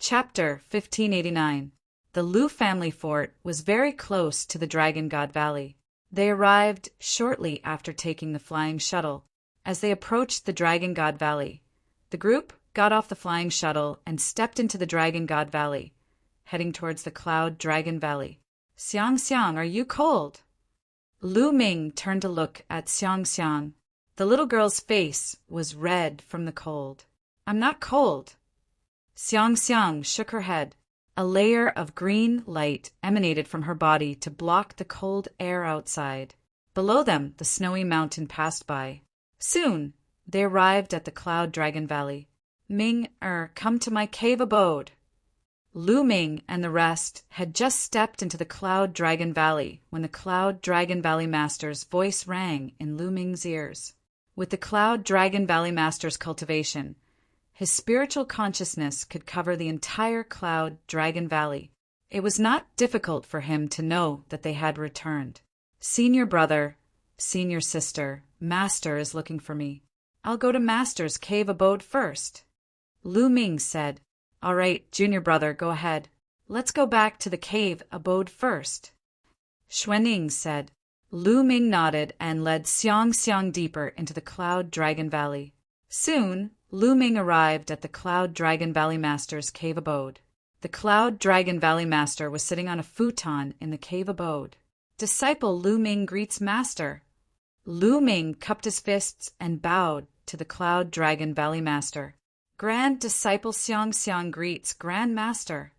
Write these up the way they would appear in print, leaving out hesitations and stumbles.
Chapter 1589. The Lu family fort was very close to the Dragon God Valley. They arrived shortly after taking the flying shuttle. As they approached the Dragon God Valley, the group got off the flying shuttle and stepped into the Dragon God Valley, heading towards the Cloud Dragon Valley. Xiang Xiang, are you cold? Lu Ming turned to look at Xiang Xiang. The little girl's face was red from the cold. I'm not cold. Xiang Xiang shook her head. A layer of green light emanated from her body to block the cold air outside. Below them, the snowy mountain passed by. Soon, they arrived at the Cloud Dragon Valley. Come to my cave abode. Lu Ming and the rest had just stepped into the Cloud Dragon Valley when the Cloud Dragon Valley Master's voice rang in Lu Ming's ears. With the Cloud Dragon Valley Master's cultivation, his spiritual consciousness could cover the entire Cloud Dragon Valley. It was not difficult for him to know that they had returned. Senior brother, senior sister, Master is looking for me. I'll go to Master's cave abode first. Lu Ming said, All right, junior brother, go ahead. Let's go back to the cave abode first. Xuanning said. Lu Ming nodded and led Xiang Xiang deeper into the Cloud Dragon Valley. Soon, Lu Ming arrived at the Cloud Dragon Valley Master's cave abode. The Cloud Dragon Valley Master was sitting on a futon in the cave abode. Disciple Lu Ming greets Master. Lu Ming cupped his fists and bowed to the Cloud Dragon Valley Master. Grand Disciple Xiang Xiang greets Grand Master.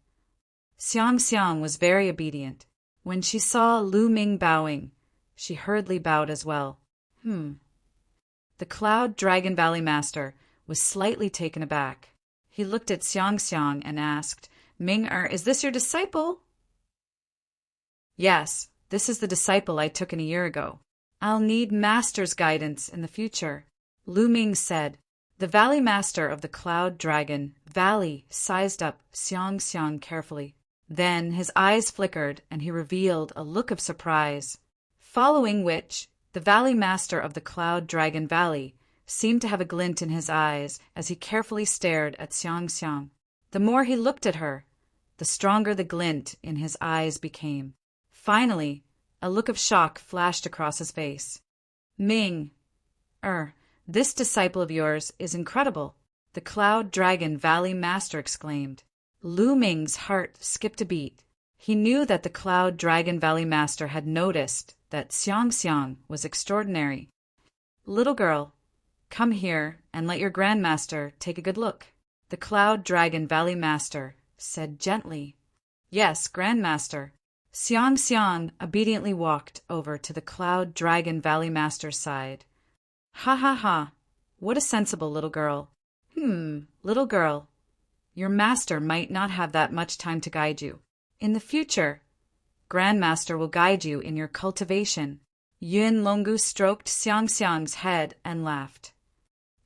Xiang Xiang was very obedient. When she saw Lu Ming bowing, she hurriedly bowed as well. The Cloud Dragon Valley Master was slightly taken aback. He looked at Xiang Xiang and asked, is this your disciple? Yes, this is the disciple I took in a year ago. I'll need Master's guidance in the future. Lu Ming said. The Valley Master of the Cloud Dragon Valley sized up Xiang Xiang carefully. Then his eyes flickered and he revealed a look of surprise, following which the Valley Master of the Cloud Dragon Valley seemed to have a glint in his eyes as he carefully stared at Xiang Xiang. The more he looked at her, the stronger the glint in his eyes became. Finally, a look of shock flashed across his face. This disciple of yours is incredible, the Cloud Dragon Valley Master exclaimed. Lu Ming's heart skipped a beat. He knew that the Cloud Dragon Valley Master had noticed that Xiang Xiang was extraordinary. Little girl, come here and let your Grandmaster take a good look, the Cloud Dragon Valley Master said gently. Yes, Grandmaster. Xiang Xiang obediently walked over to the Cloud Dragon Valley Master's side. Ha ha ha, what a sensible little girl. Little girl, your master might not have that much time to guide you. In the future, Grandmaster will guide you in your cultivation. Yun Longu stroked Xiang Xiang's head and laughed.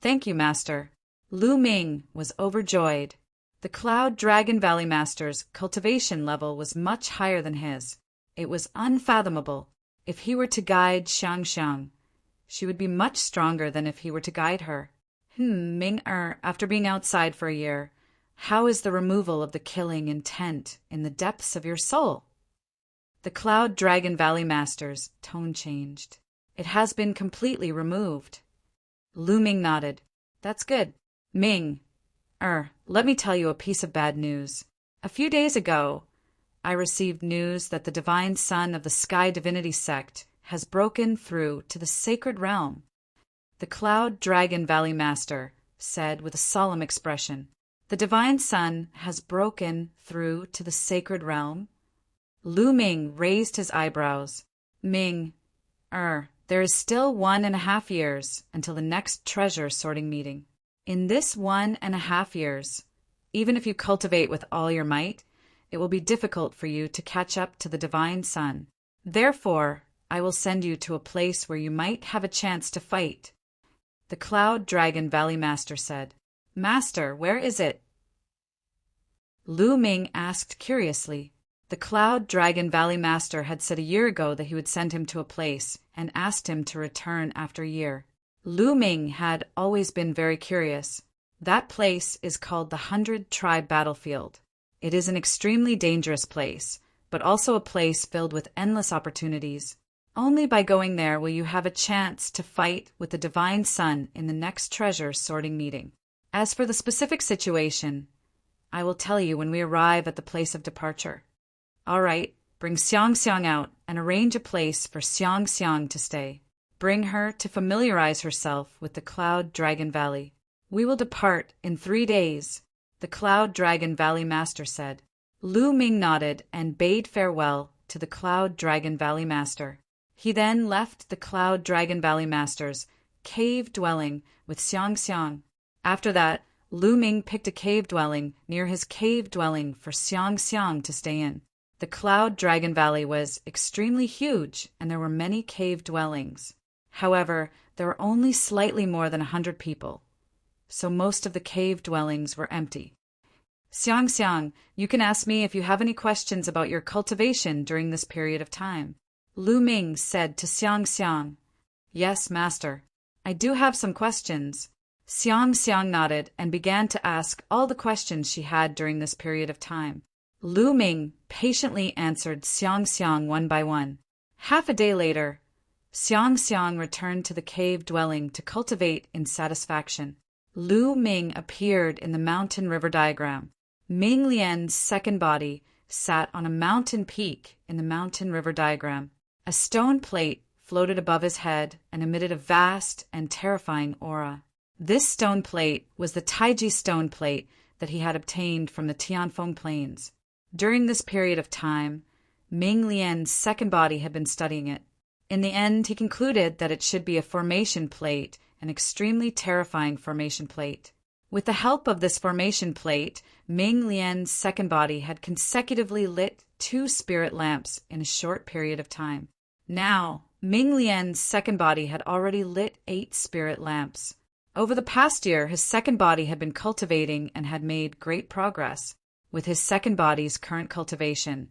Thank you, Master. Lu Ming was overjoyed. The Cloud Dragon Valley Master's cultivation level was much higher than his. It was unfathomable. If he were to guide Xiang Xiang, she would be much stronger than if he were to guide her. After being outside for a year, how is the removal of the killing intent in the depths of your soul? The Cloud Dragon Valley Master's tone changed. It has been completely removed. Lu Ming nodded. That's good. Let me tell you a piece of bad news. A few days ago, I received news that the divine son of the Sky Divinity sect has broken through to the sacred realm. The Cloud Dragon Valley Master said with a solemn expression. The divine son has broken through to the sacred realm? Lu Ming raised his eyebrows. There is still 1.5 years until the next treasure sorting meeting. In this 1.5 years, even if you cultivate with all your might, it will be difficult for you to catch up to the divine son. Therefore, I will send you to a place where you might have a chance to fight. The Cloud Dragon Valley Master said. Master, where is it? Lu Ming asked curiously. The Cloud Dragon Valley Master had said a year ago that he would send him to a place and asked him to return after a year. Lu Ming had always been very curious. That place is called the 100 Tribe Battlefield. It is an extremely dangerous place, but also a place filled with endless opportunities. Only by going there will you have a chance to fight with the Divine Sun in the next treasure sorting meeting. As for the specific situation, I will tell you when we arrive at the place of departure. All right, bring Xiang Xiang out and arrange a place for Xiang Xiang to stay. Bring her to familiarize herself with the Cloud Dragon Valley. We will depart in 3 days, the Cloud Dragon Valley Master said. Lu Ming nodded and bade farewell to the Cloud Dragon Valley Master. He then left the Cloud Dragon Valley Master's cave dwelling with Xiang Xiang. After that, Lu Ming picked a cave dwelling near his cave dwelling for Xiang Xiang to stay in. The Cloud Dragon Valley was extremely huge, and there were many cave dwellings. However, there were only slightly more than 100 people, so most of the cave dwellings were empty. Xiang Xiang, you can ask me if you have any questions about your cultivation during this period of time. Lu Ming said to Xiang Xiang. Yes, master. I do have some questions. Xiang Xiang nodded and began to ask all the questions she had during this period of time. Lu Ming patiently answered Xiang Xiang one by one. Half a day later, Xiang Xiang returned to the cave dwelling to cultivate in satisfaction. Lu Ming appeared in the mountain river diagram. Ming Lian's second body sat on a mountain peak in the mountain river diagram. A stone plate floated above his head and emitted a vast and terrifying aura. This stone plate was the Taiji stone plate that he had obtained from the Tianfeng Plains. During this period of time, Ming Lian's second body had been studying it. In the end, he concluded that it should be a formation plate, an extremely terrifying formation plate. With the help of this formation plate, Ming Lian's second body had consecutively lit 2 spirit lamps in a short period of time. Now, Ming Lian's second body had already lit 8 spirit lamps. Over the past year, his second body had been cultivating and had made great progress. With his second body's current cultivation,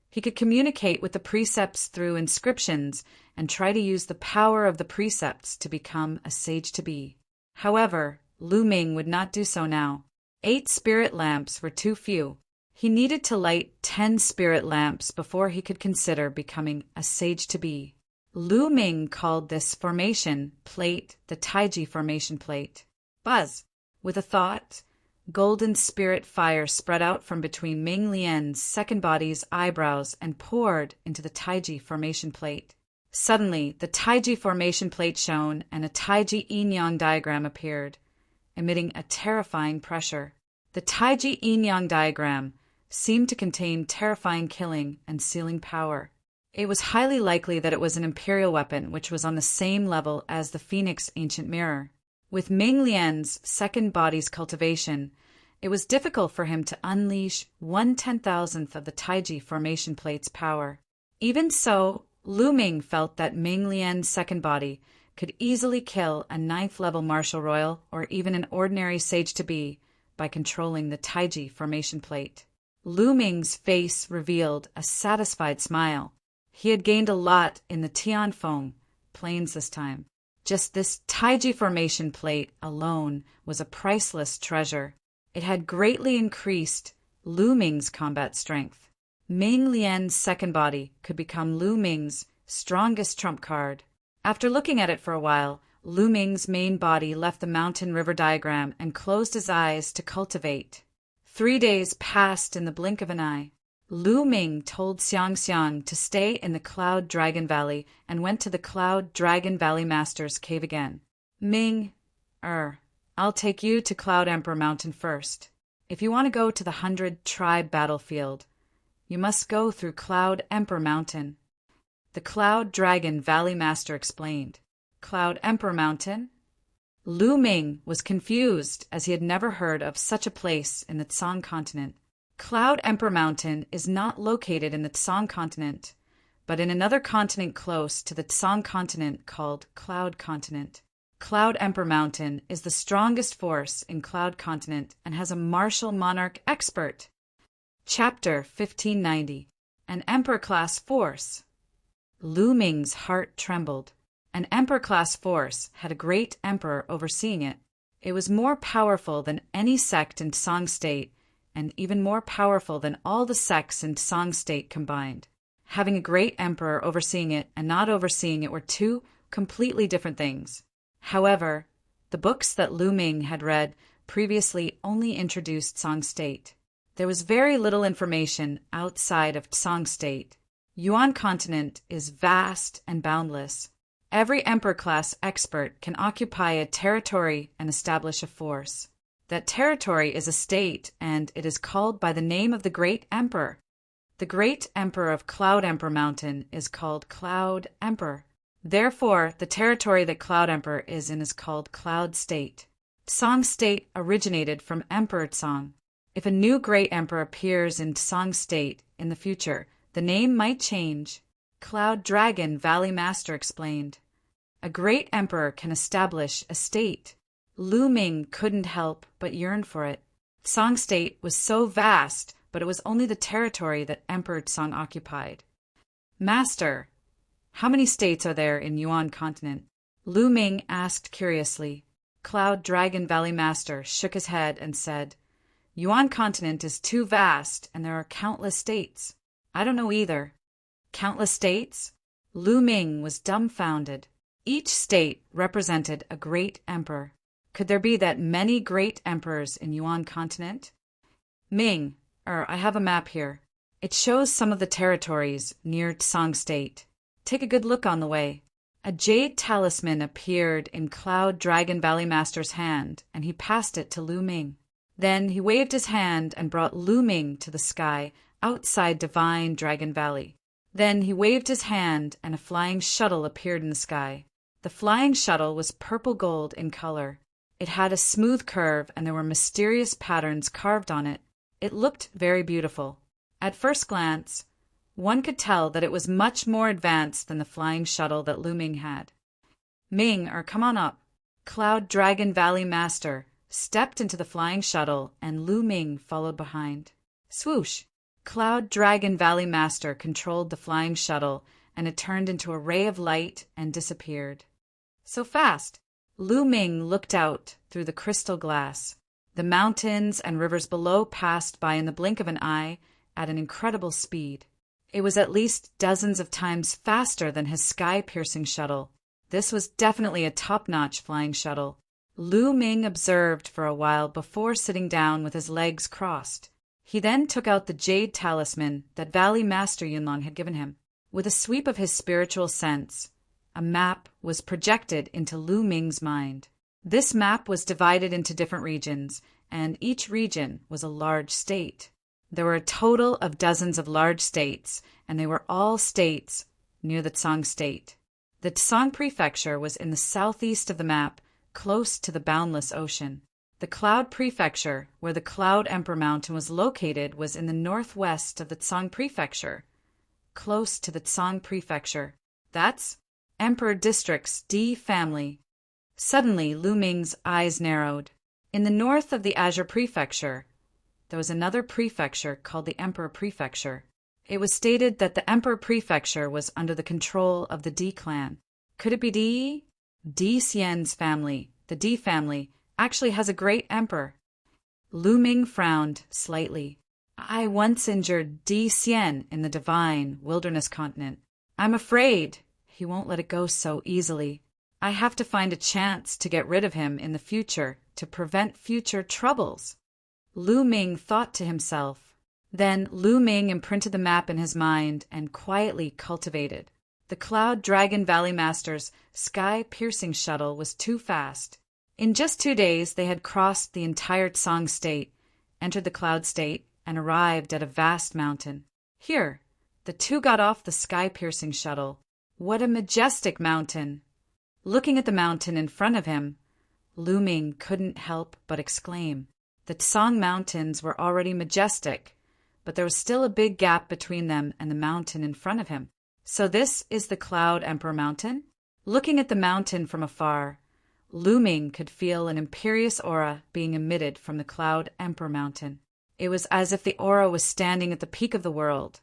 he could communicate with the precepts through inscriptions and try to use the power of the precepts to become a sage-to-be. However, Lu Ming would not do so now. 8 spirit lamps were too few. He needed to light 10 spirit lamps before he could consider becoming a sage-to-be. Lu Ming called this formation plate the Taiji formation plate. Buzz! With a thought, golden spirit fire spread out from between Ming Lian's second body's eyebrows and poured into the Taiji formation plate. Suddenly, the Taiji formation plate shone and a Taiji yin-yang diagram appeared, emitting a terrifying pressure. The Taiji yin-yang diagram seemed to contain terrifying killing and sealing power. It was highly likely that it was an imperial weapon which was on the same level as the Phoenix ancient mirror. With Ming Lian's second body's cultivation, it was difficult for him to unleash 1/10,000th of the Taiji formation plate's power. Even so, Lu Ming felt that Ming Lian's second body could easily kill a 9th level martial royal or even an ordinary sage-to-be by controlling the Taiji formation plate. Lu Ming's face revealed a satisfied smile. He had gained a lot in the Tianfeng Plains this time. Just this Taiji formation plate alone was a priceless treasure. It had greatly increased Lu Ming's combat strength. Ming Lian's second body could become Lu Ming's strongest trump card. After looking at it for a while, Lu Ming's main body left the mountain river diagram and closed his eyes to cultivate. 3 days passed in the blink of an eye. Lu Ming told Xiang Xiang to stay in the Cloud Dragon Valley and went to the Cloud Dragon Valley Master's cave again. Ming, I'll take you to Cloud Emperor Mountain first. If you want to go to the 100-tribe battlefield, you must go through Cloud Emperor Mountain. The Cloud Dragon Valley Master explained. Cloud Emperor Mountain? Lu Ming was confused as he had never heard of such a place in the Tsang continent. Cloud Emperor Mountain is not located in the Tsang continent, but in another continent close to the Tsang continent called Cloud Continent. Cloud Emperor Mountain is the strongest force in Cloud Continent and has a martial monarch expert. Chapter 1590. An Emperor-class force. Lu Ming's heart trembled. An Emperor-class force had a great emperor overseeing it. It was more powerful than any sect in Song State and even more powerful than all the sects in Song State combined. Having a great emperor overseeing it and not overseeing it were two completely different things. However, the books that Lu Ming had read previously only introduced Song State. There was very little information outside of Song State. Yuan continent is vast and boundless. Every emperor-class expert can occupy a territory and establish a force. That territory is a state, and it is called by the name of the great emperor. The great emperor of Cloud Emperor Mountain is called Cloud Emperor. Therefore, the territory that Cloud Emperor is in is called Cloud State. Song State originated from Emperor Song. If a new great emperor appears in Song State in the future, the name might change. Cloud Dragon Valley Master explained. A great emperor can establish a state. Lu Ming couldn't help but yearn for it. Song State was so vast, but it was only the territory that Emperor Song occupied. Master, how many states are there in Yuan continent? Lu Ming asked curiously. Cloud Dragon Valley Master shook his head and said, Yuan continent is too vast, and there are countless states. I don't know either. Countless states? Lu Ming was dumbfounded. Each state represented a great emperor. Could there be that many great emperors in Yuan continent? Ming, I have a map here. It shows some of the territories near Song State. Take a good look on the way. A jade talisman appeared in Cloud Dragon Valley Master's hand, and he passed it to Lu Ming. Then he waved his hand and brought Lu Ming to the sky outside Divine Dragon Valley. Then he waved his hand, and a flying shuttle appeared in the sky. The flying shuttle was purple gold in color. It had a smooth curve, and there were mysterious patterns carved on it. It looked very beautiful. At first glance, one could tell that it was much more advanced than the flying shuttle that Lu Ming had. Ming, come on up. Cloud Dragon Valley Master stepped into the flying shuttle, and Lu Ming followed behind. Swoosh! Cloud Dragon Valley Master controlled the flying shuttle, and it turned into a ray of light and disappeared. So fast! Lu Ming looked out through the crystal glass. The mountains and rivers below passed by in the blink of an eye at an incredible speed. It was at least dozens of times faster than his sky-piercing shuttle. This was definitely a top-notch flying shuttle. Lu Ming observed for a while before sitting down with his legs crossed. He then took out the jade talisman that Valley Master Yunlong had given him. With a sweep of his spiritual sense, a map was projected into Lu Ming's mind. This map was divided into different regions, and each region was a large state. There were a total of dozens of large states, and they were all states near the Tsang State. The Tsang Prefecture was in the southeast of the map, close to the boundless ocean. The Cloud Prefecture, where the Cloud Emperor Mountain was located, was in the northwest of the Tsang Prefecture, close to the Tsang Prefecture. That's Emperor District's D family. Suddenly, Lu Ming's eyes narrowed. In the north of the Azure Prefecture, there was another prefecture called the Emperor Prefecture. It was stated that the Emperor Prefecture was under the control of the D clan. Could it be D? D Xian's family, the D family, actually has a great emperor. Lu Ming frowned slightly. I once injured D Xian in the Divine Wilderness Continent. I'm afraid he won't let it go so easily. I have to find a chance to get rid of him in the future to prevent future troubles. Lu Ming thought to himself. Then Lu Ming imprinted the map in his mind and quietly cultivated. The Cloud Dragon Valley Master's sky-piercing shuttle was too fast. In just 2 days, they had crossed the entire Tsang State, entered the Cloud State, and arrived at a vast mountain. Here, the two got off the sky-piercing shuttle. What a majestic mountain! Looking at the mountain in front of him, Lu Ming couldn't help but exclaim. The Tsang Mountains were already majestic, but there was still a big gap between them and the mountain in front of him. So this is the Cloud Emperor Mountain? Looking at the mountain from afar, Lu Ming could feel an imperious aura being emitted from the Cloud Emperor Mountain. It was as if the aura was standing at the peak of the world,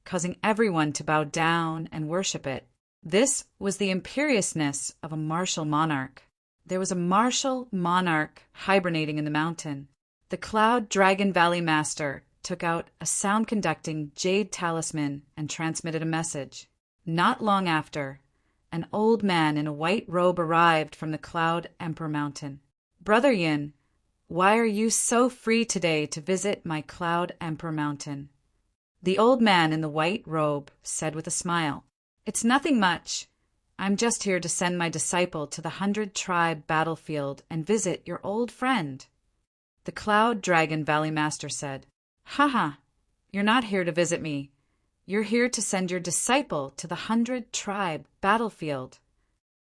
causing everyone to bow down and worship it. This was the imperiousness of a martial monarch. There was a martial monarch hibernating in the mountain. The Cloud Dragon Valley Master took out a sound-conducting jade talisman and transmitted a message. Not long after, an old man in a white robe arrived from the Cloud Emperor Mountain. "Brother Yin, why are you so free today to visit my Cloud Emperor Mountain?" The old man in the white robe said with a smile, "It's nothing much. I'm just here to send my disciple to the 100-tribe battlefield and visit your old friend." The Cloud Dragon Valley Master said, "Haha, you're not here to visit me. You're here to send your disciple to the 100-tribe battlefield."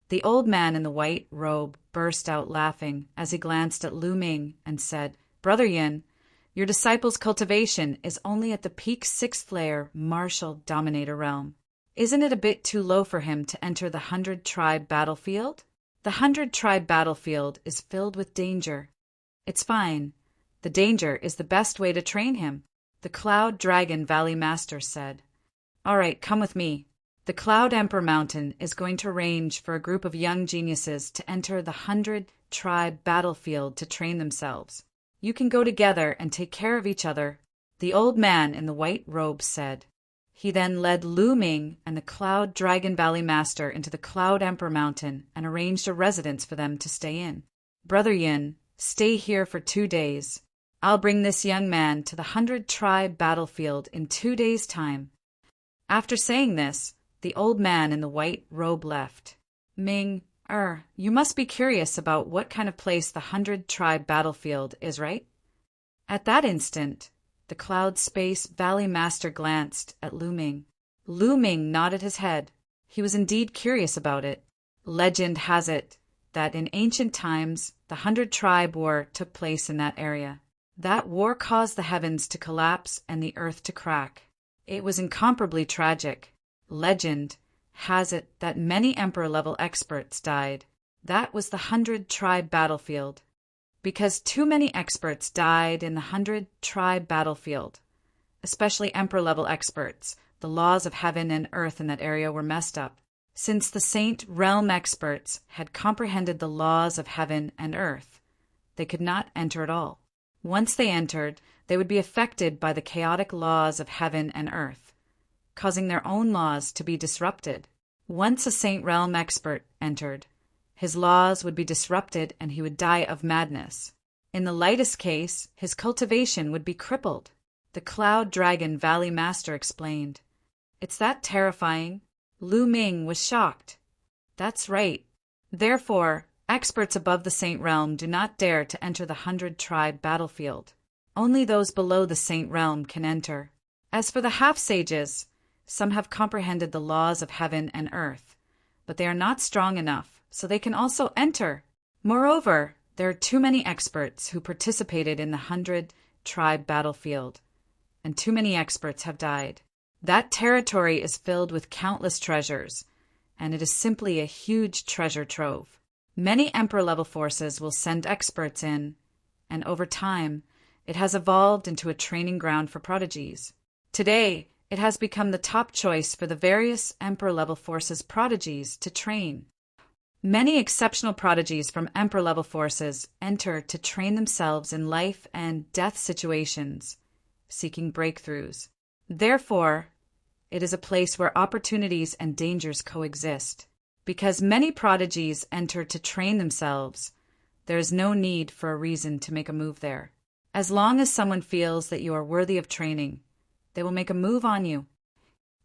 The old man in the white robe burst out laughing as he glanced at Lu Ming and said, "Brother Yin, your disciple's cultivation is only at the peak 6th layer martial dominator realm. Isn't it a bit too low for him to enter the 100-tribe battlefield? The 100-tribe battlefield is filled with danger." "It's fine. The danger is the best way to train him," the Cloud Dragon Valley Master said. "All right, come with me. The Cloud Emperor Mountain is going to arrange for a group of young geniuses to enter the 100-tribe battlefield to train themselves. You can go together and take care of each other," the old man in the white robe said. He then led Lu Ming and the Cloud Dragon Valley Master into the Cloud Emperor Mountain and arranged a residence for them to stay in. "Brother Yin, stay here for 2 days. I'll bring this young man to the 100-tribe battlefield in 2 days' time." After saying this, the old man in the white robe left. "Ming, you must be curious about what kind of place the 100-tribe battlefield is, right?" At that instant, the Cloud Space Valley Master glanced at Lu Ming. Lu Ming nodded his head. He was indeed curious about it. Legend has it that in ancient times, the 100-tribe war took place in that area. That war caused the heavens to collapse and the earth to crack. It was incomparably tragic. Legend has it that many Emperor-level experts died. That was the 100-tribe battlefield. Because too many experts died in the 100-tribe battlefield, especially Emperor-level experts, the laws of heaven and earth in that area were messed up. Since the Saint Realm experts had comprehended the laws of heaven and earth, they could not enter at all. Once they entered, they would be affected by the chaotic laws of heaven and earth, causing their own laws to be disrupted. Once a Saint Realm expert entered, his laws would be disrupted and he would die of madness. In the lightest case, his cultivation would be crippled. The Cloud Dragon Valley Master explained. "It's that terrifying?" Lu Ming was shocked. "That's right. Therefore, experts above the Saint Realm do not dare to enter the 100-tribe battlefield. Only those below the Saint Realm can enter. As for the half-sages, some have comprehended the laws of heaven and earth, but they are not strong enough, so they can also enter. Moreover, there are too many experts who participated in the 100-tribe battlefield, and too many experts have died. That territory is filled with countless treasures, and it is simply a huge treasure trove. Many Emperor-level forces will send experts in, and over time, it has evolved into a training ground for prodigies. Today, it has become the top choice for the various Emperor-level forces' prodigies to train. Many exceptional prodigies from Emperor-level forces enter to train themselves in life and death situations, seeking breakthroughs. Therefore, it is a place where opportunities and dangers coexist. Because many prodigies enter to train themselves, there is no need for a reason to make a move there. As long as someone feels that you are worthy of training, they will make a move on you.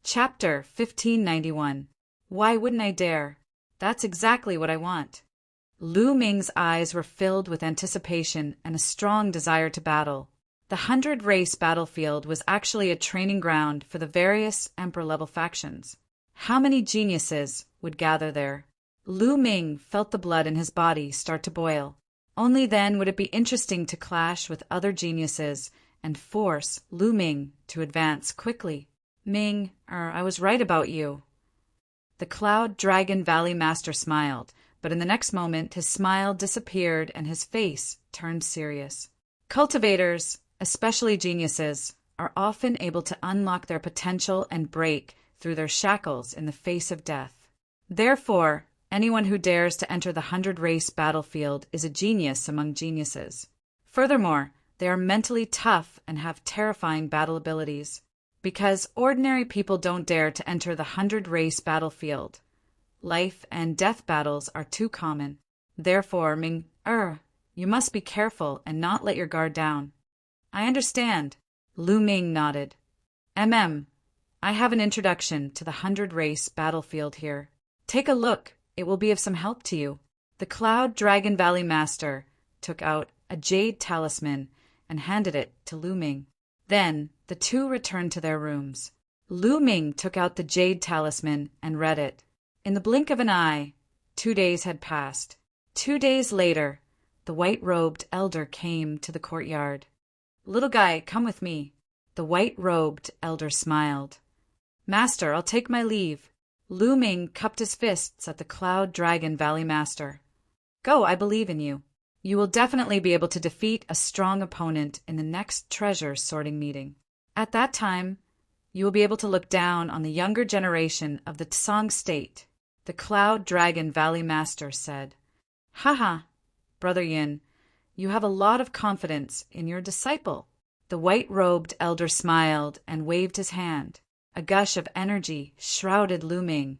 Chapter 1591. Why wouldn't I dare? That's exactly what I want. Lu Ming's eyes were filled with anticipation and a strong desire to battle. The 100-race battlefield was actually a training ground for the various Emperor-level factions. How many geniuses would gather there? Lu Ming felt the blood in his body start to boil. Only then would it be interesting to clash with other geniuses and force Lu Ming to advance quickly. Ming, I was right about you. The Cloud Dragon Valley Master smiled, but in the next moment his smile disappeared and his face turned serious. Cultivators, especially geniuses, are often able to unlock their potential and break through their shackles in the face of death. Therefore, anyone who dares to enter the 100-race battlefield is a genius among geniuses. Furthermore, They are mentally tough and have terrifying battle abilities. Because ordinary people don't dare to enter the 100-race battlefield. Life and death battles are too common. Therefore, you must be careful and not let your guard down. I understand. Lu Ming nodded. I have an introduction to the 100-race battlefield here. Take a look. It will be of some help to you. The Cloud Dragon Valley Master took out a jade talisman and handed it to Lu Ming. Then the two returned to their rooms. Lu Ming took out the jade talisman and read it. In the blink of an eye, 2 days had passed. 2 days later, the white-robed elder came to the courtyard. Little guy, come with me. The white-robed elder smiled. Master, I'll take my leave. Lu Ming cupped his fists at the Cloud Dragon Valley Master. Go, I believe in you. You will definitely be able to defeat a strong opponent in the next treasure sorting meeting. At that time, you will be able to look down on the younger generation of the Tsang State, the Cloud Dragon Valley Master said. Haha, Brother Yin, you have a lot of confidence in your disciple. The white-robed elder smiled and waved his hand. A gush of energy shrouded Lu Ming,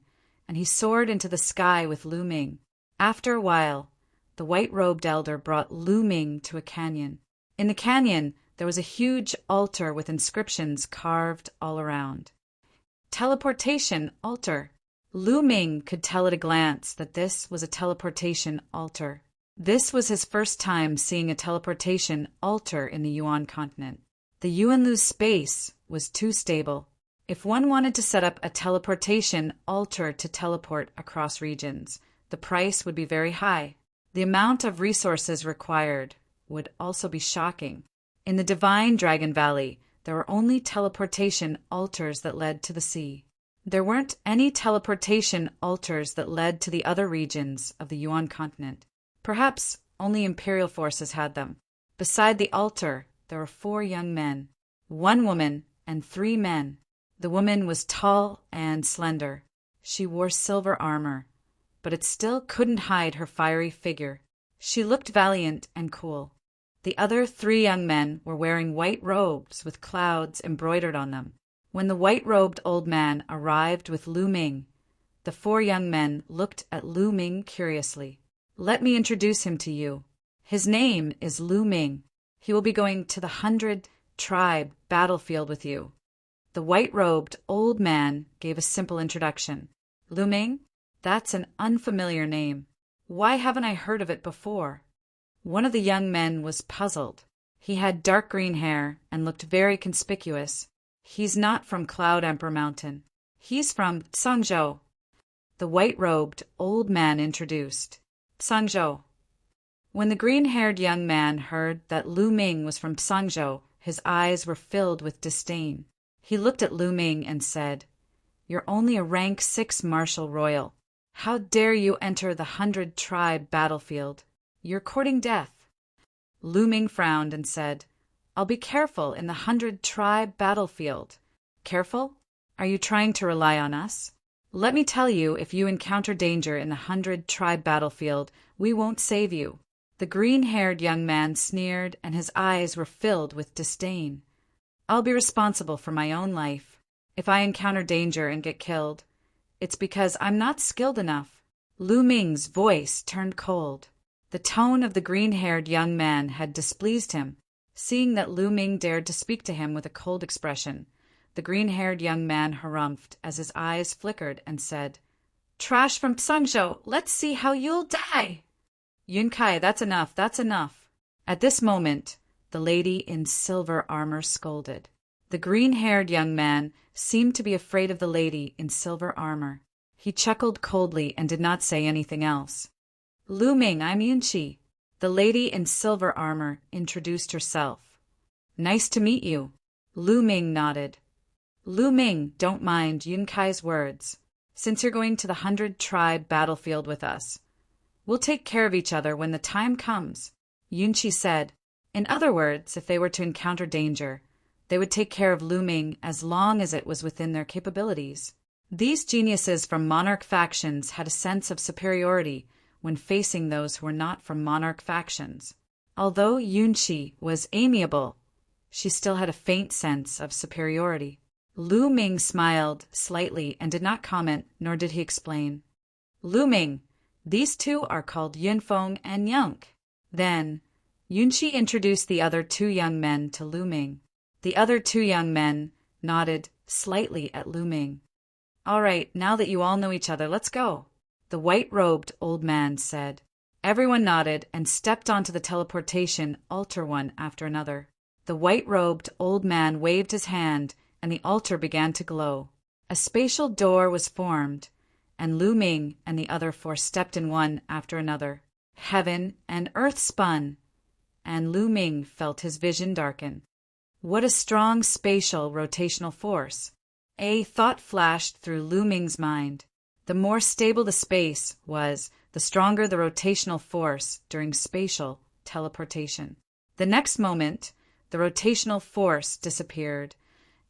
and he soared into the sky with Lu Ming. After a while, the white-robed elder brought Lu Ming to a canyon. In the canyon, there was a huge altar with inscriptions carved all around. Teleportation altar. Lu Ming could tell at a glance that this was a teleportation altar. This was his first time seeing a teleportation altar in the Yuan continent. The Yuanlu's space was too stable. If one wanted to set up a teleportation altar to teleport across regions, the price would be very high. The amount of resources required would also be shocking. In the Divine Dragon Valley, there were only teleportation altars that led to the sea. There weren't any teleportation altars that led to the other regions of the Yuan continent. Perhaps only Imperial forces had them. Beside the altar, there were 4 young men, 1 woman, and 3 men. The woman was tall and slender. She wore silver armor, but it still couldn't hide her fiery figure. She looked valiant and cool. The other 3 young men were wearing white robes with clouds embroidered on them. When the white-robed old man arrived with Lu Ming, the 4 young men looked at Lu Ming curiously. Let me introduce him to you. His name is Lu Ming. He will be going to the 100-tribe battlefield with you. The white-robed old man gave a simple introduction. Lu Ming? That's an unfamiliar name. Why haven't I heard of it before? One of the young men was puzzled. He had dark green hair and looked very conspicuous. He's not from Cloud Emperor Mountain. He's from Tsangzhou. The white-robed old man introduced. Tsangzhou. When the green-haired young man heard that Lu Ming was from Tsangzhou, his eyes were filled with disdain. He looked at Lu Ming and said, You're only a rank 6 martial royal. How dare you enter the 100-tribe battlefield? You're courting death. Lu Ming frowned and said, I'll be careful in the 100-tribe battlefield. Careful? Are you trying to rely on us? Let me tell you, if you encounter danger in the 100-tribe battlefield, we won't save you. The green-haired young man sneered, and his eyes were filled with disdain. I'll be responsible for my own life. If I encounter danger and get killed, it's because I'm not skilled enough. Lu Ming's voice turned cold. The tone of the green-haired young man had displeased him. Seeing that Lu Ming dared to speak to him with a cold expression, the green-haired young man harumphed as his eyes flickered and said, Trash from Tsangzhou, let's see how you'll die! Yunkai, that's enough, that's enough. At this moment, the lady in silver armor scolded. The green-haired young man seemed to be afraid of the lady in silver armor. He chuckled coldly and did not say anything else. Lu Ming, I'm Yunqi. The lady in silver armor introduced herself. Nice to meet you. Lu Ming nodded. Lu Ming, don't mind Yunkai's words. Since you're going to the 100-tribe battlefield with us, we'll take care of each other when the time comes, Yunqi said. In other words, if they were to encounter danger, they would take care of Lu Ming as long as it was within their capabilities. These geniuses from monarch factions had a sense of superiority when facing those who were not from monarch factions. Although Yunqi was amiable, she still had a faint sense of superiority. Lu Ming smiled slightly and did not comment, nor did he explain. Lu Ming, these two are called Yunfeng and Yang. Then, Yunqi introduced the other two young men to Lu Ming. The other two young men nodded slightly at Lu Ming. All right, now that you all know each other, let's go, the white-robed old man said. Everyone nodded and stepped onto the teleportation altar one after another. The white-robed old man waved his hand, and the altar began to glow. A spatial door was formed, and Lu Ming and the other four stepped in one after another. Heaven and earth spun, and Lu Ming felt his vision darken. What a strong spatial rotational force! A thought flashed through Lu Ming's mind. The more stable the space was, the stronger the rotational force during spatial teleportation. The next moment, the rotational force disappeared,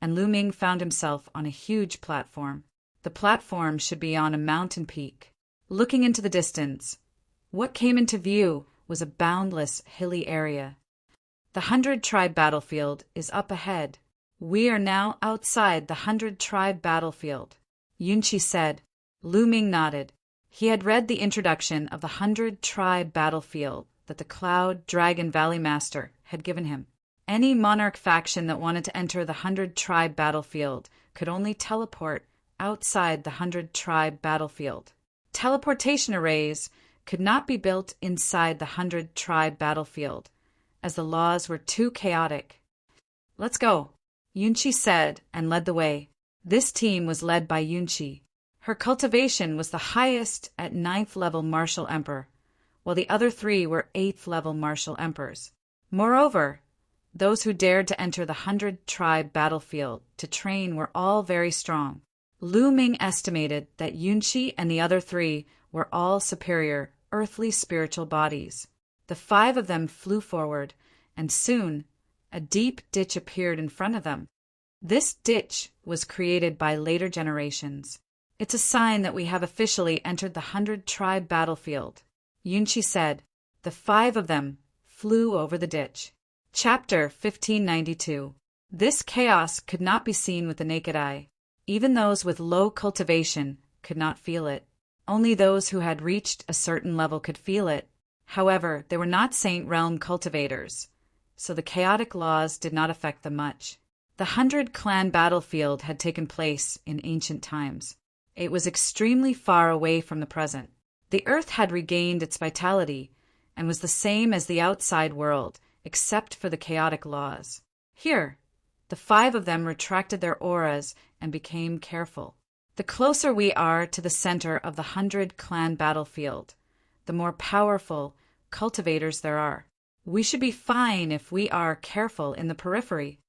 and Lu Ming found himself on a huge platform. The platform should be on a mountain peak. Looking into the distance, what came into view was a boundless, hilly area. The 100-tribe battlefield is up ahead. We are now outside the 100-tribe battlefield, Yunqi said. Lu Ming nodded. He had read the introduction of the 100-tribe battlefield that the Cloud Dragon Valley Master had given him. Any monarch faction that wanted to enter the 100-tribe battlefield could only teleport outside the 100-tribe battlefield. Teleportation arrays could not be built inside the 100-tribe battlefield, as the laws were too chaotic. Let's go, Yunqi said and led the way. This team was led by Yunqi. Her cultivation was the highest at 9th level Martial Emperor, while the other three were 8th level Martial Emperors. Moreover, those who dared to enter the 100-tribe battlefield to train were all very strong. Lu Ming estimated that Yunqi and the other three were all superior, earthly spiritual bodies. The 5 of them flew forward, and soon a deep ditch appeared in front of them. This ditch was created by later generations. It's a sign that we have officially entered the 100-tribe battlefield, Yunqi said. The 5 of them flew over the ditch. Chapter 1592. This chaos could not be seen with the naked eye. Even those with low cultivation could not feel it. Only those who had reached a certain level could feel it. However, they were not Saint Realm cultivators, so the chaotic laws did not affect them much. The 100-clan battlefield had taken place in ancient times. It was extremely far away from the present. The earth had regained its vitality and was the same as the outside world, except for the chaotic laws. Here, the 5 of them retracted their auras and became careful. The closer we are to the center of the 100-clan battlefield, the more powerful cultivators there are. We should be fine if we are careful in the periphery,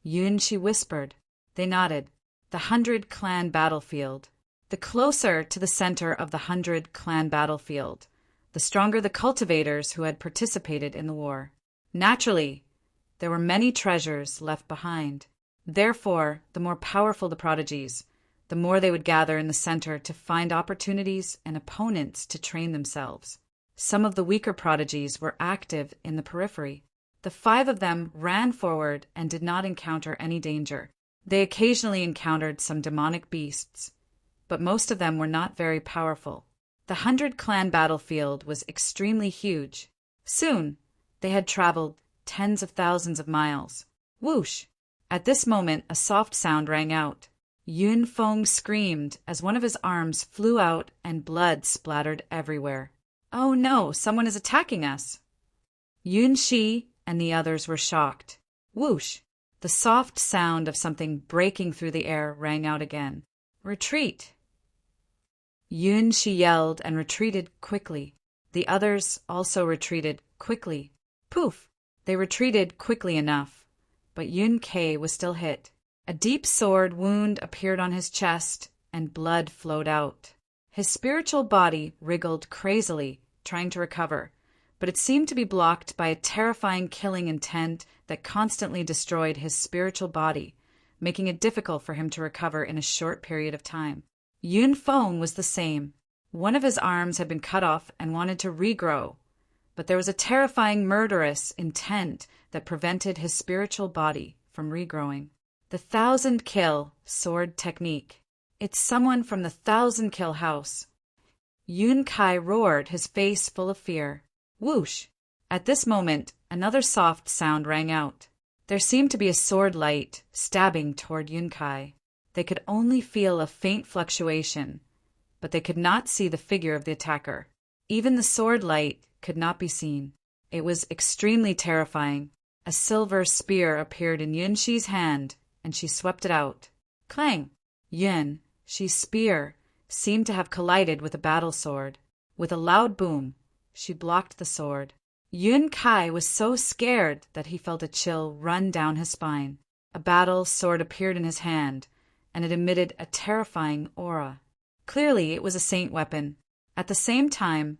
Yunqi whispered. They nodded. The 100-clan battlefield. The closer to the center of the 100-clan battlefield, the stronger the cultivators who had participated in the war. Naturally, there were many treasures left behind. Therefore, the more powerful the prodigies, the more they would gather in the center to find opportunities and opponents to train themselves. Some of the weaker prodigies were active in the periphery. The 5 of them ran forward and did not encounter any danger. They occasionally encountered some demonic beasts, but most of them were not very powerful. The 100-clan battlefield was extremely huge. Soon, they had traveled tens of thousands of miles. Whoosh! At this moment, a soft sound rang out. Yun Feng screamed as one of his arms flew out and blood splattered everywhere. Oh no, someone is attacking us! Yun Shi and the others were shocked. Whoosh! The soft sound of something breaking through the air rang out again. Retreat! Yun Shi yelled and retreated quickly. The others also retreated quickly. Poof! They retreated quickly enough, but Yun Kei was still hit. A deep sword wound appeared on his chest, and blood flowed out. His spiritual body wriggled crazily, trying to recover, but it seemed to be blocked by a terrifying killing intent that constantly destroyed his spiritual body, making it difficult for him to recover in a short period of time. Yun Feng was the same. One of his arms had been cut off and wanted to regrow, but there was a terrifying murderous intent that prevented his spiritual body from regrowing. The 1,000-kill sword technique. It's someone from the 1,000-kill house. Yun Kai roared, his face full of fear. Whoosh! At this moment, another soft sound rang out. There seemed to be a sword light stabbing toward Yun Kai. They could only feel a faint fluctuation, but they could not see the figure of the attacker. Even the sword light could not be seen. It was extremely terrifying. A silver spear appeared in Yun Shi's hand, and she swept it out. Clang! Yun Shi's spear seemed to have collided with a battle sword. With a loud boom, she blocked the sword. Yun Kai was so scared that he felt a chill run down his spine. A battle sword appeared in his hand, and it emitted a terrifying aura. Clearly, it was a saint weapon. At the same time,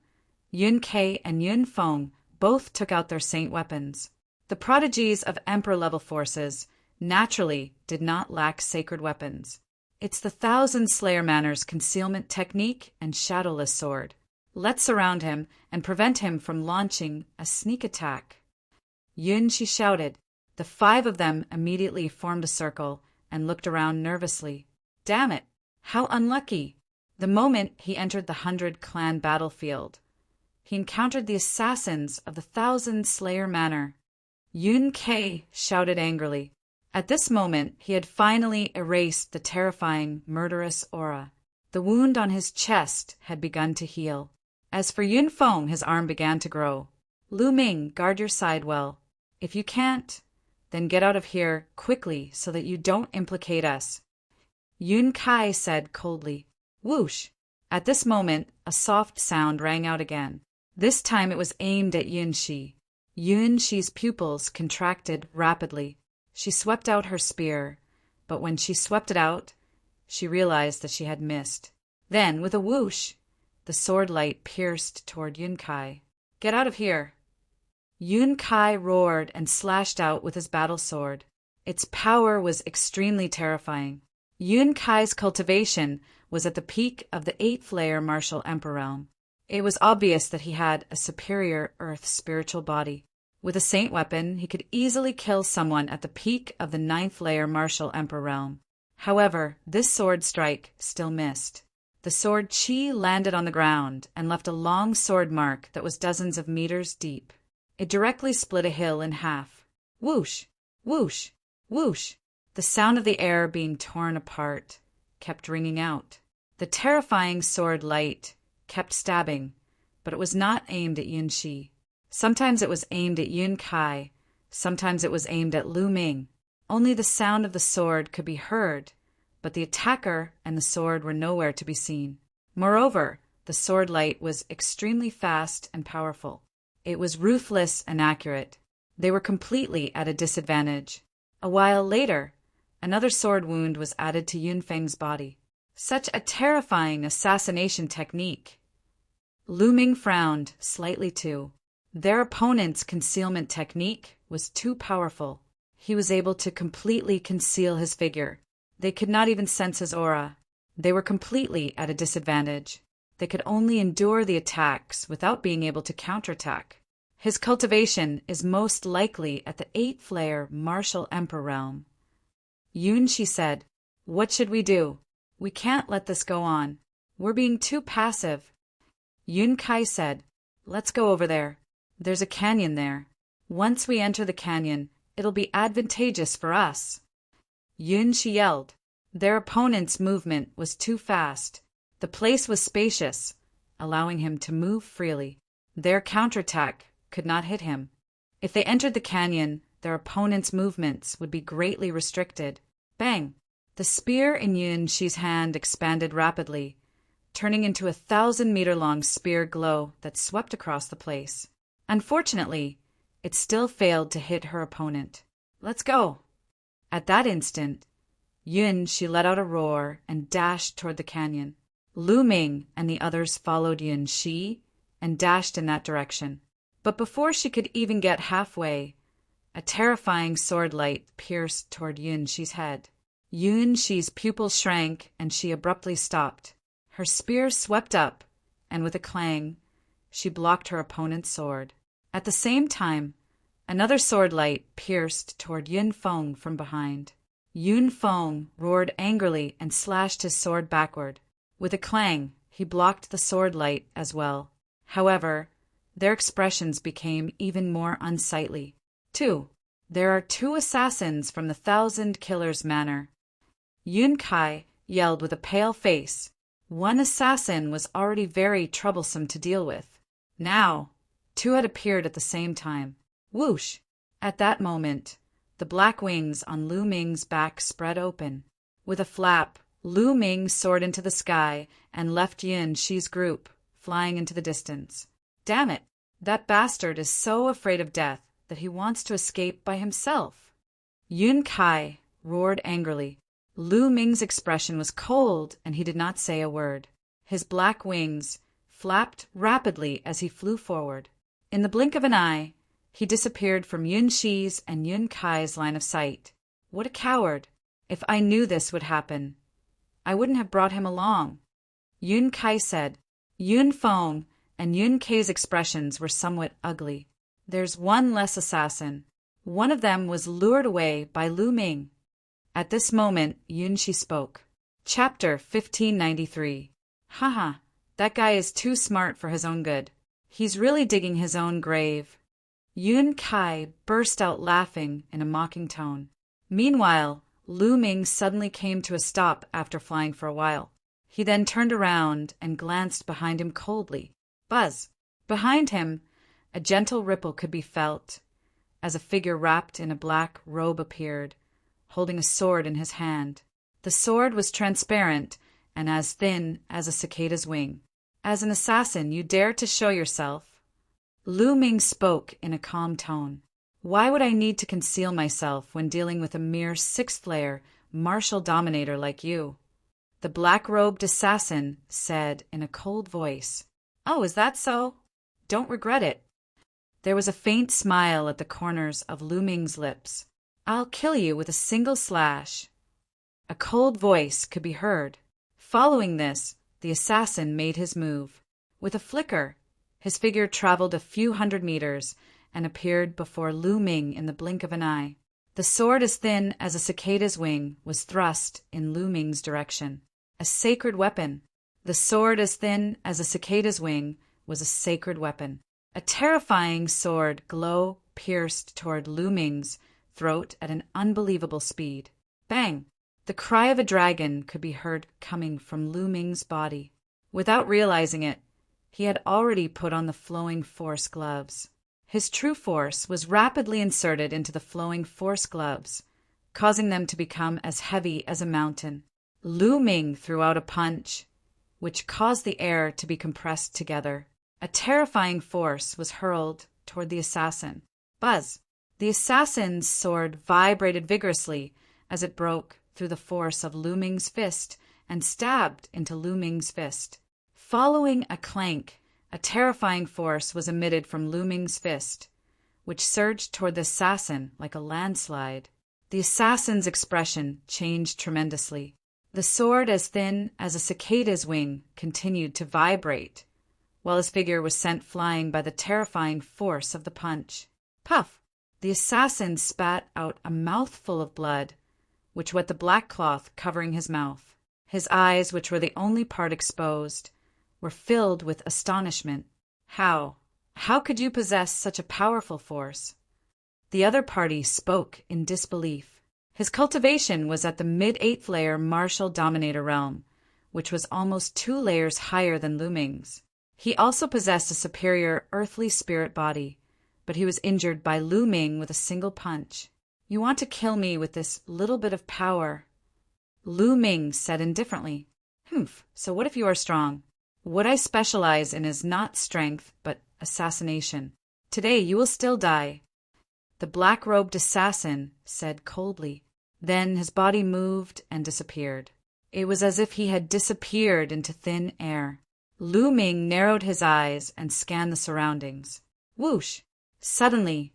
Yun Kai and Yun Feng both took out their saint weapons. The prodigies of Emperor-level forces naturally did not lack sacred weapons. It's the 1,000 Slayer Manor's concealment technique and shadowless sword. Let's surround him and prevent him from launching a sneak attack. Yun Shi shouted. The 5 of them immediately formed a circle and looked around nervously. Damn it! How unlucky! The moment he entered the 100-clan battlefield, he encountered the assassins of the 1,000 Slayer Manor. Yun Kai shouted angrily. At this moment, he had finally erased the terrifying, murderous aura. The wound on his chest had begun to heal. As for Yun Feng, his arm began to grow. Lu Ming, guard your side well. If you can't, then get out of here quickly so that you don't implicate us. Yun Kai said coldly. Whoosh! At this moment, a soft sound rang out again. This time it was aimed at Yun Shi. Yun Shi's pupils contracted rapidly. She swept out her spear, but when she swept it out, she realized that she had missed. Then, with a whoosh, the sword light pierced toward Yun Kai. Get out of here! Yun Kai roared and slashed out with his battle sword. Its power was extremely terrifying. Yun Kai's cultivation was at the peak of the 8th-layer martial emperor realm. It was obvious that he had a superior earth spiritual body. With a saint weapon, he could easily kill someone at the peak of the 9th-layer martial emperor realm. However, this sword strike still missed. The sword chi landed on the ground and left a long sword mark that was dozens of meters deep. It directly split a hill in half. Whoosh! Whoosh! Whoosh! The sound of the air being torn apart kept ringing out. The terrifying sword light kept stabbing, but it was not aimed at Yun Shi. Sometimes it was aimed at Yun Kai, sometimes it was aimed at Lu Ming. Only the sound of the sword could be heard, but the attacker and the sword were nowhere to be seen. Moreover, the sword light was extremely fast and powerful. It was ruthless and accurate. They were completely at a disadvantage. A while later, another sword wound was added to Yun Feng's body. Such a terrifying assassination technique. Lu Ming frowned slightly too. Their opponent's concealment technique was too powerful. He was able to completely conceal his figure. They could not even sense his aura. They were completely at a disadvantage. They could only endure the attacks without being able to counterattack. His cultivation is most likely at the 8th-layer martial emperor realm. Yun Shi said, What should we do? We can't let this go on. We're being too passive. Yun Kai said, Let's go over there. There's a canyon there. Once we enter the canyon, it'll be advantageous for us. Yun Shi yelled. Their opponent's movement was too fast. The place was spacious, allowing him to move freely. Their counterattack could not hit him. If they entered the canyon, their opponent's movements would be greatly restricted. Bang! The spear in Yun Shi's hand expanded rapidly, turning into a 1,000-meter-long spear glow that swept across the place. Unfortunately, it still failed to hit her opponent. Let's go! At that instant, Yun Shi let out a roar and dashed toward the canyon. Lu Ming and the others followed Yun Shi and dashed in that direction. But before she could even get halfway, a terrifying sword light pierced toward Yun Shi's head. Yun Shi's pupils shrank and she abruptly stopped. Her spear swept up, and with a clang, she blocked her opponent's sword. At the same time, another sword light pierced toward Yun Feng from behind. Yun Feng roared angrily and slashed his sword backward. With a clang, he blocked the sword light as well. However, their expressions became even more unsightly. 2. There are 2 assassins from the Thousand Killers Manor. Yun Kai yelled with a pale face. One assassin was already very troublesome to deal with. Now, 2 had appeared at the same time. Whoosh! At that moment, the black wings on Lu Ming's back spread open. With a flap, Lu Ming soared into the sky and left Yin Shi's group, flying into the distance. Damn it! That bastard is so afraid of death that he wants to escape by himself. Yun Kai roared angrily. Lu Ming's expression was cold and he did not say a word. His black wings flapped rapidly as he flew forward. In the blink of an eye, he disappeared from Yun Shi's and Yun Kai's line of sight. What a coward! If I knew this would happen, I wouldn't have brought him along. Yun Kai said. Yun Feng and Yun Kai's expressions were somewhat ugly. There's one less assassin. One of them was lured away by Lu Ming. At this moment, Yun Shi spoke. Chapter 1593. Haha, that guy is too smart for his own good. He's really digging his own grave. Yun Kai burst out laughing in a mocking tone. Meanwhile, Lu Ming suddenly came to a stop after flying for a while. He then turned around and glanced behind him coldly. Buzz! Behind him, a gentle ripple could be felt, as a figure wrapped in a black robe appeared, holding a sword in his hand. The sword was transparent and as thin as a cicada's wing. As an assassin, you dare to show yourself? Lu Ming spoke in a calm tone. Why would I need to conceal myself when dealing with a mere 6th-layer martial dominator like you? The black-robed assassin said in a cold voice. Oh, is that so? Don't regret it. There was a faint smile at the corners of Lu Ming's lips. I'll kill you with a single slash. A cold voice could be heard. Following this, the assassin made his move. With a flicker, his figure traveled a few hundred meters and appeared before Lu Ming in the blink of an eye. The sword as thin as a cicada's wing was thrust in Lu Ming's direction. A sacred weapon. The sword as thin as a cicada's wing was a sacred weapon. A terrifying sword glow pierced toward Lu Ming's throat at an unbelievable speed. Bang! The cry of a dragon could be heard coming from Lu Ming's body. Without realizing it, he had already put on the flowing force gloves. His true force was rapidly inserted into the flowing force gloves, causing them to become as heavy as a mountain. Lu Ming threw out a punch, which caused the air to be compressed together. A terrifying force was hurled toward the assassin. Buzz! The assassin's sword vibrated vigorously as it broke through the force of Lu Ming's fist and stabbed into Lu Ming's fist. Following a clank, a terrifying force was emitted from Lu Ming's fist, which surged toward the assassin like a landslide. The assassin's expression changed tremendously. The sword as thin as a cicada's wing continued to vibrate, while his figure was sent flying by the terrifying force of the punch. Puff! The assassin spat out a mouthful of blood, which wet the black cloth covering his mouth. His eyes, which were the only part exposed, were filled with astonishment. How could you possess such a powerful force? The other party spoke in disbelief. His cultivation was at the mid-8th layer martial dominator realm, which was almost 2 layers higher than Lu Ming's. He also possessed a superior earthly spirit body, but he was injured by Lu Ming with a single punch. You want to kill me with this little bit of power, Lu Ming said indifferently. Humph, so what if you are strong? What I specialize in is not strength, but assassination. Today you will still die. The black-robed assassin said coldly. Then his body moved and disappeared. It was as if he had disappeared into thin air. Lu Ming narrowed his eyes and scanned the surroundings. Whoosh! Suddenly,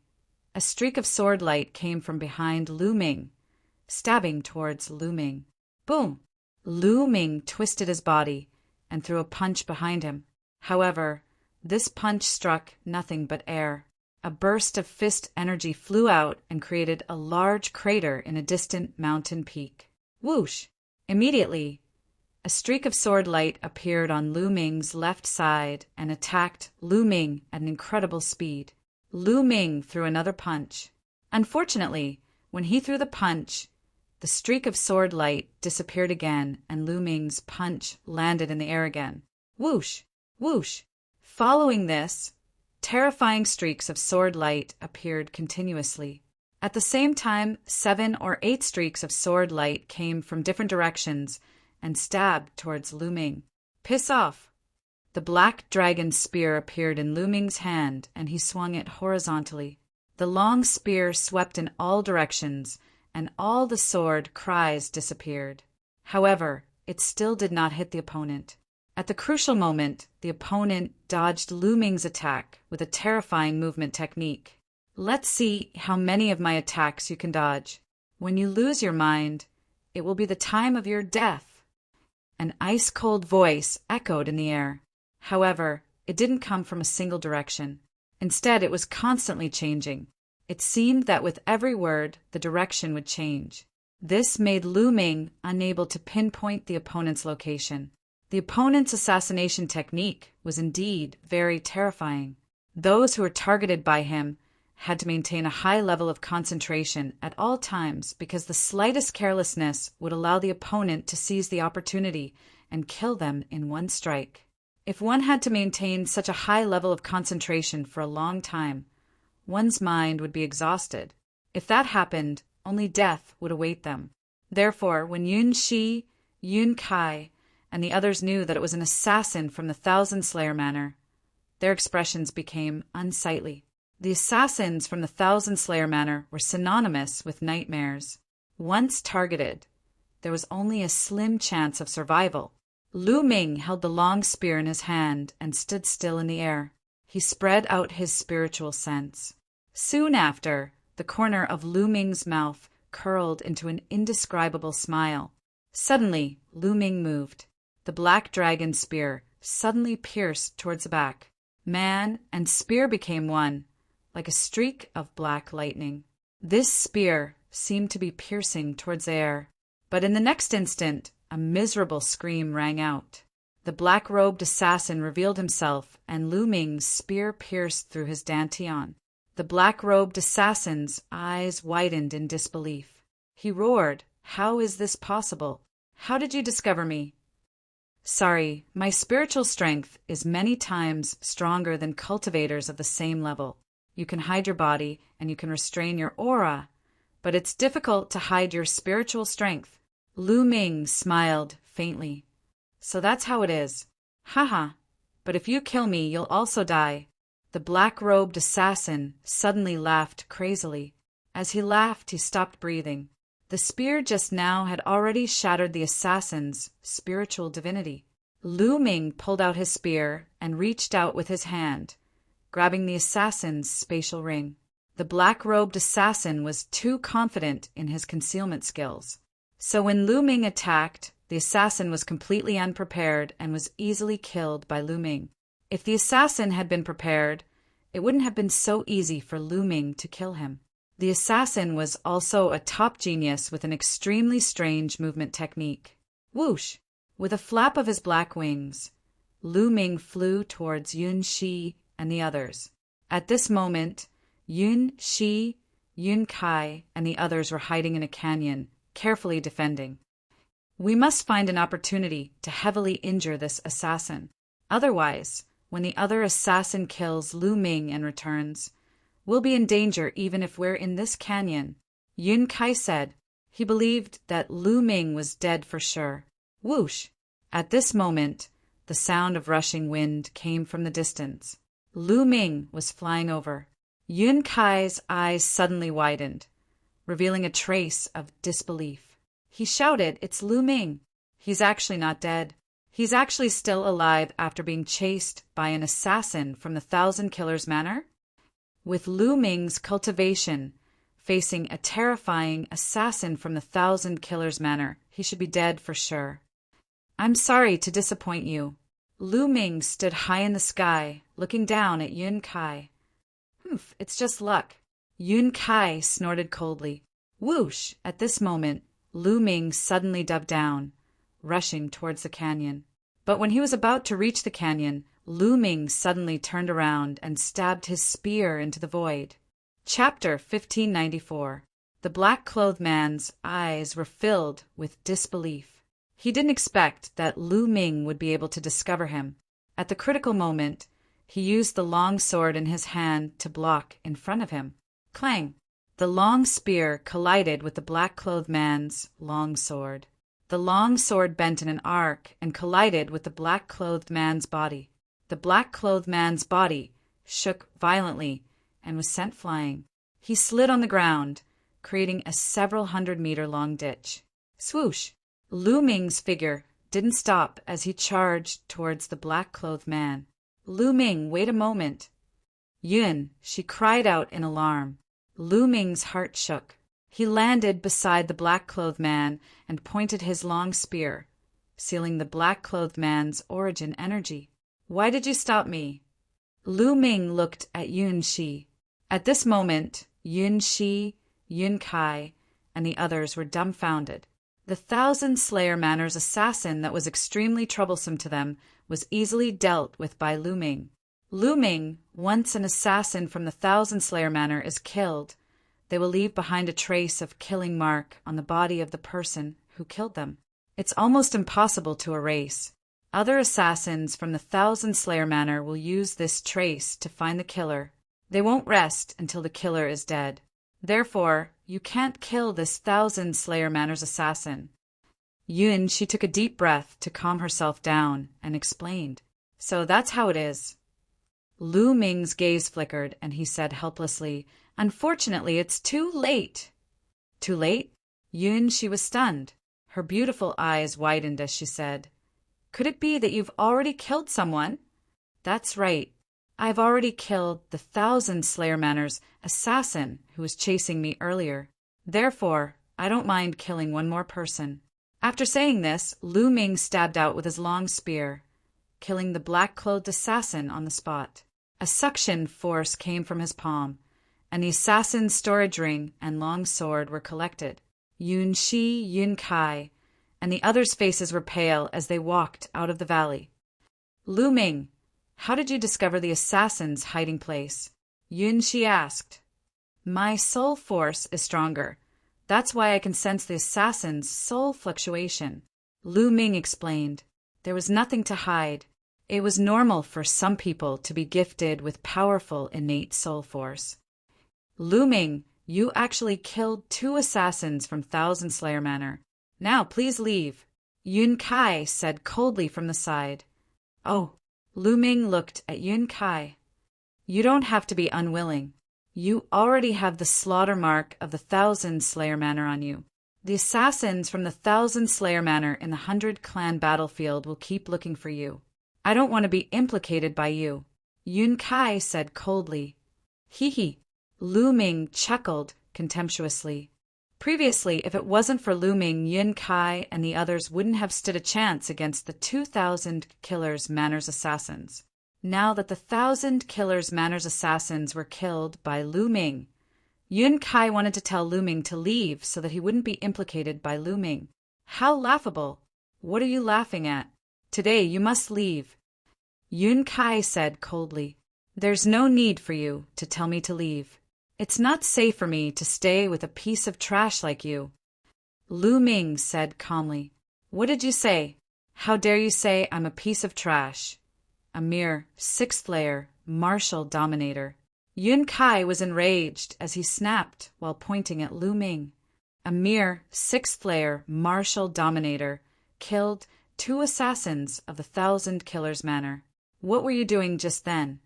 a streak of sword light came from behind Lu Ming, stabbing towards Lu Ming. Boom! Lu Ming twisted his body and threw a punch behind him. However, this punch struck nothing but air. a burst of fist energy flew out and created a large crater in a distant mountain peak. Whoosh! Immediately, a streak of sword light appeared on Lu Ming's left side and attacked Lu Ming at an incredible speed. Lu Ming threw another punch. Unfortunately, when he threw the punch, the streak of sword light disappeared again and Lu Ming's punch landed in the air again. Whoosh! Whoosh! Following this, terrifying streaks of sword light appeared continuously. At the same time, 7 or 8 streaks of sword light came from different directions and stabbed towards Lu Ming. Piss off! The black dragon spear appeared in Lu Ming's hand and he swung it horizontally. The long spear swept in all directions and all the sword cries disappeared. However, it still did not hit the opponent. At the crucial moment, the opponent dodged Lu Ming's attack with a terrifying movement technique. Let's see how many of my attacks you can dodge. When you lose your mind, it will be the time of your death. An ice-cold voice echoed in the air. However, it didn't come from a single direction. Instead, it was constantly changing. It seemed that with every word, the direction would change. This made Lu Ming unable to pinpoint the opponent's location. The opponent's assassination technique was indeed very terrifying. Those who were targeted by him had to maintain a high level of concentration at all times because the slightest carelessness would allow the opponent to seize the opportunity and kill them in one strike. If one had to maintain such a high level of concentration for a long time, one's mind would be exhausted. If that happened, only death would await them. Therefore, when Yun Shi, Yun Kai, and the others knew that it was an assassin from the Thousand Slayer Manor, their expressions became unsightly. The assassins from the Thousand Slayer Manor were synonymous with nightmares. Once targeted, there was only a slim chance of survival. Lu Ming held the long spear in his hand and stood still in the air. He spread out his spiritual sense. Soon after, the corner of Lu Ming's mouth curled into an indescribable smile. Suddenly, Lu Ming moved. The black dragon spear suddenly pierced towards the back. Man and spear became one, like a streak of black lightning. This spear seemed to be piercing towards the air, but in the next instant, a miserable scream rang out. The black-robed assassin revealed himself, and Lu Ming's spear pierced through his dantian. The black-robed assassin's eyes widened in disbelief. He roared, "How is this possible? How did you discover me?" "Sorry, my spiritual strength is many times stronger than cultivators of the same level. You can hide your body and you can restrain your aura, but it's difficult to hide your spiritual strength." Lu Ming smiled faintly. "So that's how it is. Haha, but if you kill me, you'll also die." The black-robed assassin suddenly laughed crazily. As he laughed, he stopped breathing. The spear just now had already shattered the assassin's spiritual divinity. Lu Ming pulled out his spear and reached out with his hand, grabbing the assassin's spatial ring. The black-robed assassin was too confident in his concealment skills. So when Lu Ming attacked, the assassin was completely unprepared and was easily killed by Lu Ming. If the assassin had been prepared, it wouldn't have been so easy for Lu Ming to kill him. The assassin was also a top genius with an extremely strange movement technique. Whoosh! With a flap of his black wings, Lu Ming flew towards Yun Shi and the others. At this moment, Yun Shi, Yun Kai, and the others were hiding in a canyon, carefully defending. We must find an opportunity to heavily injure this assassin. Otherwise, when the other assassin kills Lu Ming and returns, we'll be in danger even if we're in this canyon. Yun Kai said. He believed that Lu Ming was dead for sure. Whoosh! At this moment, the sound of rushing wind came from the distance. Lu Ming was flying over. Yun Kai's eyes suddenly widened, revealing a trace of disbelief. He shouted, "It's Lu Ming. He's actually not dead. He's actually still alive after being chased by an assassin from the Thousand Killers Manor?" With Lu Ming's cultivation facing a terrifying assassin from the Thousand Killers Manor, he should be dead for sure. "I'm sorry to disappoint you." Lu Ming stood high in the sky, looking down at Yun Kai. Humph, it's just luck. Yun Kai snorted coldly. Whoosh! At this moment, Lu Ming suddenly dove down, rushing towards the canyon. But when he was about to reach the canyon, Lu Ming suddenly turned around and stabbed his spear into the void. Chapter 1594. The black-clothed man's eyes were filled with disbelief. He didn't expect that Lu Ming would be able to discover him. At the critical moment, he used the long sword in his hand to block in front of him. Clang! The long spear collided with the black-clothed man's long sword. The long sword bent in an arc and collided with the black-clothed man's body. The black-clothed man's body shook violently and was sent flying. He slid on the ground, creating a several hundred-meter-long ditch. Swoosh! Lu Ming's figure didn't stop as he charged towards the black-clothed man. Lu Ming, wait a moment. Yun, she cried out in alarm. Lu Ming's heart shook. He landed beside the black-clothed man and pointed his long spear, sealing the black-clothed man's origin energy. Why did you stop me? Lu Ming looked at Yun Shi. At this moment, Yun Shi, Yun Kai, and the others were dumbfounded. The Thousand Slayer Manor's assassin that was extremely troublesome to them was easily dealt with by Lu Ming. Lu Ming, once an assassin from the Thousand Slayer Manor is killed, they will leave behind a trace of killing mark on the body of the person who killed them. It's almost impossible to erase. Other assassins from the Thousand Slayer Manor will use this trace to find the killer. They won't rest until the killer is dead. Therefore, you can't kill this Thousand Slayer Manor's assassin. Yun, she took a deep breath to calm herself down and explained. So that's how it is. Lu Ming's gaze flickered and he said helplessly, Unfortunately, it's too late. Too late? Yun, she was stunned. Her beautiful eyes widened as she said, Could it be that you've already killed someone? That's right. I've already killed the Thousand Slayer Manor's assassin who was chasing me earlier. Therefore, I don't mind killing one more person. After saying this, Lu Ming stabbed out with his long spear, killing the black-clothed assassin on the spot. A suction force came from his palm, and the assassin's storage ring and long sword were collected. Yun Shi, Yun Kai, and the others' faces were pale as they walked out of the valley. Lu Ming, how did you discover the assassin's hiding place? Yun Shi asked. My soul force is stronger. That's why I can sense the assassin's soul fluctuation. Lu Ming explained. There was nothing to hide. It was normal for some people to be gifted with powerful innate soul force. Lu Ming, you actually killed 2 assassins from Thousand Slayer Manor. Now please leave. Yun Kai said coldly from the side. Oh. Lu Ming looked at Yun Kai. You don't have to be unwilling. You already have the slaughter mark of the Thousand Slayer Manor on you. The assassins from the Thousand Slayer Manor in the 100-clan battlefield will keep looking for you. I don't want to be implicated by you. Yun Kai said coldly. Hee hee. Lu Ming chuckled contemptuously. Previously, if it wasn't for Lu Ming, Yun Kai and the others wouldn't have stood a chance against the 2,000 Killers Manor's assassins. Now that the 1,000 Killers Manor's assassins were killed by Lu Ming, Yun Kai wanted to tell Lu Ming to leave so that he wouldn't be implicated by Lu Ming. How laughable! What are you laughing at? Today you must leave. Yun Kai said coldly. There's no need for you to tell me to leave. It's not safe for me to stay with a piece of trash like you. Lu Ming said calmly. What did you say? How dare you say I'm a piece of trash? A mere 6th layer martial dominator. Yun Kai was enraged as he snapped while pointing at Lu Ming. A mere 6th layer martial dominator killed 2 assassins of the Thousand Killers Manor. What were you doing just then?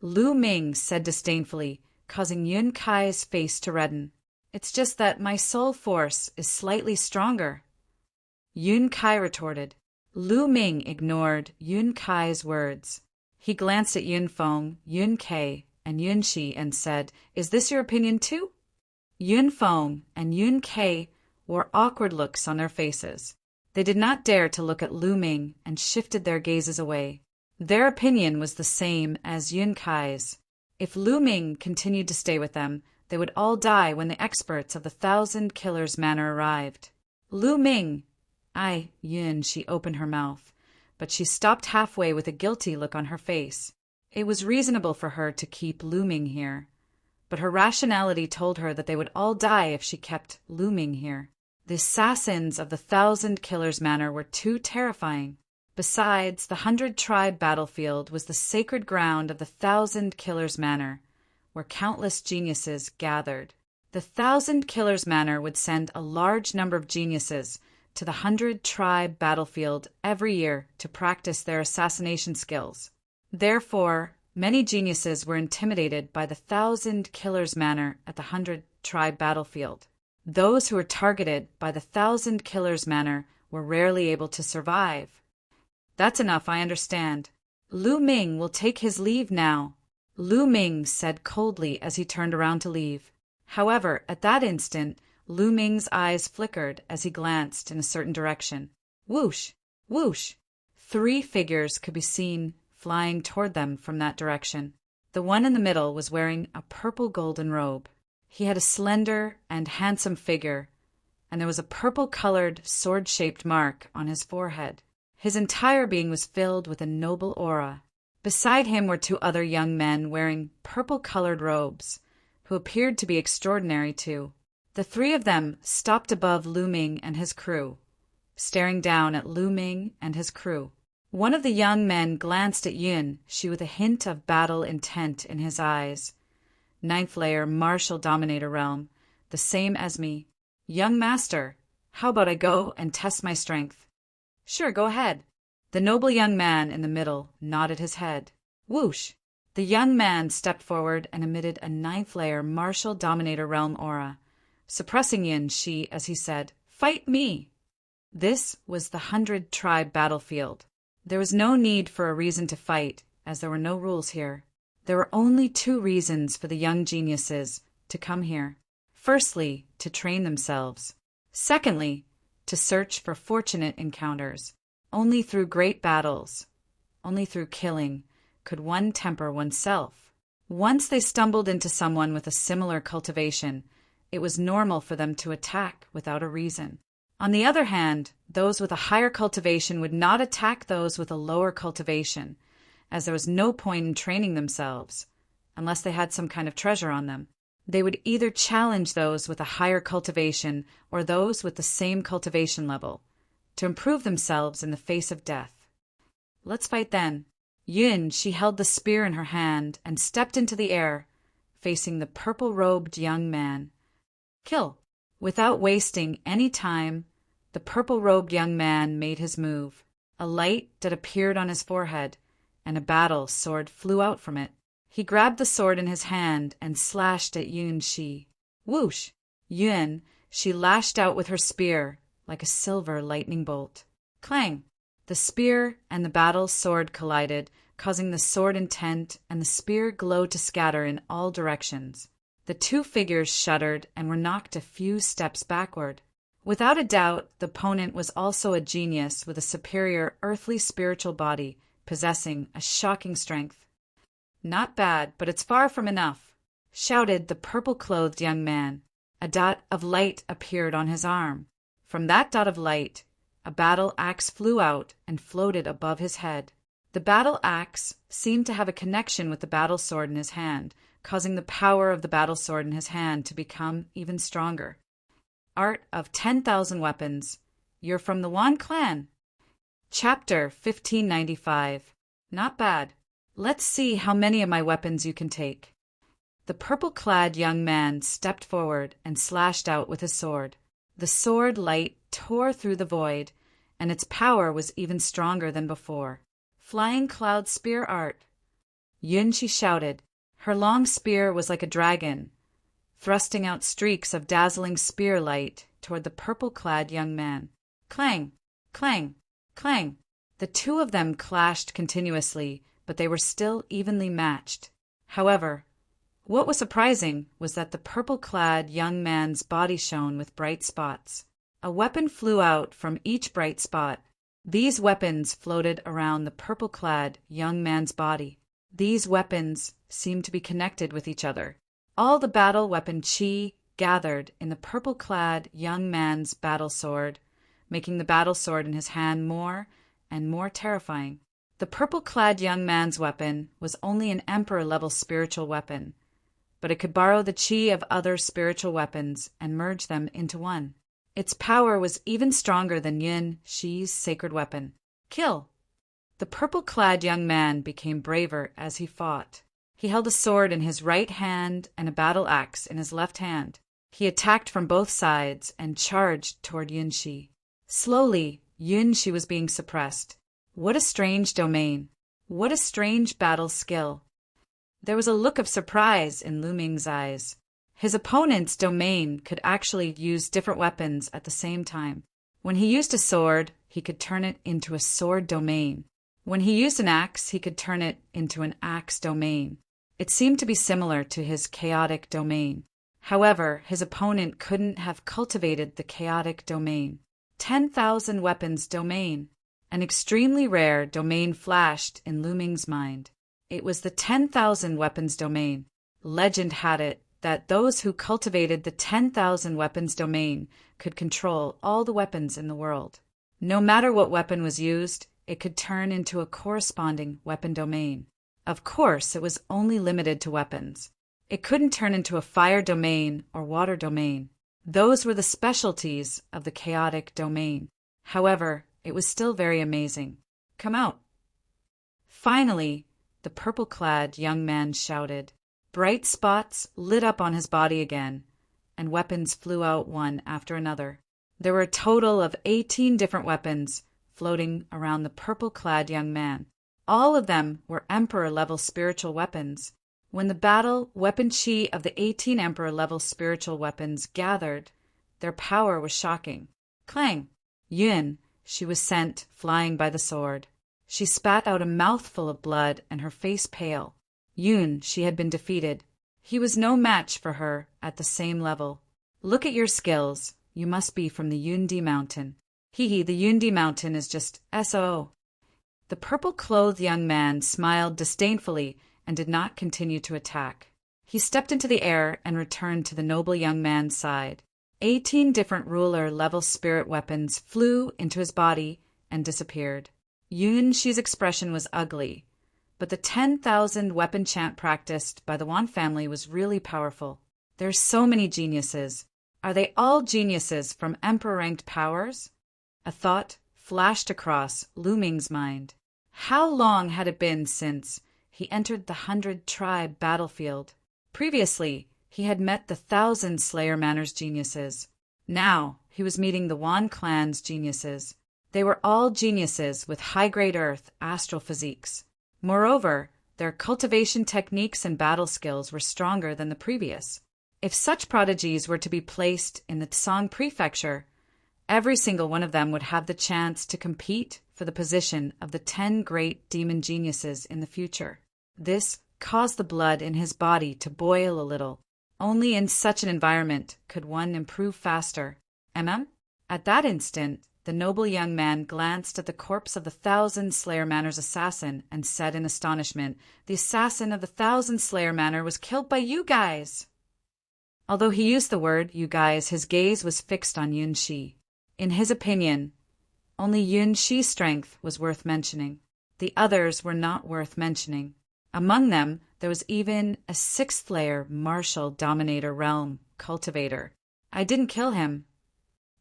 Lu Ming said disdainfully, causing Yun Kai's face to redden. It's just that my soul force is slightly stronger. Yun Kai retorted. Lu Ming ignored Yun Kai's words. He glanced at Yun Feng, Yun Kai, and Yun Shi and said, Is this your opinion too? Yun Feng and Yun Kai wore awkward looks on their faces. They did not dare to look at Lu Ming and shifted their gazes away. Their opinion was the same as Yun Kai's. If Lu Ming continued to stay with them, they would all die when the experts of the Thousand Killers Manor arrived. Lu Ming! Yun, she opened her mouth, but she stopped halfway with a guilty look on her face. It was reasonable for her to keep Lu Ming here, but her rationality told her that they would all die if she kept Lu Ming here. The assassins of the Thousand Killers Manor were too terrifying. Besides, the 100-tribe battlefield was the sacred ground of the Thousand Killers Manor, where countless geniuses gathered. The Thousand Killers Manor would send a large number of geniuses to the 100-tribe battlefield every year to practice their assassination skills. Therefore, many geniuses were intimidated by the Thousand Killers Manor at the 100-tribe battlefield. Those who were targeted by the Thousand Killers Manor were rarely able to survive. That's enough, I understand. Lu Ming will take his leave now, Lu Ming said coldly as he turned around to leave. However, at that instant, Lu Ming's eyes flickered as he glanced in a certain direction. Whoosh! Whoosh! 3 figures could be seen flying toward them from that direction. The one in the middle was wearing a purple golden robe. He had a slender and handsome figure, and there was a purple-colored, sword-shaped mark on his forehead. His entire being was filled with a noble aura. Beside him were 2 other young men wearing purple-colored robes, who appeared to be extraordinary too. The 3 of them stopped above Lu Ming and his crew, staring down at Lu Ming and his crew. One of the young men glanced at Yun, she with a hint of battle intent in his eyes. 9th layer martial dominator realm, the same as me. Young master, how about I go and test my strength? Sure, go ahead. The noble young man in the middle nodded his head. Whoosh! The young man stepped forward and emitted a 9th layer martial dominator realm aura, suppressing Yin Shi as he said, "Fight me!" This was the 100-tribe battlefield. There was no need for a reason to fight, as there were no rules here. There were only 2 reasons for the young geniuses to come here. Firstly, to train themselves. Secondly, to search for fortunate encounters. Only through great battles, only through killing, could one temper oneself. Once they stumbled into someone with a similar cultivation, it was normal for them to attack without a reason. On the other hand, those with a higher cultivation would not attack those with a lower cultivation, as there was no point in training themselves, unless they had some kind of treasure on them. They would either challenge those with a higher cultivation or those with the same cultivation level, to improve themselves in the face of death. Let's fight then. Yun, she held the spear in her hand and stepped into the air, facing the purple-robed young man. Kill! Without wasting any time, the purple-robed young man made his move. A light that appeared on his forehead, and a battle sword flew out from it. He grabbed the sword in his hand and slashed at Yun Shi. Whoosh! Yun, she lashed out with her spear like a silver lightning bolt. Clang! The spear and the battle sword collided, causing the sword intent and the spear glow to scatter in all directions. The 2 figures shuddered and were knocked a few steps backward. Without a doubt, the opponent was also a genius with a superior earthly spiritual body, possessing a shocking strength. Not bad, but it's far from enough, shouted the purple-clothed young man. A dot of light appeared on his arm. From that dot of light, a battle axe flew out and floated above his head. The battle axe seemed to have a connection with the battle sword in his hand, causing the power of the battle sword in his hand to become even stronger. Art of 10,000 Weapons. You're from the Wan clan. Chapter 1595. Not bad. Let's see how many of my weapons you can take. The purple-clad young man stepped forward and slashed out with his sword. The sword light tore through the void, and its power was even stronger than before. Flying cloud spear art. Yun, she shouted. Her long spear was like a dragon, thrusting out streaks of dazzling spear light toward the purple-clad young man. Clang! Clang! Clang! The 2 of them clashed continuously, but they were still evenly matched. However, what was surprising was that the purple-clad young man's body shone with bright spots. A weapon flew out from each bright spot. These weapons floated around the purple-clad young man's body. These weapons seemed to be connected with each other. All the battle weapon chi gathered in the purple-clad young man's battle sword, making the battle sword in his hand more and more terrifying. The purple-clad young man's weapon was only an emperor-level spiritual weapon, but it could borrow the chi of other spiritual weapons and merge them into one. Its power was even stronger than Yun Shi's sacred weapon. Kill! The purple-clad young man became braver as he fought. He held a sword in his right hand and a battle axe in his left hand. He attacked from both sides and charged toward Yun Shi. Slowly, Yun Shi was being suppressed. What a strange domain! What a strange battle skill! There was a look of surprise in Lu Ming's eyes. His opponent's domain could actually use different weapons at the same time. When he used a sword, he could turn it into a sword domain. When he used an axe, he could turn it into an axe domain. It seemed to be similar to his chaotic domain. However, his opponent couldn't have cultivated the chaotic domain. 10,000 weapons domain. An extremely rare domain flashed in Lu Ming's mind. It was the 10,000 weapons domain. Legend had it that those who cultivated the 10,000 weapons domain could control all the weapons in the world. No matter what weapon was used, it could turn into a corresponding weapon domain. Of course, it was only limited to weapons. It couldn't turn into a fire domain or water domain. Those were the specialties of the chaotic domain. However, it was still very amazing. Come out. Finally, the purple-clad young man shouted. Bright spots lit up on his body again, and weapons flew out one after another. There were a total of 18 different weapons floating around the purple-clad young man. All of them were Emperor-level spiritual weapons. When the battle weapon chi of the 18 Emperor-level spiritual weapons gathered, their power was shocking. Clang! Yun, she was sent flying by the sword. She spat out a mouthful of blood and her face pale. Yun, she had been defeated. He was no match for her at the same level. Look at your skills. You must be from the Yundi Mountain. Hee, the Yundi Mountain is just S.O. The purple-clothed young man smiled disdainfully and did not continue to attack. He stepped into the air and returned to the noble young man's side. 18 different ruler-level spirit weapons flew into his body and disappeared. Yun Shi's expression was ugly, but the 10,000 weapon chant practiced by the Wan family was really powerful. There's so many geniuses. Are they all geniuses from emperor-ranked powers? A thought flashed across Lu Ming's mind. How long had it been since he entered the 100-tribe battlefield? Previously, he had met the 1,000 Slayer Manor's geniuses. Now, he was meeting the Wan clan's geniuses. They were all geniuses with high-grade earth astral physiques. Moreover, their cultivation techniques and battle skills were stronger than the previous. If such prodigies were to be placed in the Tsang Prefecture, every single one of them would have the chance to compete for the position of the 10 great demon geniuses in the future. This caused the blood in his body to boil a little. Only in such an environment could one improve faster. At that instant, the noble young man glanced at the corpse of the 1,000 Slayer Manor's assassin and said in astonishment, "The assassin of the 1,000 Slayer Manor was killed by you guys!" Although he used the word "you guys," his gaze was fixed on Yun Shi. In his opinion, only Yun Shi's strength was worth mentioning. The others were not worth mentioning. Among them, there was even a 6th-layer martial dominator realm cultivator. I didn't kill him.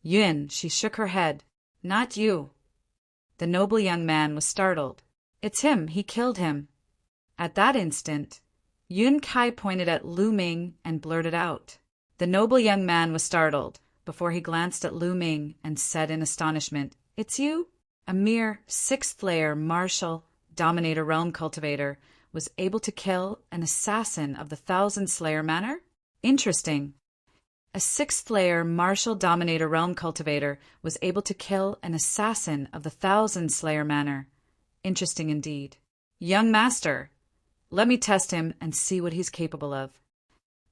Yun, she shook her head. Not you. The noble young man was startled. It's him. He killed him. At that instant, Yun Kai pointed at Lu Ming and blurted out. The noble young man was startled before he glanced at Lu Ming and said in astonishment, "It's you?" A mere 6th-layer martial dominator realm cultivator was able to kill an assassin of the 1,000 Slayer Manor? Interesting. A 6th-layer martial dominator realm cultivator was able to kill an assassin of the 1,000 Slayer Manor. Interesting indeed. Young master, let me test him and see what he's capable of.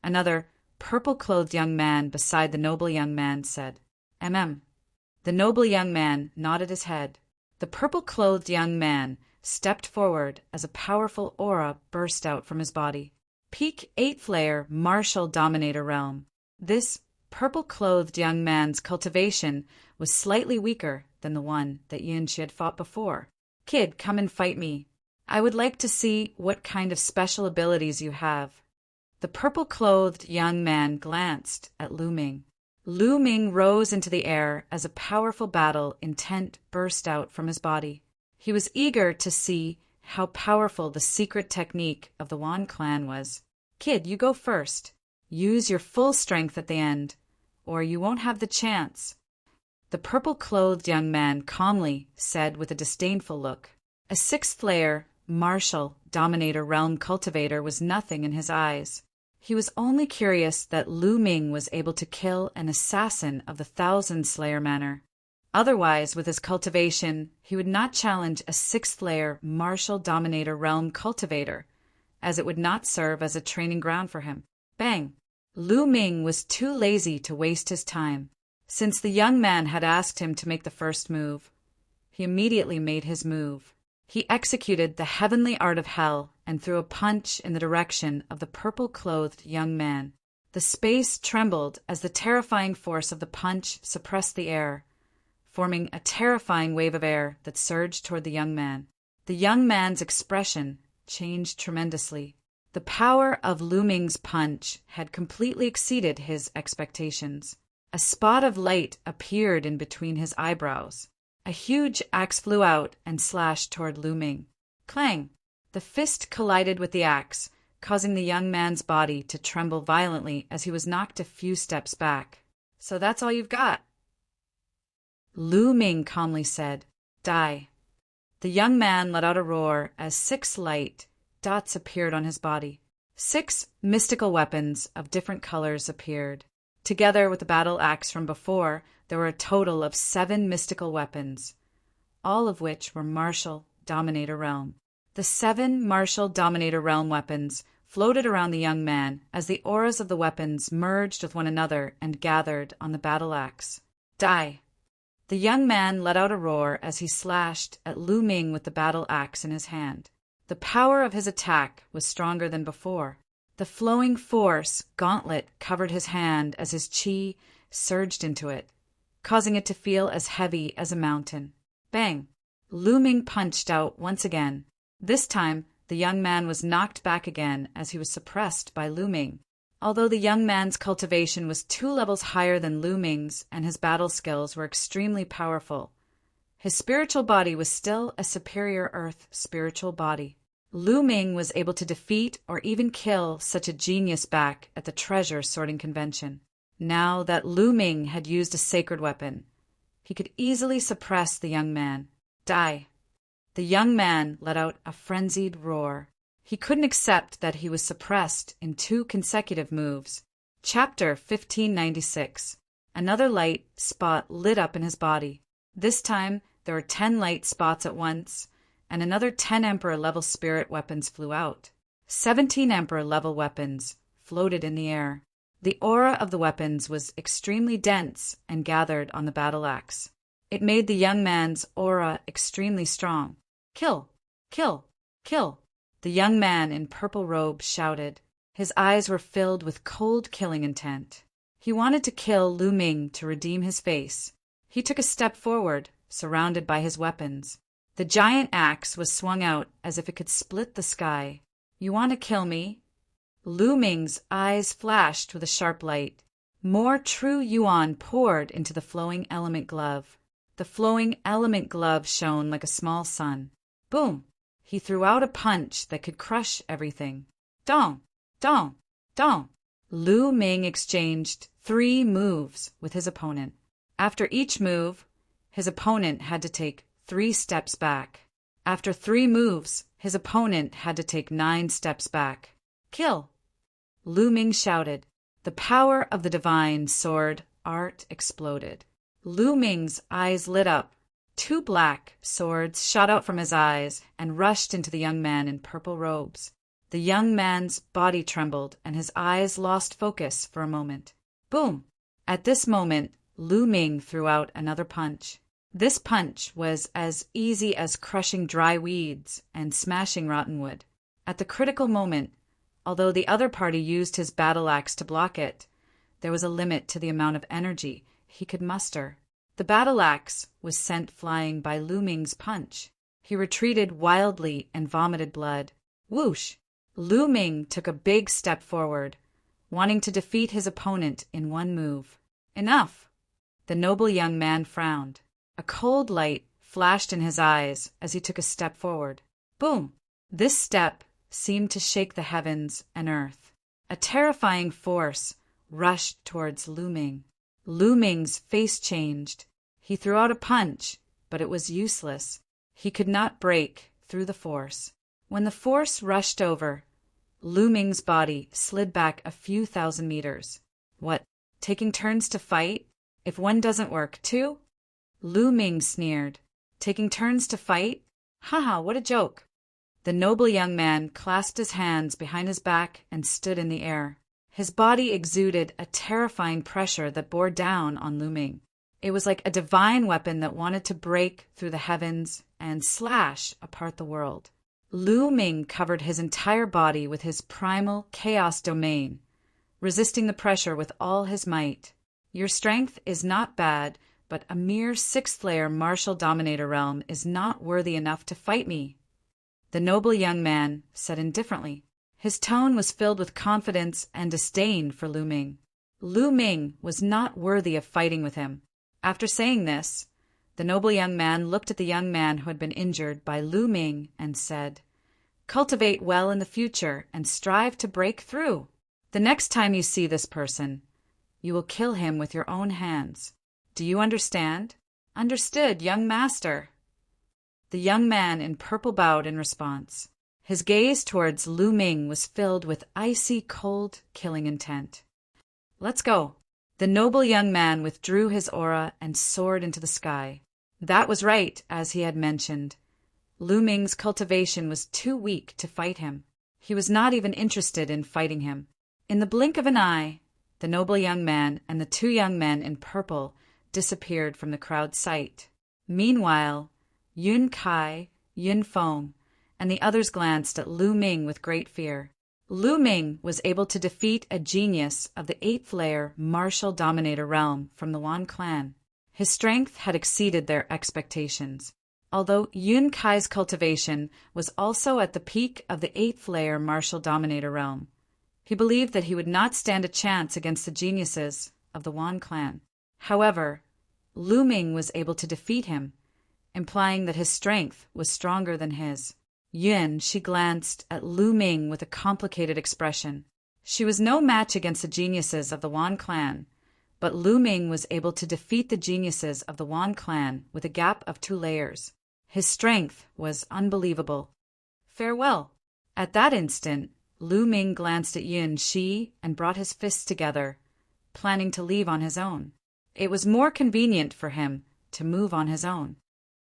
Another purple-clothed young man beside the noble young man said, The noble young man nodded his head. The purple-clothed young man stepped forward as a powerful aura burst out from his body. Peak 8th layer martial dominator realm. This purple-clothed young man's cultivation was slightly weaker than the one that Yinshi had fought before. Kid, come and fight me. I would like to see what kind of special abilities you have. The purple-clothed young man glanced at Lu Ming. Lu Ming rose into the air as a powerful battle intent burst out from his body. He was eager to see how powerful the secret technique of the Wan clan was. Kid, you go first. Use your full strength at the end, or you won't have the chance. The purple-clothed young man calmly said with a disdainful look. A 6th layer, martial, dominator realm cultivator was nothing in his eyes. He was only curious that Lu Ming was able to kill an assassin of the Thousand Slayer manner. Otherwise, with his cultivation, he would not challenge a 6th layer martial dominator realm cultivator, as it would not serve as a training ground for him. Bang! Lu Ming was too lazy to waste his time. Since the young man had asked him to make the first move, he immediately made his move. He executed the heavenly art of hell and threw a punch in the direction of the purple-clothed young man. The space trembled as the terrifying force of the punch suppressed the air, forming a terrifying wave of air that surged toward the young man. The young man's expression changed tremendously. The power of Lu Ming's punch had completely exceeded his expectations. A spot of light appeared in between his eyebrows. A huge axe flew out and slashed toward Lu Ming. Clang! The fist collided with the axe, causing the young man's body to tremble violently as he was knocked a few steps back. So that's all you've got? Lu Ming calmly said, Die. The young man let out a roar as 6 light dots appeared on his body. 6 mystical weapons of different colors appeared. Together with the battle axe from before, there were a total of 7 mystical weapons, all of which were martial dominator realm. The 7 martial dominator realm weapons floated around the young man as the auras of the weapons merged with one another and gathered on the battle axe. Die! The young man let out a roar as he slashed at Lu Ming with the battle axe in his hand. The power of his attack was stronger than before. The flowing force gauntlet covered his hand as his chi surged into it, causing it to feel as heavy as a mountain. Bang! Lu Ming punched out once again. This time, the young man was knocked back again as he was suppressed by Lu Ming. Although the young man's cultivation was 2 levels higher than Lu Ming's and his battle skills were extremely powerful, his spiritual body was still a superior earth spiritual body. Lu Ming was able to defeat or even kill such a genius back at the treasure sorting convention. Now that Lu Ming had used a sacred weapon, he could easily suppress the young man. Die! The young man let out a frenzied roar. He couldn't accept that he was suppressed in 2 consecutive moves. Chapter 1596. Another light spot lit up in his body. This time, there were 10 light spots at once, and another 10 Emperor-level spirit weapons flew out. 17 Emperor-level weapons floated in the air. The aura of the weapons was extremely dense and gathered on the battle axe. It made the young man's aura extremely strong. Kill! Kill! Kill! The young man in purple robe shouted. His eyes were filled with cold killing intent. He wanted to kill Lu Ming to redeem his face. He took a step forward, surrounded by his weapons. The giant axe was swung out as if it could split the sky. You want to kill me? Lu Ming's eyes flashed with a sharp light. More true yuan poured into the flowing element glove. The flowing element glove shone like a small sun. Boom! He threw out a punch that could crush everything. Dong! Dong! Dong! Lu Ming exchanged 3 moves with his opponent. After each move, his opponent had to take 3 steps back. After 3 moves, his opponent had to take 9 steps back. Kill! Lu Ming shouted. The power of the divine sword art exploded. Lu Ming's eyes lit up. 2 black swords shot out from his eyes and rushed into the young man in purple robes. The young man's body trembled and his eyes lost focus for a moment. Boom! At this moment, Lu Ming threw out another punch. This punch was as easy as crushing dry weeds and smashing rotten wood. At the critical moment, although the other party used his battle axe to block it, there was a limit to the amount of energy he could muster. The battle axe was sent flying by Lu Ming's punch. He retreated wildly and vomited blood. Whoosh! Lu Ming took a big step forward, wanting to defeat his opponent in one move. Enough! The noble young man frowned. A cold light flashed in his eyes as he took a step forward. Boom! This step seemed to shake the heavens and earth. A terrifying force rushed towards Lu Ming. Lu Ming's face changed. He threw out a punch, but it was useless. He could not break through the force. When the force rushed over, Lu Ming's body slid back a few thousand meters. What, taking turns to fight? If one doesn't work, too? Lu Ming sneered. Taking turns to fight? Haha, what a joke. The noble young man clasped his hands behind his back and stood in the air. His body exuded a terrifying pressure that bore down on Lu Ming. It was like a divine weapon that wanted to break through the heavens and slash apart the world. Lu Ming covered his entire body with his primal chaos domain, resisting the pressure with all his might. Your strength is not bad, but a mere sixth-layer martial dominator realm is not worthy enough to fight me, the noble young man said indifferently. His tone was filled with confidence and disdain for Lu Ming. Lu Ming was not worthy of fighting with him. After saying this, the noble young man looked at the young man who had been injured by Lu Ming and said, "Cultivate well in the future and strive to break through. The next time you see this person, you will kill him with your own hands. Do you understand?" "Understood, young master." The young man in purple bowed in response. His gaze towards Lu Ming was filled with icy cold, killing intent. "Let's go." The noble young man withdrew his aura and soared into the sky. That was right, as he had mentioned. Lu Ming's cultivation was too weak to fight him. He was not even interested in fighting him. In the blink of an eye, the noble young man and the two young men in purple disappeared from the crowd's sight. Meanwhile, Yun Kai, Yun Feng, and the others glanced at Lu Ming with great fear. Lu Ming was able to defeat a genius of the 8th-layer martial dominator realm from the Wan clan. His strength had exceeded their expectations. Although Yun Kai's cultivation was also at the peak of the 8th-layer martial dominator realm, he believed that he would not stand a chance against the geniuses of the Wan clan. However, Lu Ming was able to defeat him, implying that his strength was stronger than his. She glanced at Lu Ming with a complicated expression. She was no match against the geniuses of the Wan clan, but Lu Ming was able to defeat the geniuses of the Wan clan with a gap of 2 layers. His strength was unbelievable. Farewell. At that instant, Lu Ming glanced at Yun Shi and brought his fists together, planning to leave on his own. It was more convenient for him to move on his own.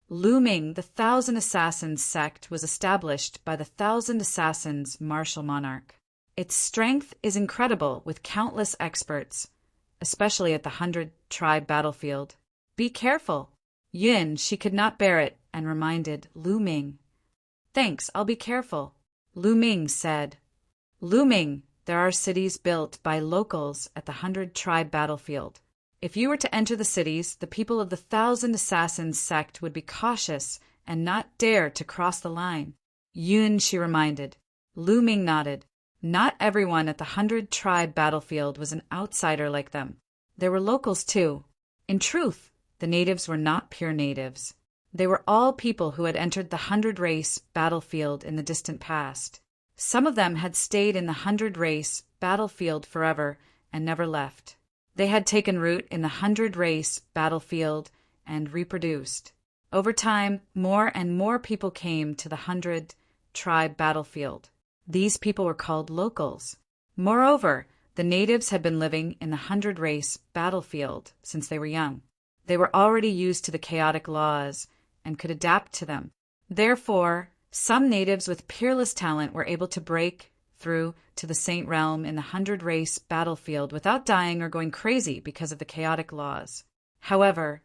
Lu Ming, the 1,000 Assassins sect, was established by the 1,000 Assassins martial monarch. Its strength is incredible, with countless experts, especially at the 100-tribe battlefield. Be careful. She could not bear it and reminded Lu Ming. Thanks, I'll be careful. Lu Ming said. Lu Ming, there are cities built by locals at the 100-tribe battlefield. If you were to enter the cities, the people of the 1,000 Assassins sect would be cautious and not dare to cross the line. She reminded. Lu Ming nodded. Not everyone at the 100-tribe battlefield was an outsider like them. There were locals too. In truth, the natives were not pure natives. They were all people who had entered the 100-race battlefield in the distant past. Some of them had stayed in the 100-race battlefield forever and never left. They had taken root in the 100-race battlefield and reproduced. Over time, more and more people came to the 100-tribe battlefield. These people were called locals. Moreover, the natives had been living in the 100-race battlefield since they were young. They were already used to the chaotic laws and could adapt to them. Therefore, some natives with peerless talent were able to break through to the Saint Realm in the 100-race battlefield without dying or going crazy because of the chaotic laws. However,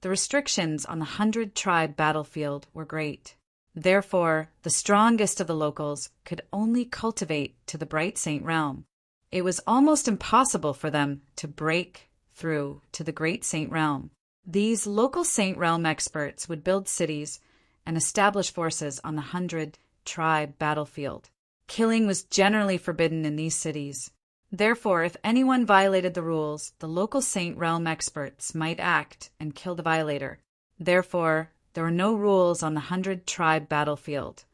the restrictions on the 100-tribe battlefield were great. Therefore, the strongest of the locals could only cultivate to the Bright Saint Realm. It was almost impossible for them to break through to the Great Saint Realm. These local Saint Realm experts would build cities and establish forces on the 100-tribe battlefield. Killing was generally forbidden in these cities. Therefore, if anyone violated the rules, the local Saint Realm experts might act and kill the violator. Therefore, there were no rules on the 100-tribe battlefield,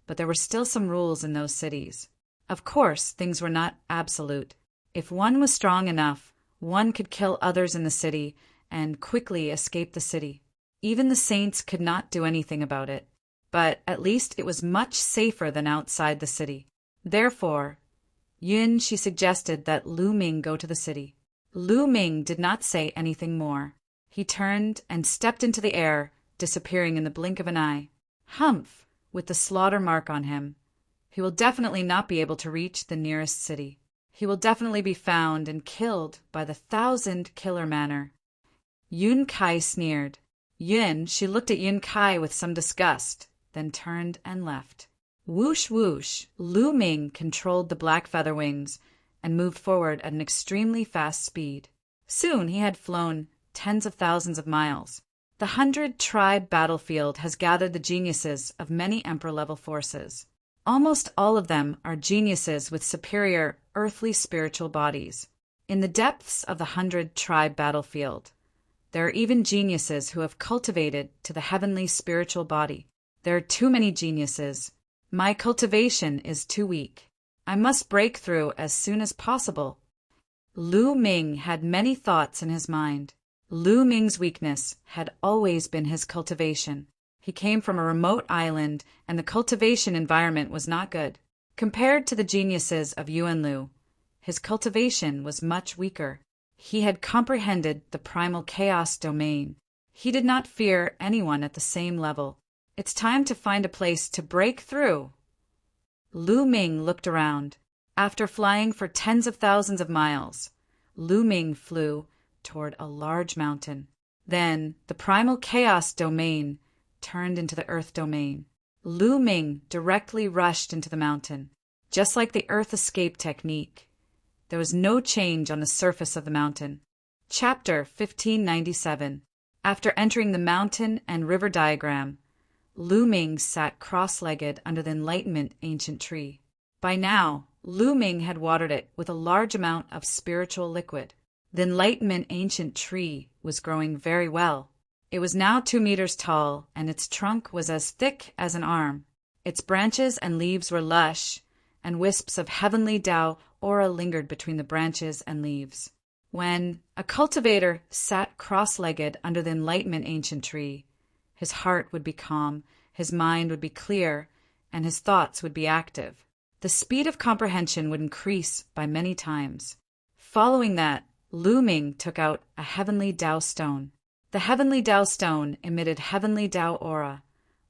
but there were still some rules in those cities. Of course, things were not absolute. If one was strong enough, one could kill others in the city and quickly escape the city. Even the saints could not do anything about it, but at least it was much safer than outside the city. Therefore, she suggested that Lu Ming go to the city. Lu Ming did not say anything more. He turned and stepped into the air, disappearing in the blink of an eye. Humph! With the slaughter mark on him. He will definitely not be able to reach the nearest city. He will definitely be found and killed by the 1,000-killer manner. Yun Kai sneered. She looked at Yun Kai with some disgust, then turned and left. Whoosh whoosh, Lu Ming controlled the black feather wings and moved forward at an extremely fast speed. Soon he had flown tens of thousands of miles. The 100-tribe battlefield has gathered the geniuses of many Emperor-level forces. Almost all of them are geniuses with superior earthly spiritual bodies. In the depths of the 100-tribe battlefield, there are even geniuses who have cultivated to the heavenly spiritual body. There are too many geniuses. My cultivation is too weak. I must break through as soon as possible. Lu Ming had many thoughts in his mind. Lu Ming's weakness had always been his cultivation. He came from a remote island, and the cultivation environment was not good. Compared to the geniuses of Yuan Lu, his cultivation was much weaker. He had comprehended the primal chaos domain. He did not fear anyone at the same level. It's time to find a place to break through. Lu Ming looked around. After flying for tens of thousands of miles, Lu Ming flew toward a large mountain. Then the primal chaos domain turned into the earth domain. Lu Ming directly rushed into the mountain. Just like the earth escape technique, there was no change on the surface of the mountain. Chapter 1597. After entering the mountain and river diagram, Lu Ming sat cross-legged under the Enlightenment ancient tree. By now, Lu Ming had watered it with a large amount of spiritual liquid. The Enlightenment ancient tree was growing very well. It was now 2 meters tall, and its trunk was as thick as an arm. Its branches and leaves were lush, and wisps of heavenly Tao aura lingered between the branches and leaves. When a cultivator sat cross-legged under the Enlightenment ancient tree, his heart would be calm, his mind would be clear, and his thoughts would be active. The speed of comprehension would increase by many times. Following that, Lu Ming took out a heavenly Tao stone. The heavenly Tao stone emitted heavenly Tao aura,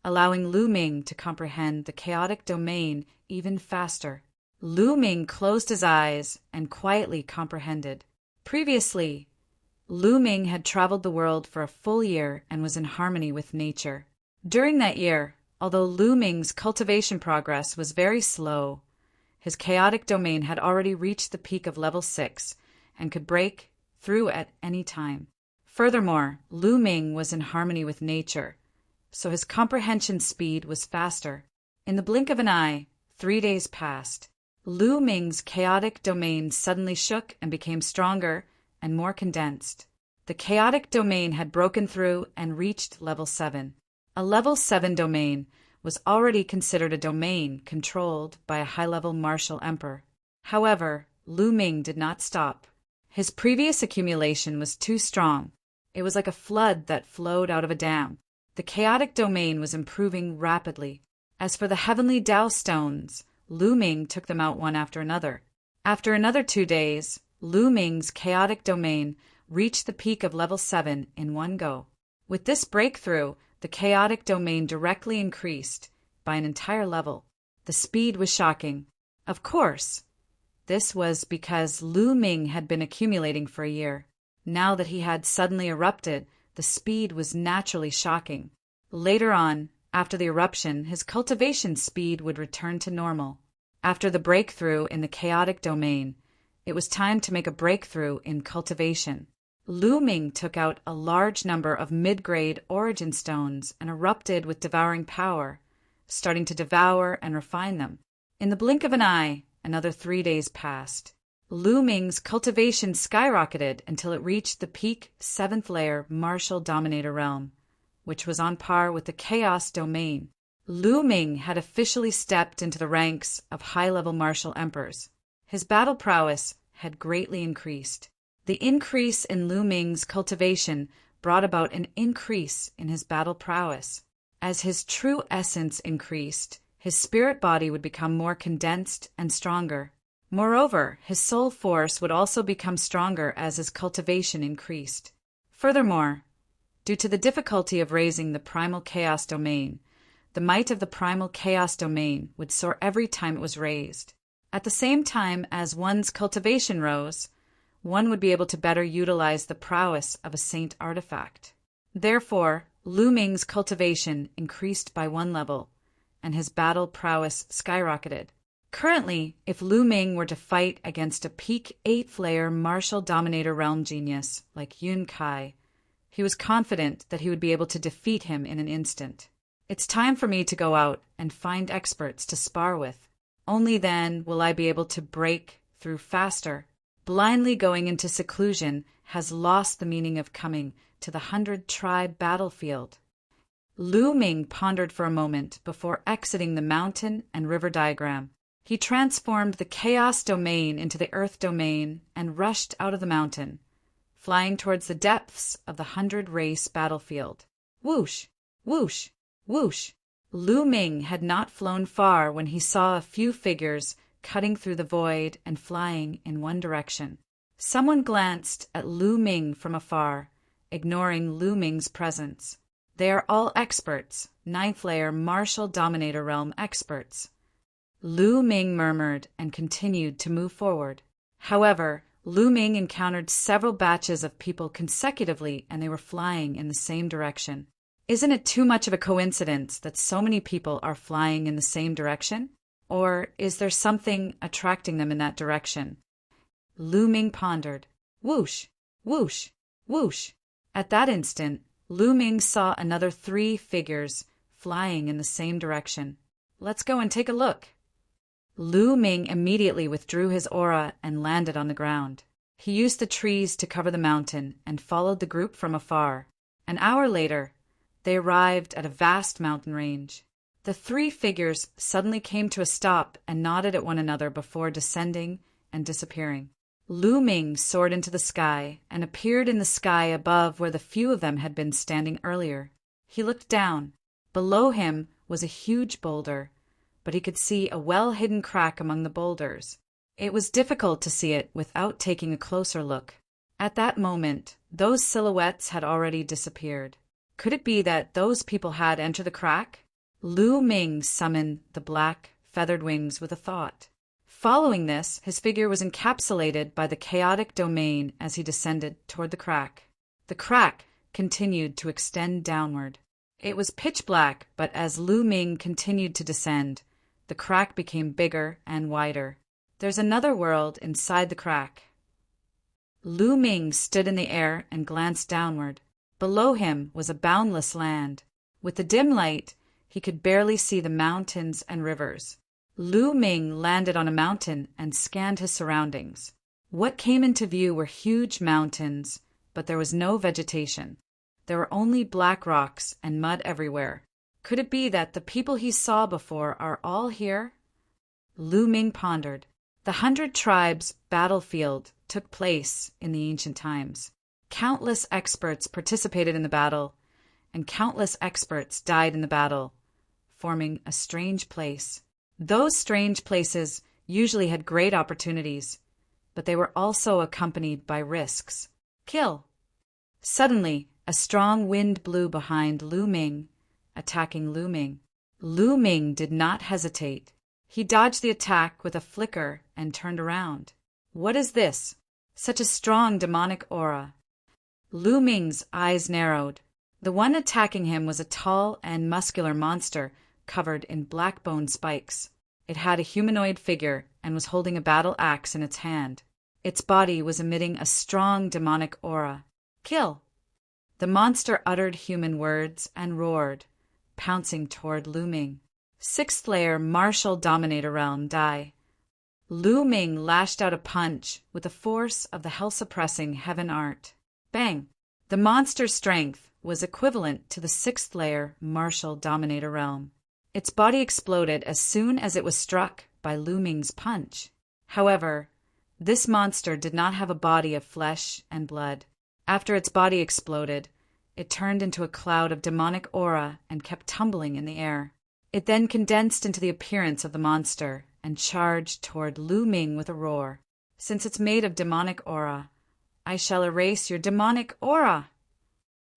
allowing Lu Ming to comprehend the chaotic domain even faster. Lu Ming closed his eyes and quietly comprehended. Previously, Lu Ming had traveled the world for a full year and was in harmony with nature. During that year, although Lu Ming's cultivation progress was very slow, his chaotic domain had already reached the peak of level 6 and could break through at any time. Furthermore, Lu Ming was in harmony with nature, so his comprehension speed was faster. In the blink of an eye, 3 days passed. Lu Ming's chaotic domain suddenly shook and became stronger and more condensed. The chaotic domain had broken through and reached level 7. A level 7 domain was already considered a domain controlled by a high-level martial emperor. However, Lu Ming did not stop. His previous accumulation was too strong. It was like a flood that flowed out of a dam. The chaotic domain was improving rapidly. As for the heavenly Tao stones, Lu Ming took them out one after another. After another 2 days, Lu Ming's chaotic domain reached the peak of level 7 in one go. With this breakthrough, the chaotic domain directly increased by an entire level. The speed was shocking. Of course, this was because Lu Ming had been accumulating for a year. Now that he had suddenly erupted, the the speed was naturally shocking. Later on, after the eruption, his cultivation speed would return to normal. After the breakthrough in the chaotic domain, it was time to make a breakthrough in cultivation. Lu Ming took out a large number of mid-grade origin stones and erupted with devouring power, starting to devour and refine them. In the blink of an eye, another 3 days passed. Lu Ming's cultivation skyrocketed until it reached the peak 7th layer martial dominator realm, which was on par with the chaos domain. Lu Ming had officially stepped into the ranks of high-level martial emperors. His battle prowess had greatly increased. The increase in Lu Ming's cultivation brought about an increase in his battle prowess. As his true essence increased, his spirit body would become more condensed and stronger. Moreover, his soul force would also become stronger as his cultivation increased. Furthermore, due to the difficulty of raising the primal chaos domain, the might of the primal chaos domain would soar every time it was raised. At the same time as one's cultivation rose, one would be able to better utilize the prowess of a saint artifact. Therefore, Lu Ming's cultivation increased by 1 level, and his battle prowess skyrocketed. Currently, if Lu Ming were to fight against a peak 8th layer martial dominator realm genius like Yun Kai, he was confident that he would be able to defeat him in an instant. It's time for me to go out and find experts to spar with. Only then will I be able to break through faster. Blindly going into seclusion has lost the meaning of coming to the 100-tribe battlefield. Lu Ming pondered for a moment before exiting the mountain and river diagram. He transformed the chaos domain into the earth domain and rushed out of the mountain, flying towards the depths of the 100-race battlefield. Whoosh! Whoosh! Whoosh! Lu Ming had not flown far when he saw a few figures cutting through the void and flying in one direction. Someone glanced at Lu Ming from afar, ignoring Lu Ming's presence. They are all experts, 9th layer martial dominator realm experts. Lu Ming murmured and continued to move forward. However, Lu Ming encountered several batches of people consecutively, and they were flying in the same direction. Isn't it too much of a coincidence that so many people are flying in the same direction? Or is there something attracting them in that direction? Lu Ming pondered. Whoosh! Whoosh! Whoosh! At that instant, Lu Ming saw another 3 figures flying in the same direction. Let's go and take a look. Lu Ming immediately withdrew his aura and landed on the ground. He used the trees to cover the mountain and followed the group from afar. An hour later, they arrived at a vast mountain range. The 3 figures suddenly came to a stop and nodded at one another before descending and disappearing. Lu Ming soared into the sky and appeared in the sky above where the few of them had been standing earlier. He looked down. Below him was a huge boulder, but he could see a well-hidden crack among the boulders. It was difficult to see it without taking a closer look. At that moment, those silhouettes had already disappeared. Could it be that those people had entered the crack? Lu Ming summoned the black, feathered wings with a thought. Following this, his figure was encapsulated by the chaotic domain as he descended toward the crack. The crack continued to extend downward. It was pitch black, but as Lu Ming continued to descend, the crack became bigger and wider. There's another world inside the crack. Lu Ming stood in the air and glanced downward. Below him was a boundless land. With the dim light, he could barely see the mountains and rivers. Lu Ming landed on a mountain and scanned his surroundings. What came into view were huge mountains, but there was no vegetation. There were only black rocks and mud everywhere. Could it be that the people he saw before are all here? Lu Ming pondered. The 100 Tribes battlefield took place in the ancient times. Countless experts participated in the battle, and countless experts died in the battle, forming a strange place. Those strange places usually had great opportunities, but they were also accompanied by risks. Kill! Suddenly, a strong wind blew behind Lu Ming, attacking Lu Ming. Lu Ming did not hesitate. He dodged the attack with a flicker and turned around. What is this? Such a strong demonic aura. Lu Ming's eyes narrowed. The one attacking him was a tall and muscular monster covered in black bone spikes. It had a humanoid figure and was holding a battle axe in its hand. Its body was emitting a strong demonic aura. Kill! The monster uttered human words and roared, pouncing toward Lu Ming. Sixth layer martial dominator realm die. Lu Ming lashed out a punch with the force of the hell-suppressing heaven art. Bang! The monster's strength was equivalent to the sixth layer martial dominator realm. Its body exploded as soon as it was struck by Lu Ming's punch. However, this monster did not have a body of flesh and blood. After its body exploded, it turned into a cloud of demonic aura and kept tumbling in the air. It then condensed into the appearance of the monster and charged toward Lu Ming with a roar. Since it's made of demonic aura, I shall erase your demonic aura!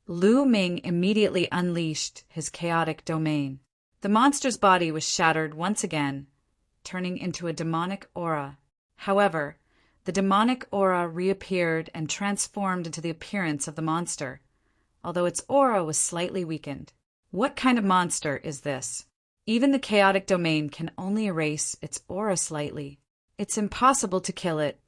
Lu Ming immediately unleashed his chaotic domain. The monster's body was shattered once again, turning into a demonic aura. However, the demonic aura reappeared and transformed into the appearance of the monster, although its aura was slightly weakened. What kind of monster is this? Even the chaotic domain can only erase its aura slightly. It's impossible to kill it.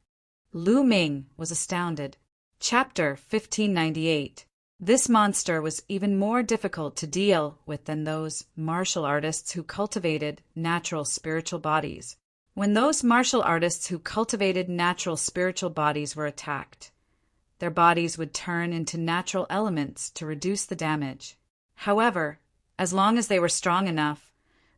Lu Ming was astounded. Chapter 1598. This monster was even more difficult to deal with than those martial artists who cultivated natural spiritual bodies. When those martial artists who cultivated natural spiritual bodies were attacked, their bodies would turn into natural elements to reduce the damage. However, as long as they were strong enough,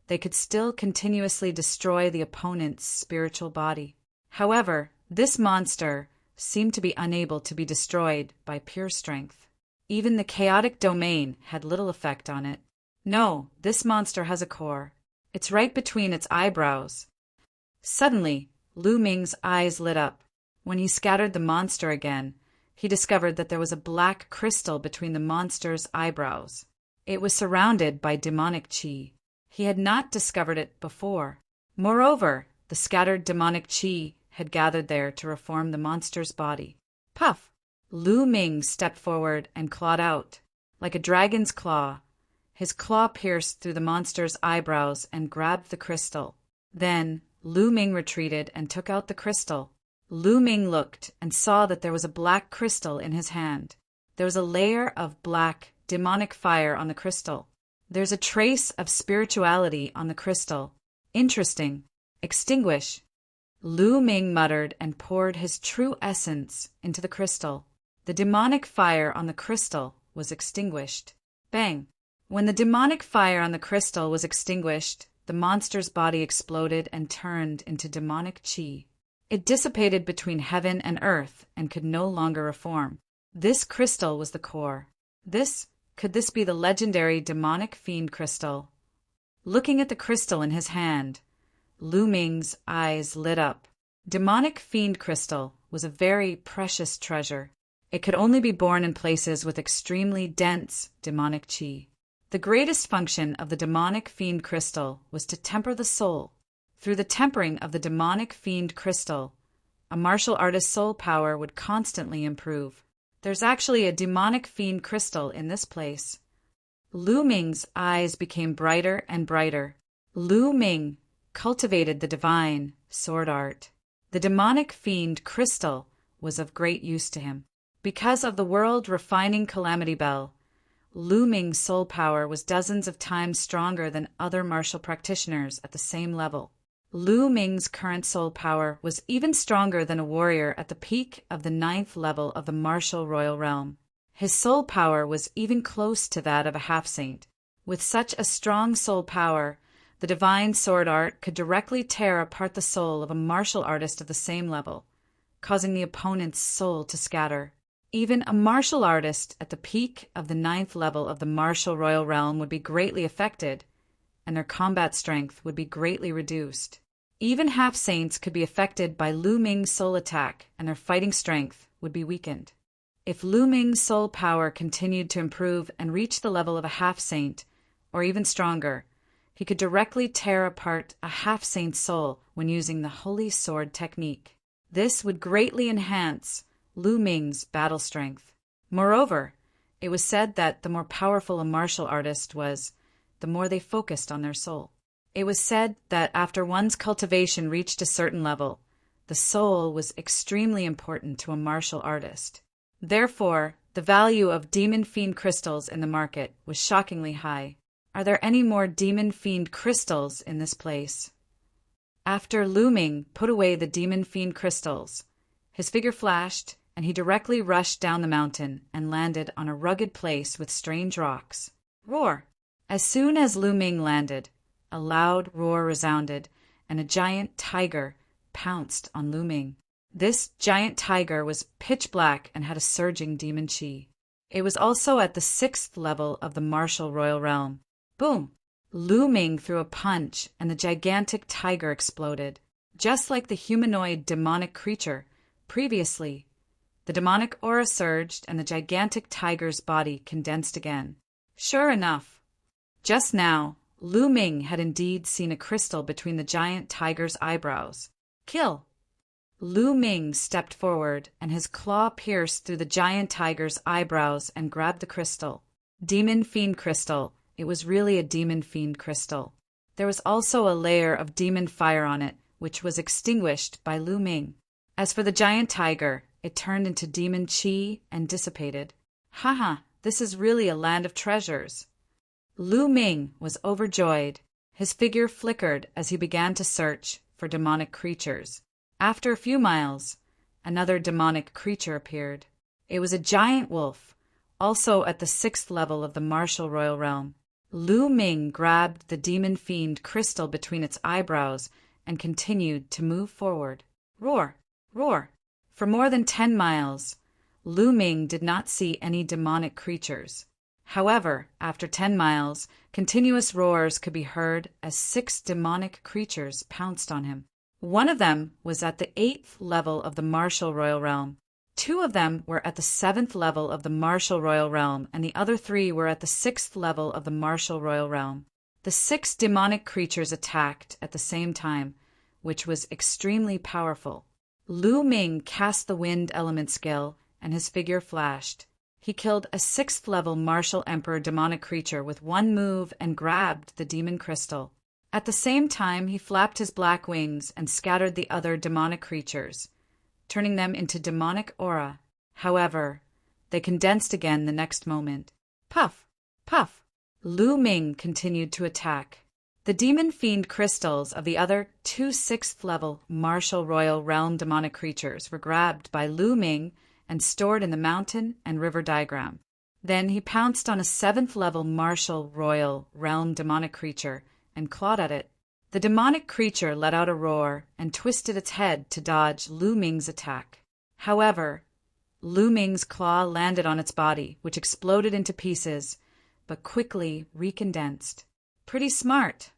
they could still continuously destroy the opponent's spiritual body. However, this monster seemed to be unable to be destroyed by pure strength. Even the chaotic domain had little effect on it. No, this monster has a core. It's right between its eyebrows. Suddenly, Lu Ming's eyes lit up. When he scattered the monster again, he discovered that there was a black crystal between the monster's eyebrows. It was surrounded by demonic qi. He had not discovered it before. Moreover, the scattered demonic qi had gathered there to reform the monster's body. Puff! Lu Ming stepped forward and clawed out. Like a dragon's claw, his claw pierced through the monster's eyebrows and grabbed the crystal. Then, Lu Ming retreated and took out the crystal. Lu Ming looked and saw that there was a black crystal in his hand. There was a layer of black, demonic fire on the crystal. There's a trace of spirituality on the crystal. Interesting. Extinguish. Lu Ming muttered and poured his true essence into the crystal. The demonic fire on the crystal was extinguished. Bang! When the demonic fire on the crystal was extinguished, the monster's body exploded and turned into demonic qi. It dissipated between heaven and earth and could no longer reform. This crystal was the core. Could this be the legendary demonic fiend crystal? Looking at the crystal in his hand, Lu Ming's eyes lit up. Demonic fiend crystal was a very precious treasure. It could only be born in places with extremely dense demonic qi. The greatest function of the demonic fiend crystal was to temper the soul. Through the tempering of the demonic fiend crystal, a martial artist's soul power would constantly improve. There's actually a demonic fiend crystal in this place. Lu Ming's eyes became brighter and brighter. Lu Ming cultivated the divine sword art. The demonic fiend crystal was of great use to him. Because of the world-refining calamity bell, Lu Ming's soul power was dozens of times stronger than other martial practitioners at the same level. Lu Ming's current soul power was even stronger than a warrior at the peak of the 9th level of the martial royal realm. His soul power was even close to that of a half-saint. With such a strong soul power, the divine sword art could directly tear apart the soul of a martial artist of the same level, causing the opponent's soul to scatter. Even a martial artist at the peak of the 9th level of the martial royal realm would be greatly affected, and their combat strength would be greatly reduced. Even half-saints could be affected by Lu Ming's soul attack, and their fighting strength would be weakened. If Lu Ming's soul power continued to improve and reach the level of a half-saint, or even stronger, he could directly tear apart a half-saint's soul when using the Holy Sword technique. This would greatly enhance Lu Ming's battle strength. Moreover, it was said that the more powerful a martial artist was, the more they focused on their soul. It was said that after one's cultivation reached a certain level, the soul was extremely important to a martial artist. Therefore, the value of demon fiend crystals in the market was shockingly high. Are there any more demon fiend crystals in this place? After Lu Ming put away the demon fiend crystals, his figure flashed, and he directly rushed down the mountain and landed on a rugged place with strange rocks. Roar! As soon as Lu Ming landed, a loud roar resounded, and a giant tiger pounced on Lu Ming. This giant tiger was pitch black and had a surging demon chi. It was also at the 6th level of the martial royal realm. Boom! Lu Ming threw a punch, and the gigantic tiger exploded. Just like the humanoid demonic creature previously, the demonic aura surged and the gigantic tiger's body condensed again. Sure enough, just now, Lu Ming had indeed seen a crystal between the giant tiger's eyebrows. Kill! Lu Ming stepped forward, and his claw pierced through the giant tiger's eyebrows and grabbed the crystal. Demon Fiend Crystal. It was really a Demon Fiend Crystal. There was also a layer of demon fire on it, which was extinguished by Lu Ming. As for the giant tiger, it turned into demon chi and dissipated. Haha, this is really a land of treasures. Lu Ming was overjoyed. His figure flickered as he began to search for demonic creatures. After a few miles, another demonic creature appeared. It was a giant wolf, also at the 6th level of the martial royal realm. Lu Ming grabbed the demon fiend crystal between its eyebrows and continued to move forward. Roar! Roar! For more than 10 miles, Lu Ming did not see any demonic creatures. However, after 10 miles, continuous roars could be heard as 6 demonic creatures pounced on him. One of them was at the 8th level of the martial royal realm. 2 of them were at the 7th level of the martial royal realm, and the other 3 were at the 6th level of the martial royal realm. The 6 demonic creatures attacked at the same time, which was extremely powerful. Lu Ming cast the wind element skill, and his figure flashed. He killed a 6th level martial emperor demonic creature with one move and grabbed the demon crystal. At the same time, he flapped his black wings and scattered the other demonic creatures, turning them into demonic aura. However, they condensed again the next moment. Puff! Puff! Lu Ming continued to attack. The demon fiend crystals of the other 2 6th level martial royal realm demonic creatures were grabbed by Lu Ming and stored in the mountain and river diagram. Then he pounced on a 7th level martial royal realm demonic creature and clawed at it. The demonic creature let out a roar and twisted its head to dodge Lu Ming's attack. However, Lu Ming's claw landed on its body, which exploded into pieces, but quickly recondensed. Pretty smart,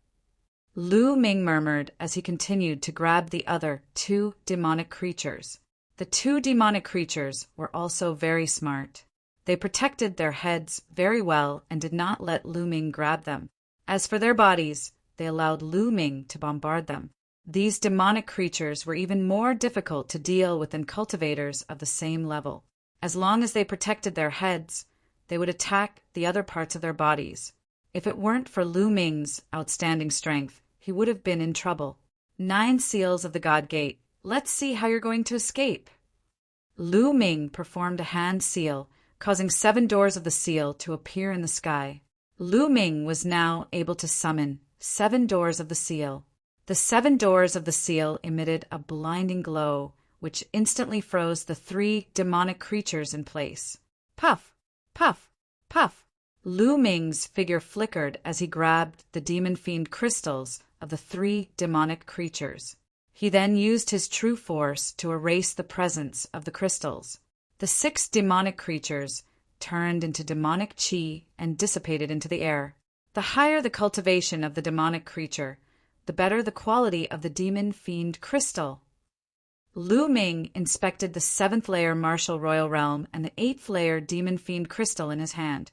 Lu Ming murmured as he continued to grab the other 2 demonic creatures. The 2 demonic creatures were also very smart. They protected their heads very well and did not let Lu Ming grab them. As for their bodies, they allowed Lu Ming to bombard them. These demonic creatures were even more difficult to deal with than cultivators of the same level. As long as they protected their heads, they would attack the other parts of their bodies. If it weren't for Lu Ming's outstanding strength, he would have been in trouble. 9 seals of the God Gate. Let's see how you're going to escape. Lu Ming performed a hand seal, causing 7 doors of the seal to appear in the sky. Lu Ming was now able to summon 7 doors of the seal. The 7 doors of the seal emitted a blinding glow, which instantly froze the 3 demonic creatures in place. Puff! Puff! Puff! Lu Ming's figure flickered as he grabbed the demon fiend crystals of the 3 demonic creatures. He then used his true force to erase the presence of the crystals. The 6 demonic creatures turned into demonic chi and dissipated into the air. The higher the cultivation of the demonic creature, the better the quality of the demon fiend crystal. Lu Ming inspected the 7th layer martial royal realm and the 8th layer demon fiend crystal in his hand,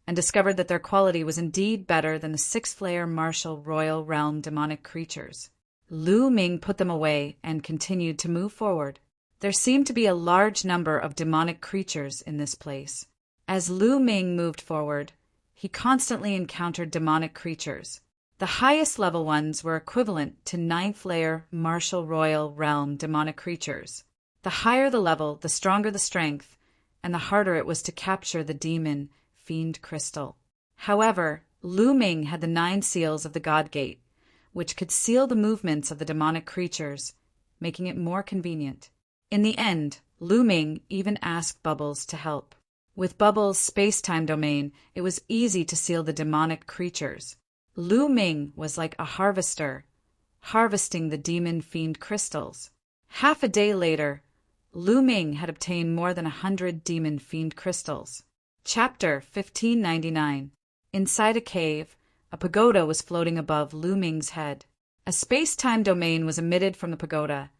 and discovered that their quality was indeed better than the 6th layer martial royal realm demonic creatures. Lu Ming put them away and continued to move forward. There seemed to be a large number of demonic creatures in this place. As Lu Ming moved forward, he constantly encountered demonic creatures. The highest level ones were equivalent to 9th layer martial royal realm demonic creatures. The higher the level, the stronger the strength, and the harder it was to capture the demon fiend crystal. However, Lu Ming had the 9 seals of the God Gate, which could seal the movements of the demonic creatures, making it more convenient. In the end, Lu Ming even asked Bubbles to help. With Bubbles' space-time domain, it was easy to seal the demonic creatures. Lu Ming was like a harvester, harvesting the demon fiend crystals. Half a day later, Lu Ming had obtained more than 100 demon fiend crystals. Chapter 1599. Inside a cave, a pagoda was floating above Lu Ming's head. A space-time domain was emitted from the pagoda,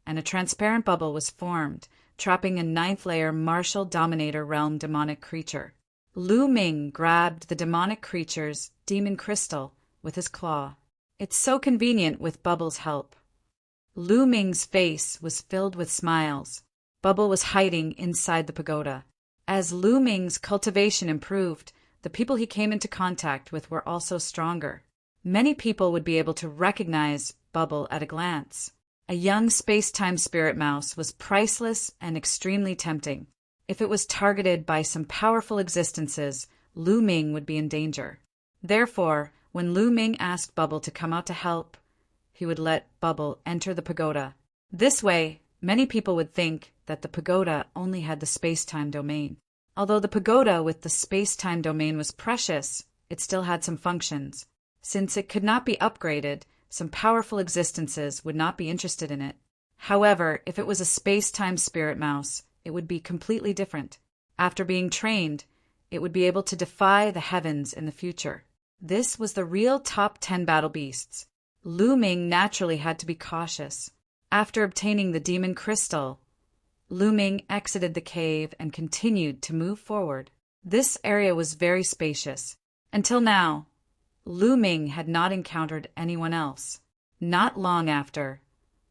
and a transparent bubble was formed, trapping a 9th layer martial dominator realm demonic creature. Lu Ming grabbed the demonic creature's demon crystal with his claw. It's so convenient with Bubble's help. Lu Ming's face was filled with smiles. Bubble was hiding inside the pagoda. As Lu Ming's cultivation improved, the people he came into contact with were also stronger. Many people would be able to recognize Bubble at a glance. A young space-time spirit mouse was priceless and extremely tempting. If it was targeted by some powerful existences, Lu Ming would be in danger. Therefore, when Lu Ming asked Bubble to come out to help, he would let Bubble enter the pagoda. This way, many people would think that the pagoda only had the space-time domain. Although the pagoda with the space-time domain was precious, it still had some functions. Since it could not be upgraded, some powerful existences would not be interested in it. However, if it was a space-time spirit mouse, it would be completely different. After being trained, it would be able to defy the heavens in the future. This was the real top 10 battle beasts. Lu Ming naturally had to be cautious. After obtaining the demon crystal, Lu Ming exited the cave and continued to move forward. This area was very spacious. Until now, Lu Ming had not encountered anyone else. Not long after,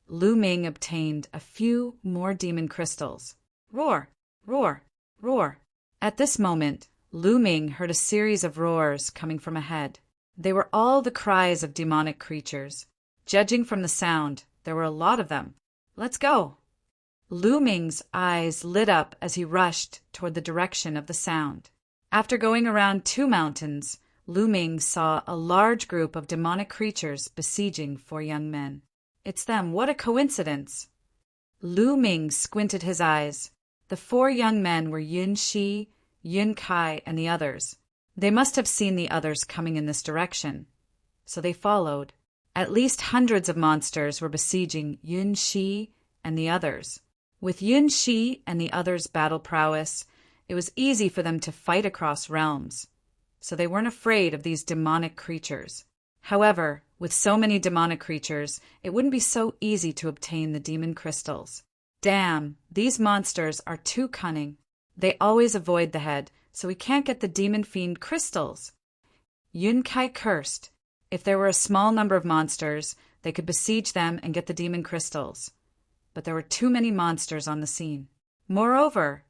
Lu Ming obtained a few more demon crystals. Roar! Roar! Roar! At this moment, Lu Ming heard a series of roars coming from ahead. They were all the cries of demonic creatures. Judging from the sound, there were a lot of them. Let's go! Lu Ming's eyes lit up as he rushed toward the direction of the sound. After going around 2 mountains, Lu Ming saw a large group of demonic creatures besieging 4 young men. It's them, what a coincidence! Lu Ming squinted his eyes. The 4 young men were Yun Shi, Yun Kai, and the others. They must have seen the others coming in this direction, so they followed. At least hundreds of monsters were besieging Yun Shi and the others. With Yun Shi and the others' battle prowess, it was easy for them to fight across realms, so they weren't afraid of these demonic creatures. However, with so many demonic creatures, it wouldn't be so easy to obtain the demon crystals. Damn, these monsters are too cunning. They always avoid the head, so we can't get the demon fiend crystals. Yun Kai cursed. If there were a small number of monsters, they could besiege them and get the demon crystals. But there were too many monsters on the scene. Moreover,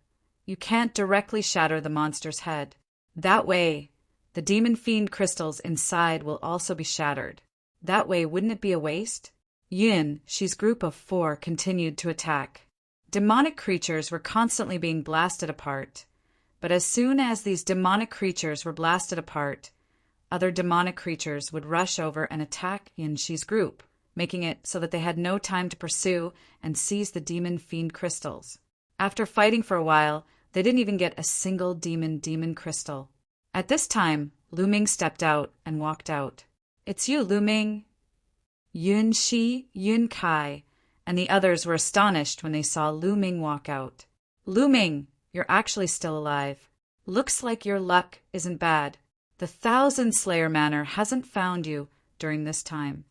you can't directly shatter the monster's head. That way, the demon fiend crystals inside will also be shattered. That way, wouldn't it be a waste? Yun Shi's group of 4 continued to attack. Demonic creatures were constantly being blasted apart. But as soon as these demonic creatures were blasted apart, other demonic creatures would rush over and attack Yun Shi's group, making it so that they had no time to pursue and seize the demon fiend crystals. After fighting for a while, they didn't even get a single demon crystal. At this time, Lu Ming stepped out and walked out. It's you, Lu Ming. Yun Shi, Yun Kai, and the others were astonished when they saw Lu Ming walk out. Lu Ming, you're actually still alive. Looks like your luck isn't bad. The Thousand Slayer Manor hasn't found you during this time.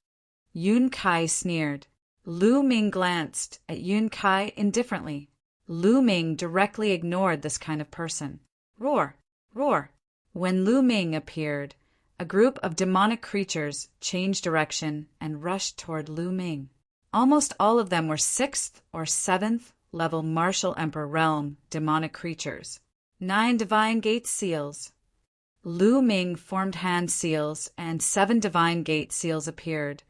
Yun Kai sneered. Lu Ming glanced at Yun Kai indifferently. Lu Ming directly ignored this kind of person. Roar! Roar! When Lu Ming appeared, a group of demonic creatures changed direction and rushed toward Lu Ming. Almost all of them were 6th or 7th level Martial Emperor realm demonic creatures. 9 Divine Gate Seals. Lu Ming formed hand seals, and 7 Divine Gate Seals appeared,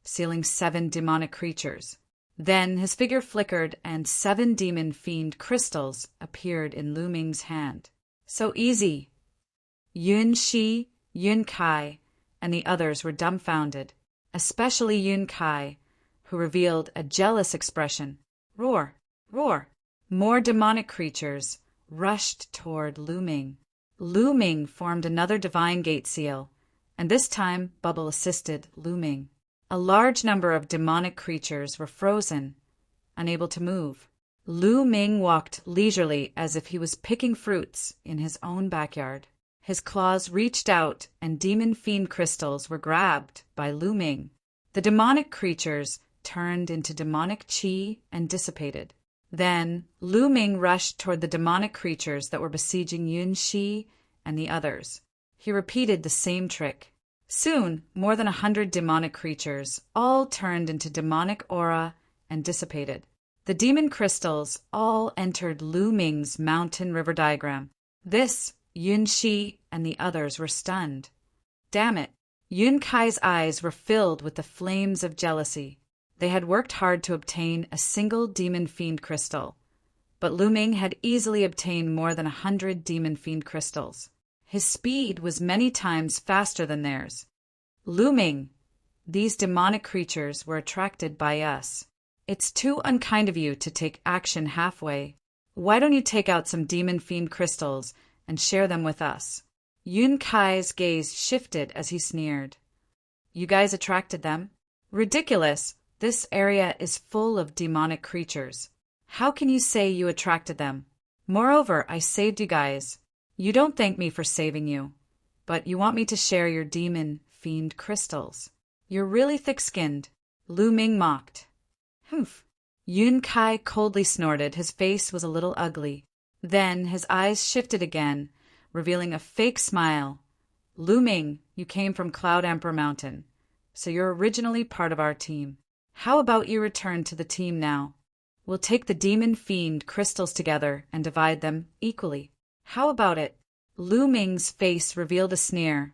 sealing 7 demonic creatures. Then his figure flickered, and 7 demon fiend crystals appeared in Lu Ming's hand. So easy! Yun Shi, Yun Kai, and the others were dumbfounded, especially Yun Kai, who revealed a jealous expression. Roar! Roar! More demonic creatures rushed toward Lu Ming. Lu Ming formed another Divine Gate Seal, and this time Bubble assisted Lu Ming. A large number of demonic creatures were frozen, unable to move. Lu Ming walked leisurely as if he was picking fruits in his own backyard. His claws reached out, and demon fiend crystals were grabbed by Lu Ming. The demonic creatures turned into demonic chi and dissipated. Then Lu Ming rushed toward the demonic creatures that were besieging Yun Shi and the others. He repeated the same trick. Soon, more than 100 demonic creatures all turned into demonic aura and dissipated. The demon crystals all entered Lu Ming's mountain river diagram. This, Yun Shi and the others were stunned. Damn it! Yun Kai's eyes were filled with the flames of jealousy. They had worked hard to obtain a single demon fiend crystal, but Lu Ming had easily obtained more than 100 demon fiend crystals. His speed was many times faster than theirs. Lu Ming, these demonic creatures were attracted by us. It's too unkind of you to take action halfway. Why don't you take out some demon fiend crystals and share them with us? Yun Kai's gaze shifted as he sneered. You guys attracted them? Ridiculous! This area is full of demonic creatures. How can you say you attracted them? Moreover, I saved you guys. You don't thank me for saving you, but you want me to share your demon fiend crystals. You're really thick-skinned, Lu Ming mocked. Humph. Yun Kai coldly snorted. His face was a little ugly. Then his eyes shifted again, revealing a fake smile. Lu Ming, you came from Cloud Emperor Mountain, so you're originally part of our team. How about you return to the team now? We'll take the demon fiend crystals together and divide them equally. How about it? Lu Ming's face revealed a sneer,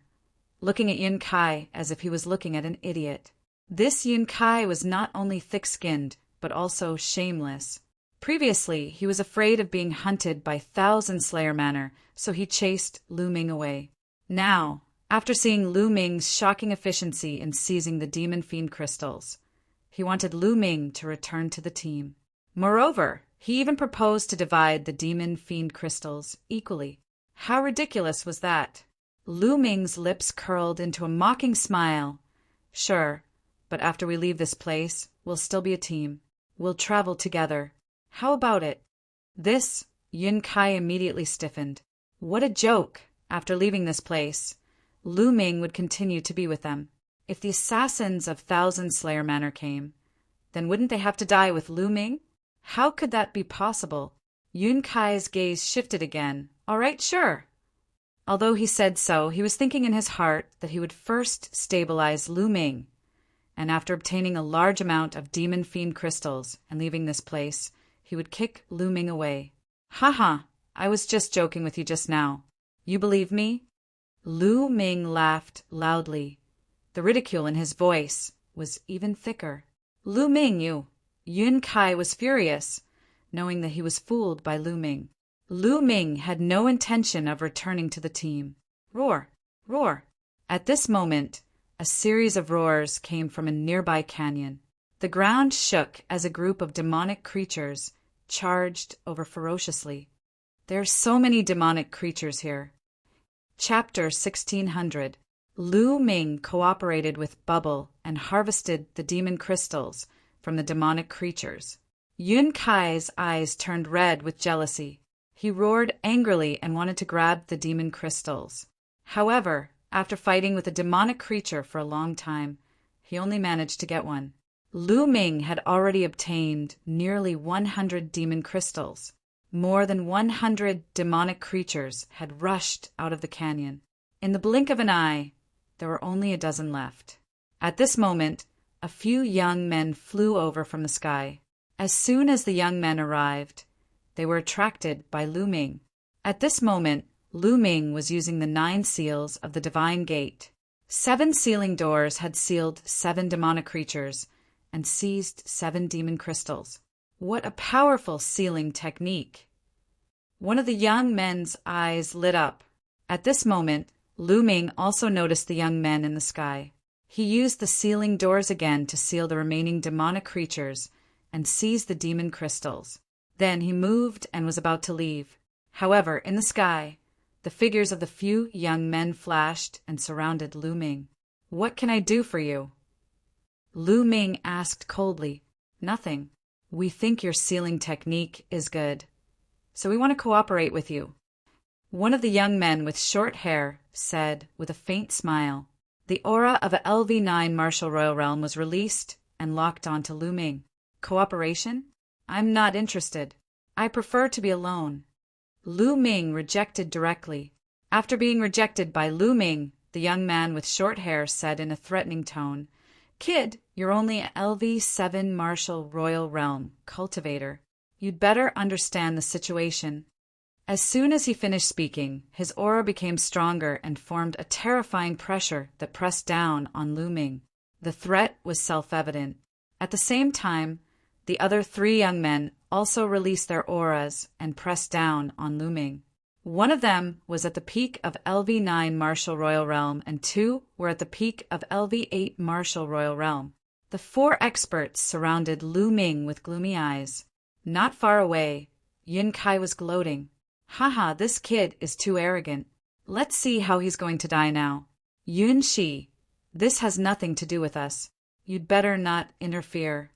looking at Yun Kai as if he was looking at an idiot. This Yun Kai was not only thick-skinned, but also shameless. Previously, he was afraid of being hunted by Thousand Slayer Manor, so he chased Lu Ming away. Now, after seeing Lu Ming's shocking efficiency in seizing the demon fiend crystals, he wanted Lu Ming to return to the team. Moreover, he even proposed to divide the demon fiend crystals equally. How ridiculous was that? Lu Ming's lips curled into a mocking smile. Sure, but after we leave this place, we'll still be a team. We'll travel together. How about it? This, Yun Kai immediately stiffened. What a joke! After leaving this place, Lu Ming would continue to be with them. If the assassins of Thousand Slayer Manor came, then wouldn't they have to die with Lu Ming? How could that be possible? Yun Kai's gaze shifted again. All right, sure. Although he said so, he was thinking in his heart that he would first stabilize Lu Ming, and after obtaining a large amount of demon fiend crystals and leaving this place, he would kick Lu Ming away. Haha, I was just joking with you just now. You believe me? Lu Ming laughed loudly. The ridicule in his voice was even thicker. Lu Ming, you! Yun Kai was furious, knowing that he was fooled by Lu Ming. Lu Ming had no intention of returning to the team. Roar! Roar! At this moment, a series of roars came from a nearby canyon. The ground shook as a group of demonic creatures charged over ferociously. There are so many demonic creatures here. Chapter 1600. Lu Ming cooperated with Bubble and harvested the demon crystals from the demonic creatures. Yun Kai's eyes turned red with jealousy. He roared angrily and wanted to grab the demon crystals. However, after fighting with a demonic creature for a long time, he only managed to get one. Lu Ming had already obtained nearly 100 demon crystals. More than 100 demonic creatures had rushed out of the canyon. In the blink of an eye, there were only a dozen left. At this moment, a few young men flew over from the sky. As soon as the young men arrived, they were attracted by Lu Ming. At this moment, Lu Ming was using the 9 seals of the divine gate. 7 sealing doors had sealed 7 demonic creatures and seized 7 demon crystals. What a powerful sealing technique! One of the young men's eyes lit up. At this moment, Lu Ming also noticed the young men in the sky. He used the sealing doors again to seal the remaining demonic creatures and seize the demon crystals. Then he moved and was about to leave. However, in the sky, the figures of the few young men flashed and surrounded Lu Ming. "What can I do for you?" Lu Ming asked coldly. "Nothing. We think your sealing technique is good, so we want to cooperate with you." One of the young men with short hair said with a faint smile. The aura of a LV9 Martial Royal Realm was released and locked onto Lu Ming. "Cooperation? I'm not interested. I prefer to be alone." Lu Ming rejected directly. After being rejected by Lu Ming, the young man with short hair said in a threatening tone, "Kid, you're only a LV7 Martial Royal Realm cultivator. You'd better understand the situation." As soon as he finished speaking, his aura became stronger and formed a terrifying pressure that pressed down on Lu Ming. The threat was self-evident. At the same time, the other 3 young men also released their auras and pressed down on Lu Ming. One of them was at the peak of LV9 Martial Royal Realm and 2 were at the peak of LV8 Martial Royal Realm. The 4 experts surrounded Lu Ming with gloomy eyes. Not far away, Yun Kai was gloating. "Haha, this kid is too arrogant. Let's see how he's going to die now." "Yun Shi, this has nothing to do with us. You'd better not interfere."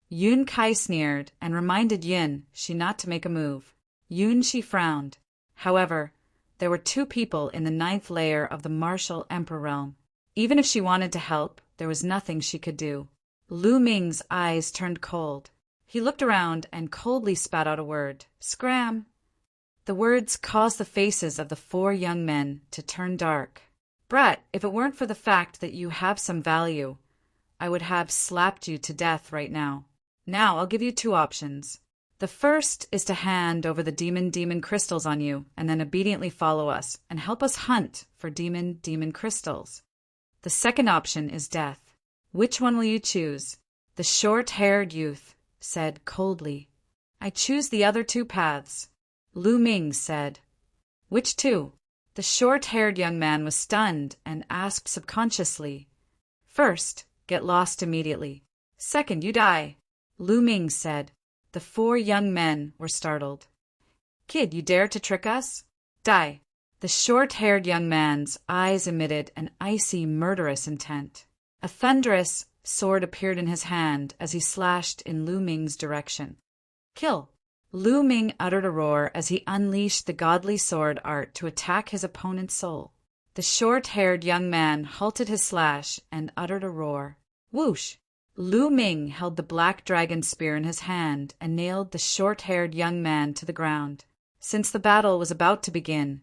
Yun Kai sneered and reminded Yun Shi not to make a move. Yun Shi frowned. However, there were 2 people in the 9th layer of the Martial Emperor realm. Even if she wanted to help, there was nothing she could do. Lu Ming's eyes turned cold. He looked around and coldly spat out a word. "Scram!" The words caused the faces of the 4 young men to turn dark. "Brat, if it weren't for the fact that you have some value, I would have slapped you to death right now. Now I'll give you 2 options. The first is to hand over the demon crystals on you and then obediently follow us and help us hunt for demon crystals. The second option is death. Which one will you choose?" The short-haired youth said coldly. "I choose the other 2 paths." Lu Ming said. "Which 2?" The short-haired young man was stunned and asked subconsciously. "First, get lost immediately. Second, you die." Lu Ming said. The 4 young men were startled. "Kid, you dare to trick us? Die." The short-haired young man's eyes emitted an icy, murderous intent. A thunderous sword appeared in his hand as he slashed in Lu Ming's direction. "Kill!" Lu Ming uttered a roar as he unleashed the godly sword art to attack his opponent's soul. The short-haired young man halted his slash and uttered a roar. Whoosh! Lu Ming held the black dragon spear in his hand and nailed the short-haired young man to the ground. Since the battle was about to begin,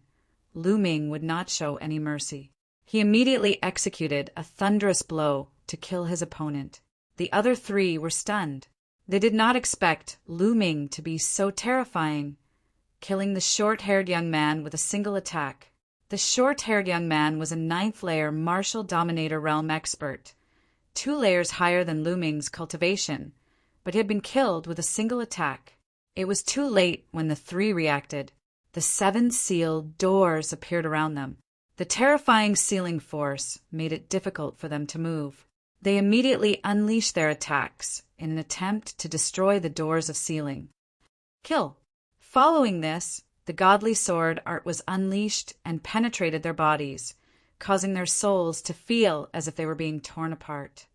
Lu Ming would not show any mercy. He immediately executed a thunderous blow to kill his opponent. The other 3 were stunned. They did not expect Lu Ming to be so terrifying, killing the short-haired young man with a single attack. The short-haired young man was a 9th layer Martial Dominator Realm expert, 2 layers higher than Lu Ming's cultivation, but he had been killed with a single attack. It was too late when the 3 reacted. The 7 sealed doors appeared around them. The terrifying sealing force made it difficult for them to move. They immediately unleashed their attacks in an attempt to destroy the doors of sealing. Kill! Following this, the godly sword art was unleashed and penetrated their bodies, causing their souls to feel as if they were being torn apart.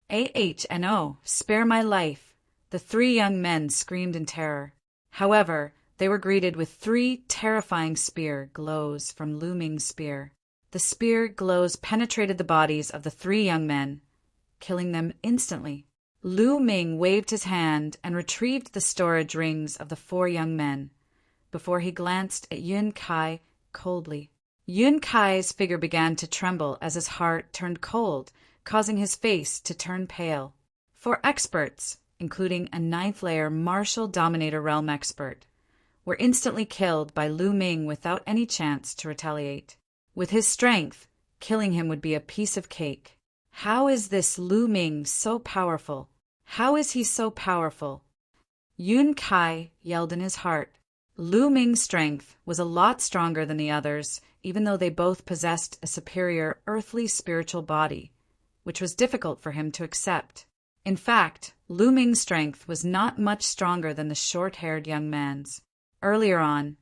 "AHNO, spare my life!" The 3 young men screamed in terror. However, they were greeted with 3 terrifying spear glows from Lu Ming's spear. The spear glows penetrated the bodies of the 3 young men, killing them instantly. Lu Ming waved his hand and retrieved the storage rings of the 4 young men, before he glanced at Yun Kai coldly. Yun Kai's figure began to tremble as his heart turned cold, causing his face to turn pale. 4 experts, including a ninth-layer martial dominator realm expert, were instantly killed by Lu Ming without any chance to retaliate. With his strength, killing him would be a piece of cake. How is this Lu Ming so powerful? How is he so powerful? Yun Kai yelled in his heart. Lu Ming's strength was a lot stronger than the others, even though they both possessed a superior earthly spiritual body, which was difficult for him to accept. In fact, Lu Ming's strength was not much stronger than the short-haired young man's. Earlier on,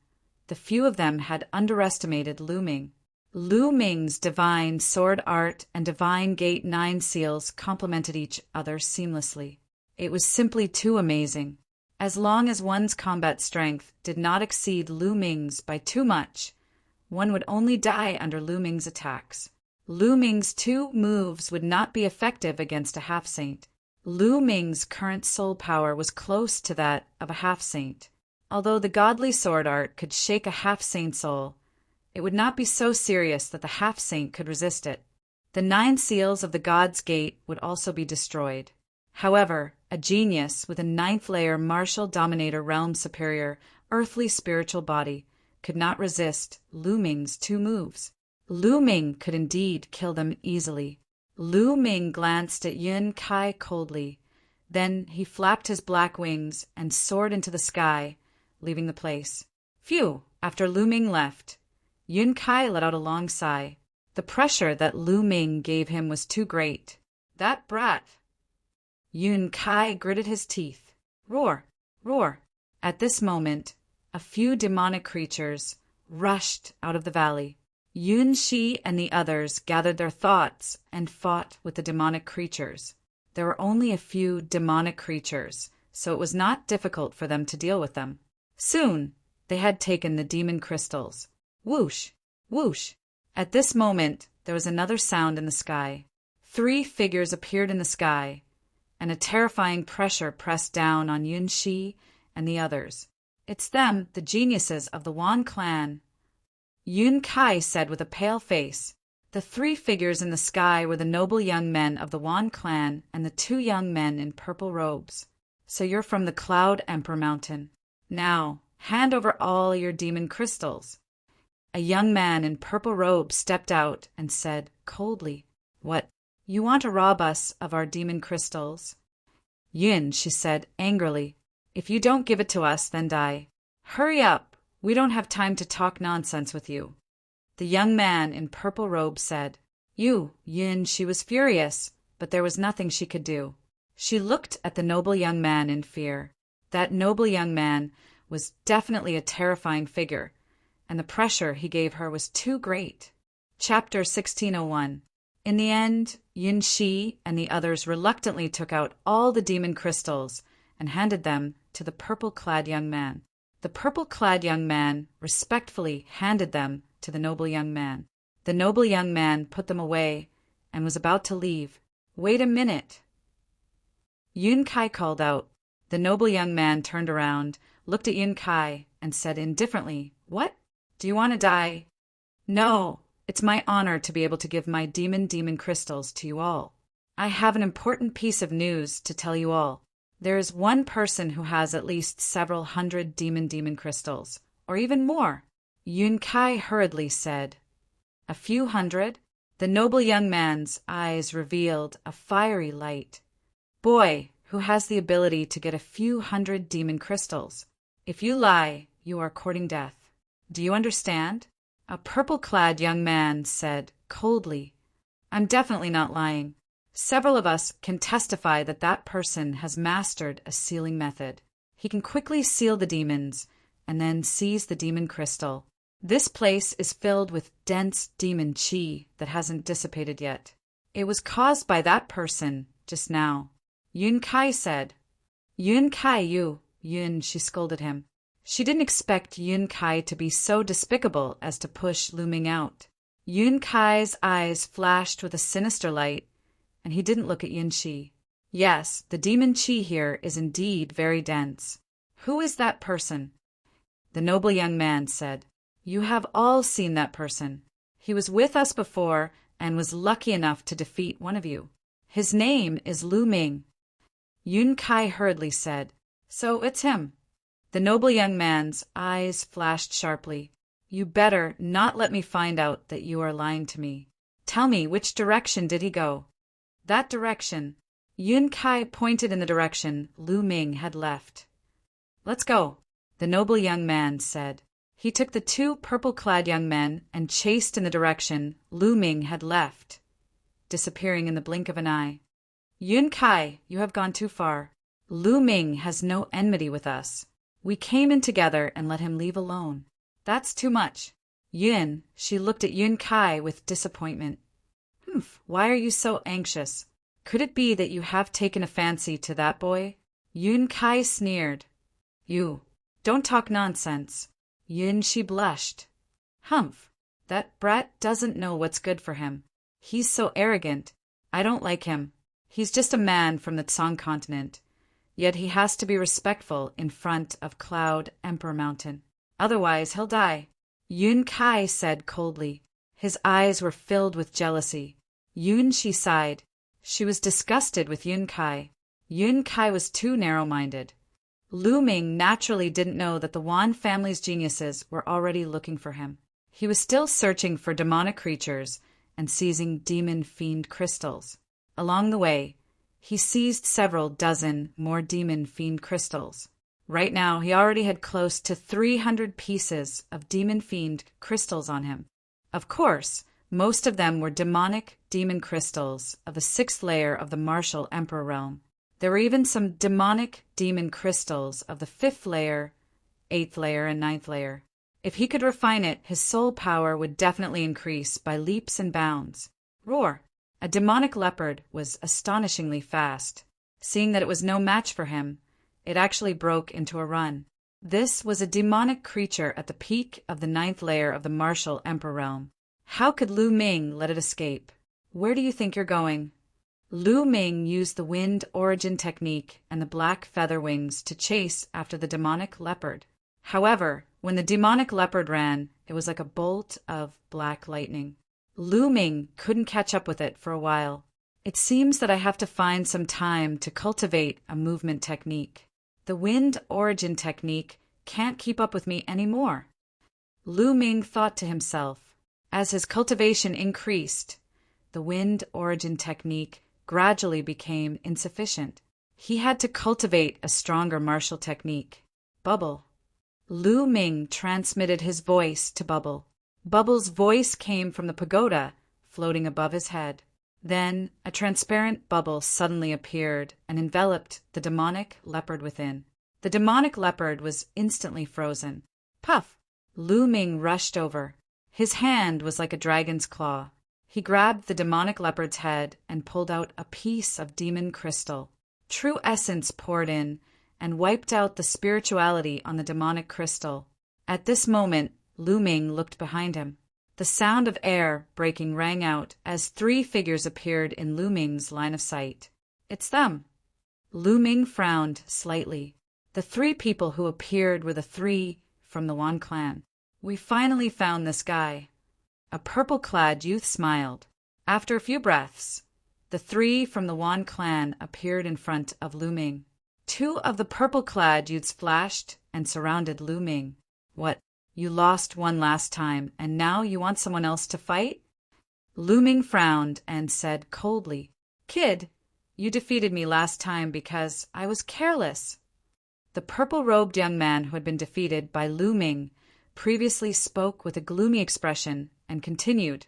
the few of them had underestimated Lu Ming. Lu Ming's divine sword art and divine gate 9 seals complemented each other seamlessly. It was simply too amazing. As long as one's combat strength did not exceed Lu Ming's by too much, one would only die under Lu Ming's attacks. Lu Ming's 2 moves would not be effective against a half-saint. Lu Ming's current soul power was close to that of a half-saint. Although the godly sword art could shake a half-saint soul, it would not be so serious that the half-saint could resist it. The 9 seals of the God's Gate would also be destroyed. However, a genius with a 9th-layer martial dominator realm superior earthly spiritual body could not resist Lu Ming's 2 moves. Lu Ming could indeed kill them easily. Lu Ming glanced at Yun Kai coldly. Then he flapped his black wings and soared into the sky, leaving the place. Phew! After Lu Ming left, Yun Kai let out a long sigh. The pressure that Lu Ming gave him was too great. That brat! Yun Kai gritted his teeth. Roar! Roar! At this moment, a few demonic creatures rushed out of the valley. Yun Shi and the others gathered their thoughts and fought with the demonic creatures. There were only a few demonic creatures, so it was not difficult for them to deal with them. Soon, they had taken the demon crystals. Whoosh! Whoosh! At this moment, there was another sound in the sky. 3 figures appeared in the sky, and a terrifying pressure pressed down on Yun Shi and the others. It's them, the geniuses of the Wan clan, Yun Kai said with a pale face. The 3 figures in the sky were the noble young men of the Wan clan and the 2 young men in purple robes. So you're from the Cloud Emperor Mountain. Now, hand over all your demon crystals. A young man in purple robes stepped out and said coldly, What? You want to rob us of our demon crystals? Yun, she said angrily. If you don't give it to us, then die. Hurry up! We don't have time to talk nonsense with you. The young man in purple robes said, Yun, she was furious, but there was nothing she could do. She looked at the noble young man in fear. That noble young man was definitely a terrifying figure, and the pressure he gave her was too great. Chapter 1601. In the end, Yun Shi and the others reluctantly took out all the demon crystals and handed them to the purple-clad young man. The purple-clad young man respectfully handed them to the noble young man. The noble young man put them away and was about to leave. Wait a minute! Yun Kai called out. The noble young man turned around, looked at Yun Kai, and said indifferently, What? Do you want to die? No, it's my honor to be able to give my demon crystals to you all. I have an important piece of news to tell you all. There is one person who has at least several hundred demon crystals, or even more. Yun Kai hurriedly said. A few hundred? The noble young man's eyes revealed a fiery light. Boy, who has the ability to get a few hundred demon crystals. If you lie, you are courting death. Do you understand? A purple-clad young man said coldly. I'm definitely not lying. Several of us can testify that that person has mastered a sealing method. He can quickly seal the demons and then seize the demon crystal. This place is filled with dense demon chi that hasn't dissipated yet. It was caused by that person just now. Yun Kai said. Yun Kai, Yun, she scolded him. She didn't expect Yun Kai to be so despicable as to push Lu Ming out. Yun Kai's eyes flashed with a sinister light, and he didn't look at Yun Shi. Yes, the demon chi here is indeed very dense. Who is that person? The noble young man said. You have all seen that person. He was with us before and was lucky enough to defeat one of you. His name is Lu Ming. Yun Kai hurriedly said, "So it's him." The noble young man's eyes flashed sharply. "You better not let me find out that you are lying to me. Tell me, which direction did he go?" "That direction." Yun Kai pointed in the direction Lu Ming had left. "Let's go," the noble young man said. He took the two purple-clad young men and chased in the direction Lu Ming had left, disappearing in the blink of an eye. "Yun Kai, you have gone too far. Lu Ming has no enmity with us. We came in together and let him leave alone. That's too much." Yun, she looked at Yun Kai with disappointment. "Humph, why are you so anxious? Could it be that you have taken a fancy to that boy?" Yun Kai sneered. "You, don't talk nonsense." Yun, she blushed. "Humph, that brat doesn't know what's good for him. He's so arrogant. I don't like him. He's just a man from the Tsang continent. Yet he has to be respectful in front of Cloud Emperor Mountain. Otherwise he'll die." Yun Kai said coldly. His eyes were filled with jealousy. Yun, she sighed. She was disgusted with Yun Kai. Yun Kai was too narrow-minded. Lu Ming naturally didn't know that the Wan family's geniuses were already looking for him. He was still searching for demonic creatures and seizing demon fiend crystals. Along the way, he seized several dozen more demon fiend crystals. Right now, he already had close to 300 pieces of demon fiend crystals on him. Of course, most of them were demonic demon crystals of the 6th layer of the martial emperor realm. There were even some demonic demon crystals of the 5th layer, 8th layer, and 9th layer. If he could refine it, his soul power would definitely increase by leaps and bounds. Roar! A demonic leopard was astonishingly fast. Seeing that it was no match for him, it actually broke into a run. This was a demonic creature at the peak of the 9th layer of the martial emperor realm. How could Lu Ming let it escape? "Where do you think you're going?" Lu Ming used the wind origin technique and the black feather wings to chase after the demonic leopard. However, when the demonic leopard ran, it was like a bolt of black lightning. Lu Ming couldn't catch up with it for a while. "It seems that I have to find some time to cultivate a movement technique. The wind origin technique can't keep up with me anymore." Lu Ming thought to himself. As his cultivation increased, the wind origin technique gradually became insufficient. He had to cultivate a stronger martial technique. "Bubble." Lu Ming transmitted his voice to Bubble. Bubble's voice came from the pagoda floating above his head. Then a transparent bubble suddenly appeared and enveloped the demonic leopard within. The demonic leopard was instantly frozen. Puff! Lu Ming rushed over. His hand was like a dragon's claw. He grabbed the demonic leopard's head and pulled out a piece of demon crystal. True essence poured in and wiped out the spirituality on the demonic crystal. At this moment, Lu Ming looked behind him. The sound of air breaking rang out as 3 figures appeared in Lu Ming's line of sight. "It's them." Lu Ming frowned slightly. The 3 people who appeared were the 3 from the Wan clan. "We finally found this guy." A purple-clad youth smiled. After a few breaths, the 3 from the Wan clan appeared in front of Lu Ming. 2 of the purple-clad youths flashed and surrounded Lu Ming. "What? You lost one last time, and now you want someone else to fight?" Lu Ming frowned and said coldly, "Kid, you defeated me last time because I was careless." The purple-robed young man who had been defeated by Lu Ming previously spoke with a gloomy expression and continued,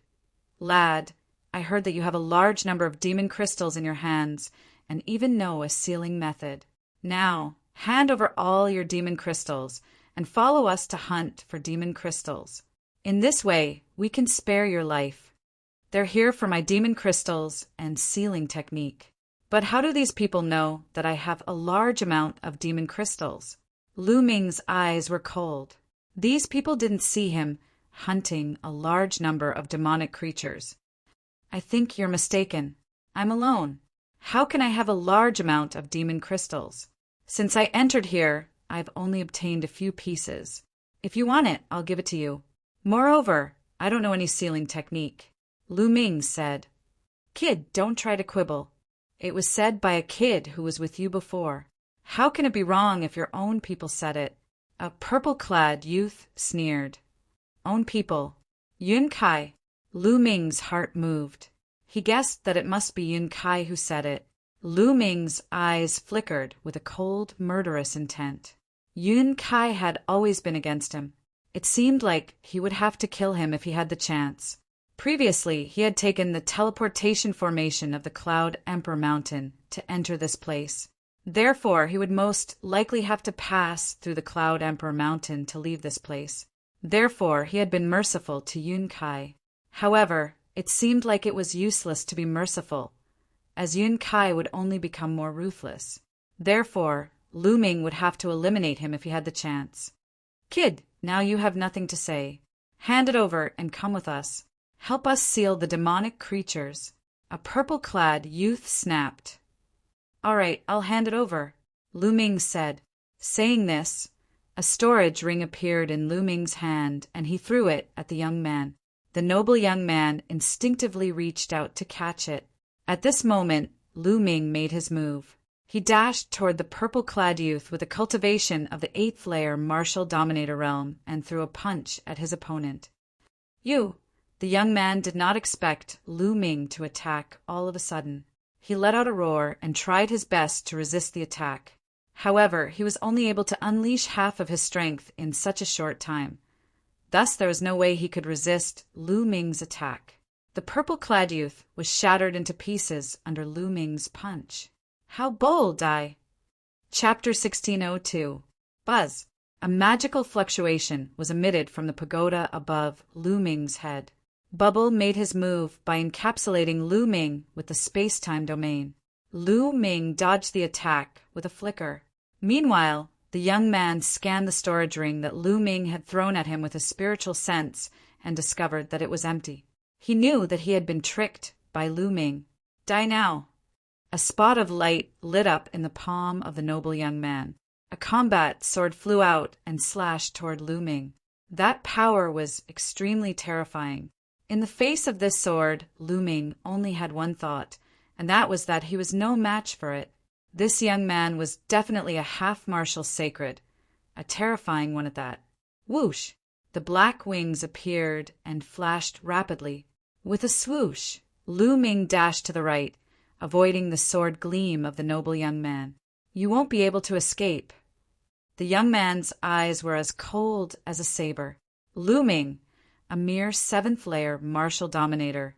"Lad, I heard that you have a large number of demon crystals in your hands and even know a sealing method. Now, hand over all your demon crystals and follow us to hunt for demon crystals. In this way, we can spare your life. They're here for my demon crystals and sealing technique." "But how do these people know that I have a large amount of demon crystals?" Lu Ming's eyes were cold. These people didn't see him hunting a large number of demonic creatures. "I think you're mistaken. I'm alone. How can I have a large amount of demon crystals? Since I entered here, I've only obtained a few pieces. If you want it, I'll give it to you. Moreover, I don't know any sealing technique." Lu Ming said, "Kid, don't try to quibble. It was said by a kid who was with you before. How can it be wrong if your own people said it? A purple-clad youth sneered. Own people. Yun Kai. Lu Ming's heart moved. He guessed that it must be Yun Kai who said it. Lu Ming's eyes flickered with a cold, murderous intent. Yun Kai had always been against him. It seemed like he would have to kill him if he had the chance. Previously, he had taken the teleportation formation of the Cloud Emperor Mountain to enter this place. Therefore, he would most likely have to pass through the Cloud Emperor Mountain to leave this place. Therefore, he had been merciful to Yun Kai. However, it seemed like it was useless to be merciful, as Yun Kai would only become more ruthless. Therefore, Lu Ming would have to eliminate him if he had the chance. Kid, now you have nothing to say. Hand it over and come with us. Help us seal the demonic creatures. A purple-clad youth snapped. All right, I'll hand it over, Lu Ming said. Saying this, a storage ring appeared in Lu Ming's hand, and he threw it at the young man. The noble young man instinctively reached out to catch it. At this moment, Lu Ming made his move. He dashed toward the purple-clad youth with a cultivation of the 8th layer martial dominator realm and threw a punch at his opponent. You! The young man did not expect Lu Ming to attack all of a sudden. He let out a roar and tried his best to resist the attack. However, he was only able to unleash half of his strength in such a short time. Thus there was no way he could resist Lu Ming's attack. The purple-clad youth was shattered into pieces under Lu Ming's punch. How bold, I! Chapter 1602. Buzz. A magical fluctuation was emitted from the pagoda above Lu Ming's head. Bubble made his move by encapsulating Lu Ming with the space-time domain. Lu Ming dodged the attack with a flicker. Meanwhile, the young man scanned the storage ring that Lu Ming had thrown at him with his spiritual sense and discovered that it was empty. He knew that he had been tricked by Lu Ming. Die now. A spot of light lit up in the palm of the noble young man. A combat sword flew out and slashed toward Lu Ming. That power was extremely terrifying. In the face of this sword, Lu Ming only had one thought, and that was that he was no match for it. This young man was definitely a half-martial sacred, a terrifying one at that. Whoosh! The black wings appeared and flashed rapidly. With a swoosh, Lu Ming dashed to the right, avoiding the sword gleam of the noble young man. You won't be able to escape. The young man's eyes were as cold as a saber. Lu Ming, a mere 7th layer martial dominator,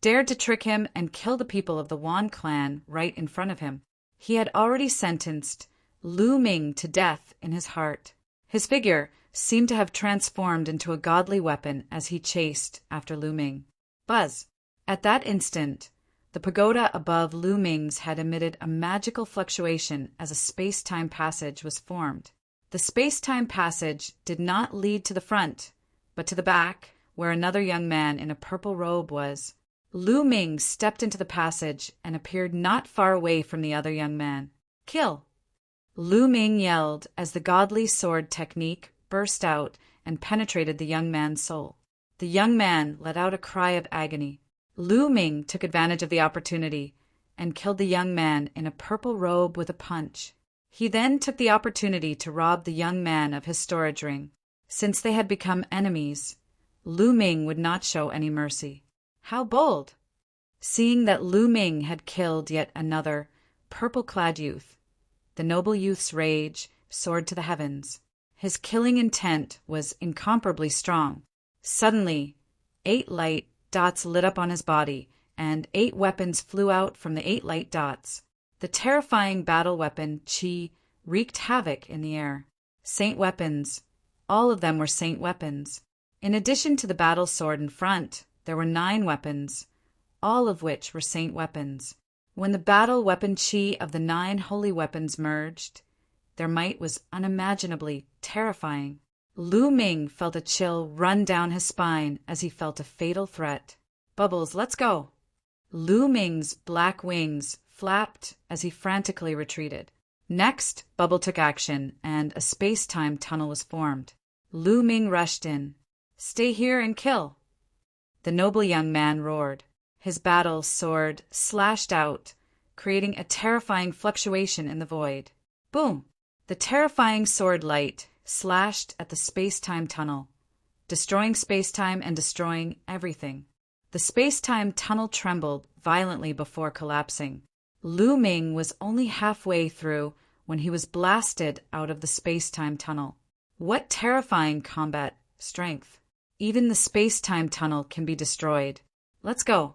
dared to trick him and kill the people of the Wan clan right in front of him. He had already sentenced Lu Ming to death in his heart. His figure seemed to have transformed into a godly weapon as he chased after Lu Ming. Buzz! At that instant, the pagoda above Lu Ming's had emitted a magical fluctuation as a space-time passage was formed. The space-time passage did not lead to the front, but to the back, where another young man in a purple robe was. Lu Ming stepped into the passage and appeared not far away from the other young man. Kill! Lu Ming yelled as the godly sword technique burst out and penetrated the young man's soul. The young man let out a cry of agony. Lu Ming took advantage of the opportunity and killed the young man in a purple robe with a punch. He then took the opportunity to rob the young man of his storage ring. Since they had become enemies, Lu Ming would not show any mercy. How bold! Seeing that Lu Ming had killed yet another purple-clad youth, the noble youth's rage soared to the heavens. His killing intent was incomparably strong. Suddenly, 8 light dots lit up on his body, and 8 weapons flew out from the 8 light dots. The terrifying battle weapon Qi wreaked havoc in the air. Saint weapons. All of them were saint weapons. In addition to the battle sword in front, there were 9 weapons, all of which were saint weapons. When the battle weapon Qi of the 9 holy weapons merged, their might was unimaginably terrifying. Lu Ming felt a chill run down his spine as he felt a fatal threat. Bubbles, let's go! Lu Ming's black wings flapped as he frantically retreated. Next, Bubble took action, and a space-time tunnel was formed. Lu Ming rushed in. Stay here and kill! The noble young man roared. His battle sword slashed out, creating a terrifying fluctuation in the void. Boom! The terrifying sword light slashed at the space-time tunnel, destroying space-time and destroying everything. The space-time tunnel trembled violently before collapsing. Lu Ming was only halfway through when he was blasted out of the space-time tunnel. What terrifying combat strength! Even the space-time tunnel can be destroyed. Let's go.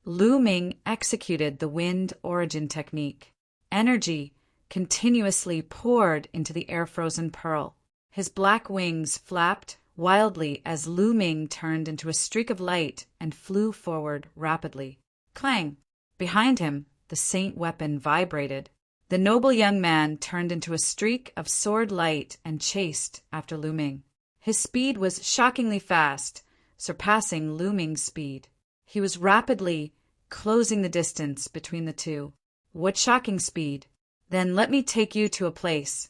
Lu Ming executed the wind origin technique. Energy continuously poured into the air-frozen pearl. His black wings flapped wildly as Lu Ming turned into a streak of light and flew forward rapidly. Clang! Behind him, the saint weapon vibrated. The noble young man turned into a streak of sword light and chased after Lu Ming. His speed was shockingly fast, surpassing Lu Ming's speed. He was rapidly closing the distance between the two. What shocking speed! Then let me take you to a place.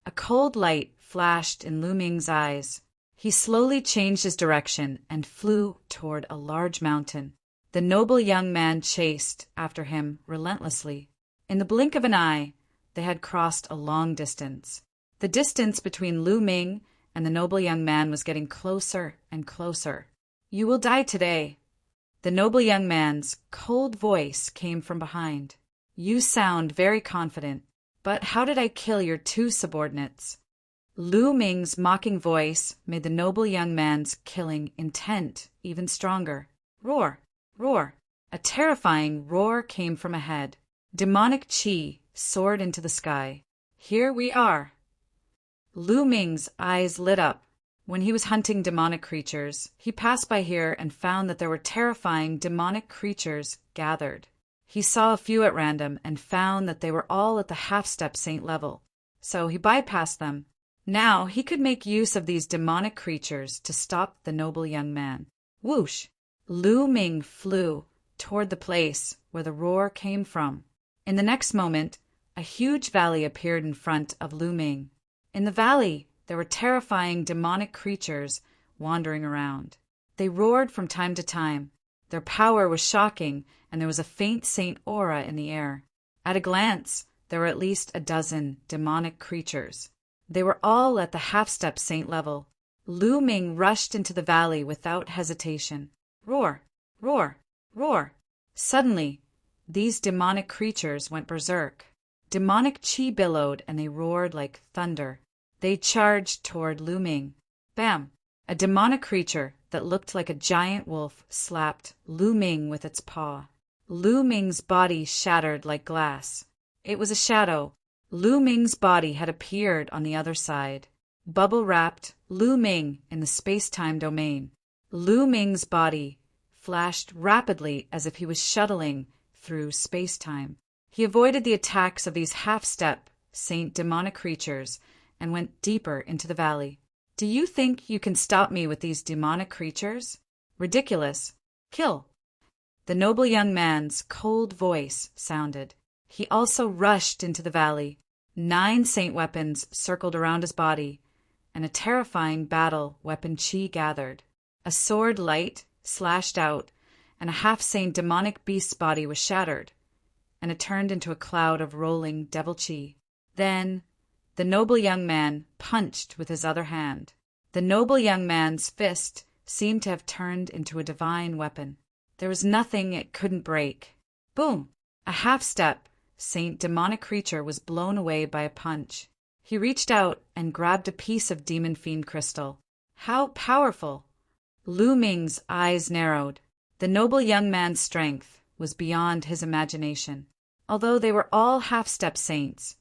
A cold light flashed in Lu Ming's eyes. He slowly changed his direction and flew toward a large mountain. The noble young man chased after him relentlessly. In the blink of an eye, they had crossed a long distance. The distance between Lu Ming and the noble young man was getting closer and closer. You will die today. The noble young man's cold voice came from behind. You sound very confident, but how did I kill your two subordinates? Lu Ming's mocking voice made the noble young man's killing intent even stronger. Roar! Roar! A terrifying roar came from ahead. Demonic chi soared into the sky. Here we are. Lu Ming's eyes lit up. When he was hunting demonic creatures, he passed by here and found that there were terrifying demonic creatures gathered. He saw a few at random and found that they were all at the half-step saint level, so he bypassed them. Now he could make use of these demonic creatures to stop the noble young man. Whoosh! Lu Ming flew toward the place where the roar came from. In the next moment, a huge valley appeared in front of Lu Ming. In the valley, there were terrifying demonic creatures wandering around. They roared from time to time. Their power was shocking, and there was a faint saint aura in the air. At a glance, there were at least a dozen demonic creatures. They were all at the half-step saint level. Lu Ming rushed into the valley without hesitation. Roar! Roar! Roar! Suddenly, these demonic creatures went berserk. Demonic chi billowed and they roared like thunder. They charged toward Lu Ming. Bam! A demonic creature that looked like a giant wolf slapped Lu Ming with its paw. Lu Ming's body shattered like glass. It was a shadow. Lu Ming's body had appeared on the other side. Bubble-wrapped Lu Ming in the space-time domain. Lu Ming's body flashed rapidly as if he was shuttling through space-time. He avoided the attacks of these half-step saint demonic creatures and went deeper into the valley. Do you think you can stop me with these demonic creatures? Ridiculous. Kill. The noble young man's cold voice sounded. He also rushed into the valley. 9 saint weapons circled around his body, and a terrifying battle weapon chi gathered. A sword light slashed out, and a half-saint demonic beast's body was shattered, and it turned into a cloud of rolling devil chi. Then the noble young man punched with his other hand. The noble young man's fist seemed to have turned into a divine weapon. There was nothing it couldn't break. Boom! A half-step saint demonic creature was blown away by a punch. He reached out and grabbed a piece of demon fiend crystal. How powerful! Lu Ming's eyes narrowed. The noble young man's strength was beyond his imagination. Although they were all half-step saints,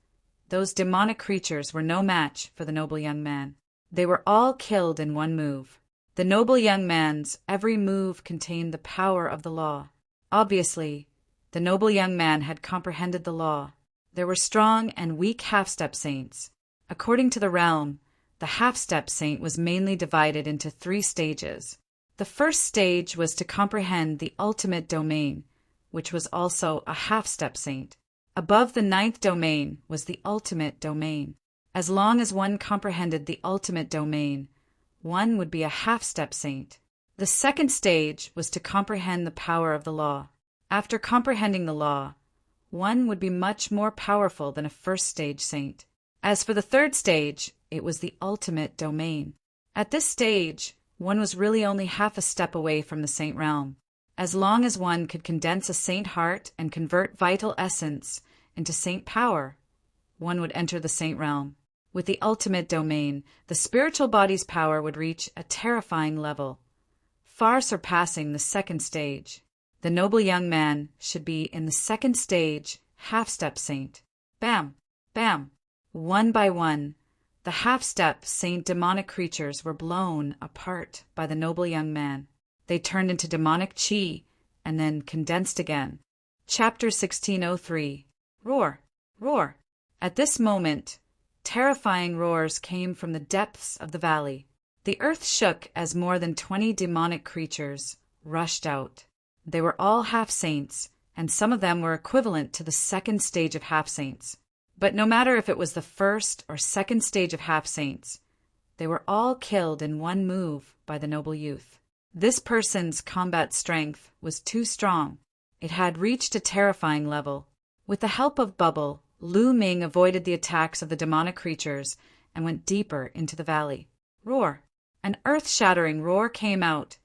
those demonic creatures were no match for the noble young man. They were all killed in one move. The noble young man's every move contained the power of the law. Obviously, the noble young man had comprehended the law. There were strong and weak half-step saints. According to the realm, the half-step saint was mainly divided into 3 stages. The first stage was to comprehend the ultimate domain, which was also a half-step saint. Above the 9th domain was the ultimate domain. As long as one comprehended the ultimate domain, one would be a half-step saint. The second stage was to comprehend the power of the law. After comprehending the law, one would be much more powerful than a first-stage saint. As for the third stage, it was the ultimate domain. At this stage, one was really only half a step away from the saint realm. As long as one could condense a saint heart and convert vital essence into saint power, one would enter the saint realm. With the ultimate domain, the spiritual body's power would reach a terrifying level, far surpassing the second stage. The noble young man should be in the second stage, half-step saint. Bam! Bam! One by one, the half-step saint demonic creatures were blown apart by the noble young man. They turned into demonic chi and then condensed again. Chapter 1603. Roar! Roar! At this moment, terrifying roars came from the depths of the valley. The earth shook as more than 20 demonic creatures rushed out. They were all half-saints, and some of them were equivalent to the second stage of half-saints. But no matter if it was the first or second stage of half-saints, they were all killed in one move by the noble youth. This person's combat strength was too strong. It had reached a terrifying level. With the help of Bubble, Lu Ming avoided the attacks of the demonic creatures and went deeper into the valley. Roar! An earth-shattering roar came out,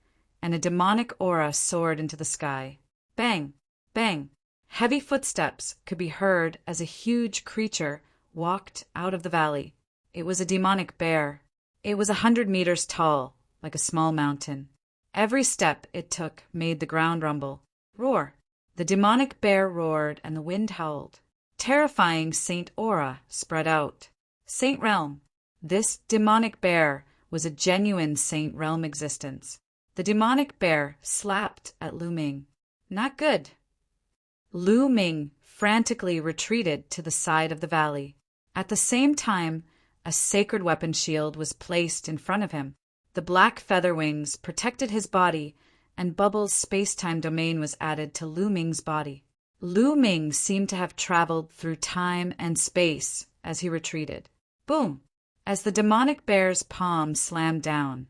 and a demonic aura soared into the sky. Bang! Bang! Heavy footsteps could be heard as a huge creature walked out of the valley. It was a demonic bear. It was 100 meters tall, like a small mountain. Every step it took made the ground rumble. Roar! The demonic bear roared and the wind howled. Terrifying Saint Aura spread out. Saint Realm. This demonic bear was a genuine Saint Realm existence. The demonic bear slapped at Lu Ming. Not good. Lu Ming frantically retreated to the side of the valley. At the same time, a sacred weapon shield was placed in front of him. The black feather wings protected his body, and Bubble's space-time domain was added to Lu Ming's body. Lu Ming seemed to have traveled through time and space as he retreated. Boom! As the demonic bear's palm slammed down,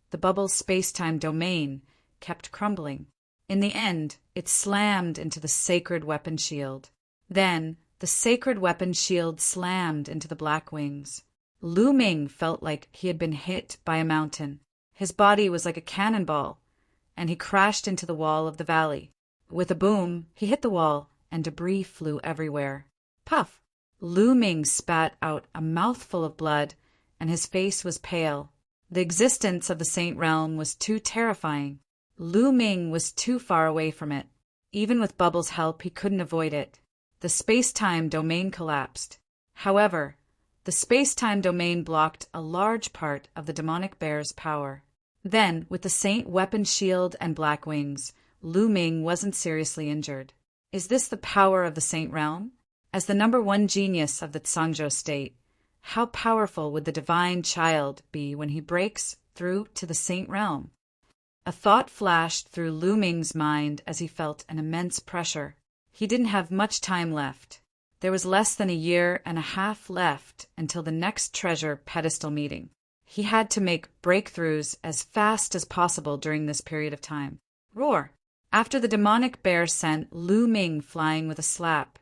the Bubble's space-time domain kept crumbling. In the end, it slammed into the sacred weapon shield. Then, the sacred weapon shield slammed into the black wings. Lu Ming felt like he had been hit by a mountain. His body was like a cannonball, and he crashed into the wall of the valley. With a boom, he hit the wall, and debris flew everywhere. Puff! Lu Ming spat out a mouthful of blood, and his face was pale. The existence of the Saint Realm was too terrifying. Lu Ming was too far away from it. Even with Bubble's help, he couldn't avoid it. The space-time domain collapsed. However, the space-time domain blocked a large part of the demonic bear's power. Then, with the Saint weapon shield and black wings, Lu Ming wasn't seriously injured. Is this the power of the Saint Realm? As the #1 genius of the Tsangzhou state, how powerful would the divine child be when he breaks through to the Saint Realm? A thought flashed through Lu Ming's mind as he felt an immense pressure. He didn't have much time left. There was less than a year and a half left until the next treasure pedestal meeting. He had to make breakthroughs as fast as possible during this period of time. Roar! After the demonic bear sent Lu Ming flying with a slap,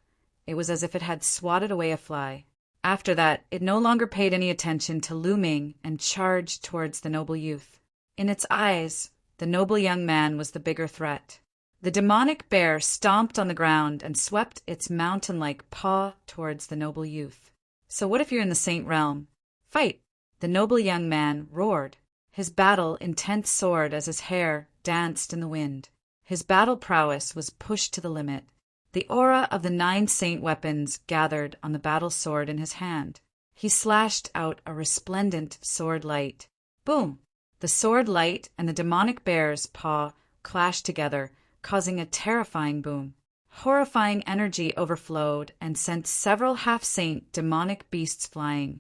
it was as if it had swatted away a fly. After that, it no longer paid any attention to Lu Ming and charged towards the noble youth. In its eyes, the noble young man was the bigger threat. The demonic bear stomped on the ground and swept its mountain-like paw towards the noble youth. So what if you're in the Saint Realm? Fight! The noble young man roared. His battle-intent soared as his hair danced in the wind. His battle prowess was pushed to the limit. The aura of the 9 saint weapons gathered on the battle sword in his hand. He slashed out a resplendent sword light. Boom! The sword light and the demonic bear's paw clashed together, causing a terrifying boom. Horrifying energy overflowed and sent several half-saint demonic beasts flying,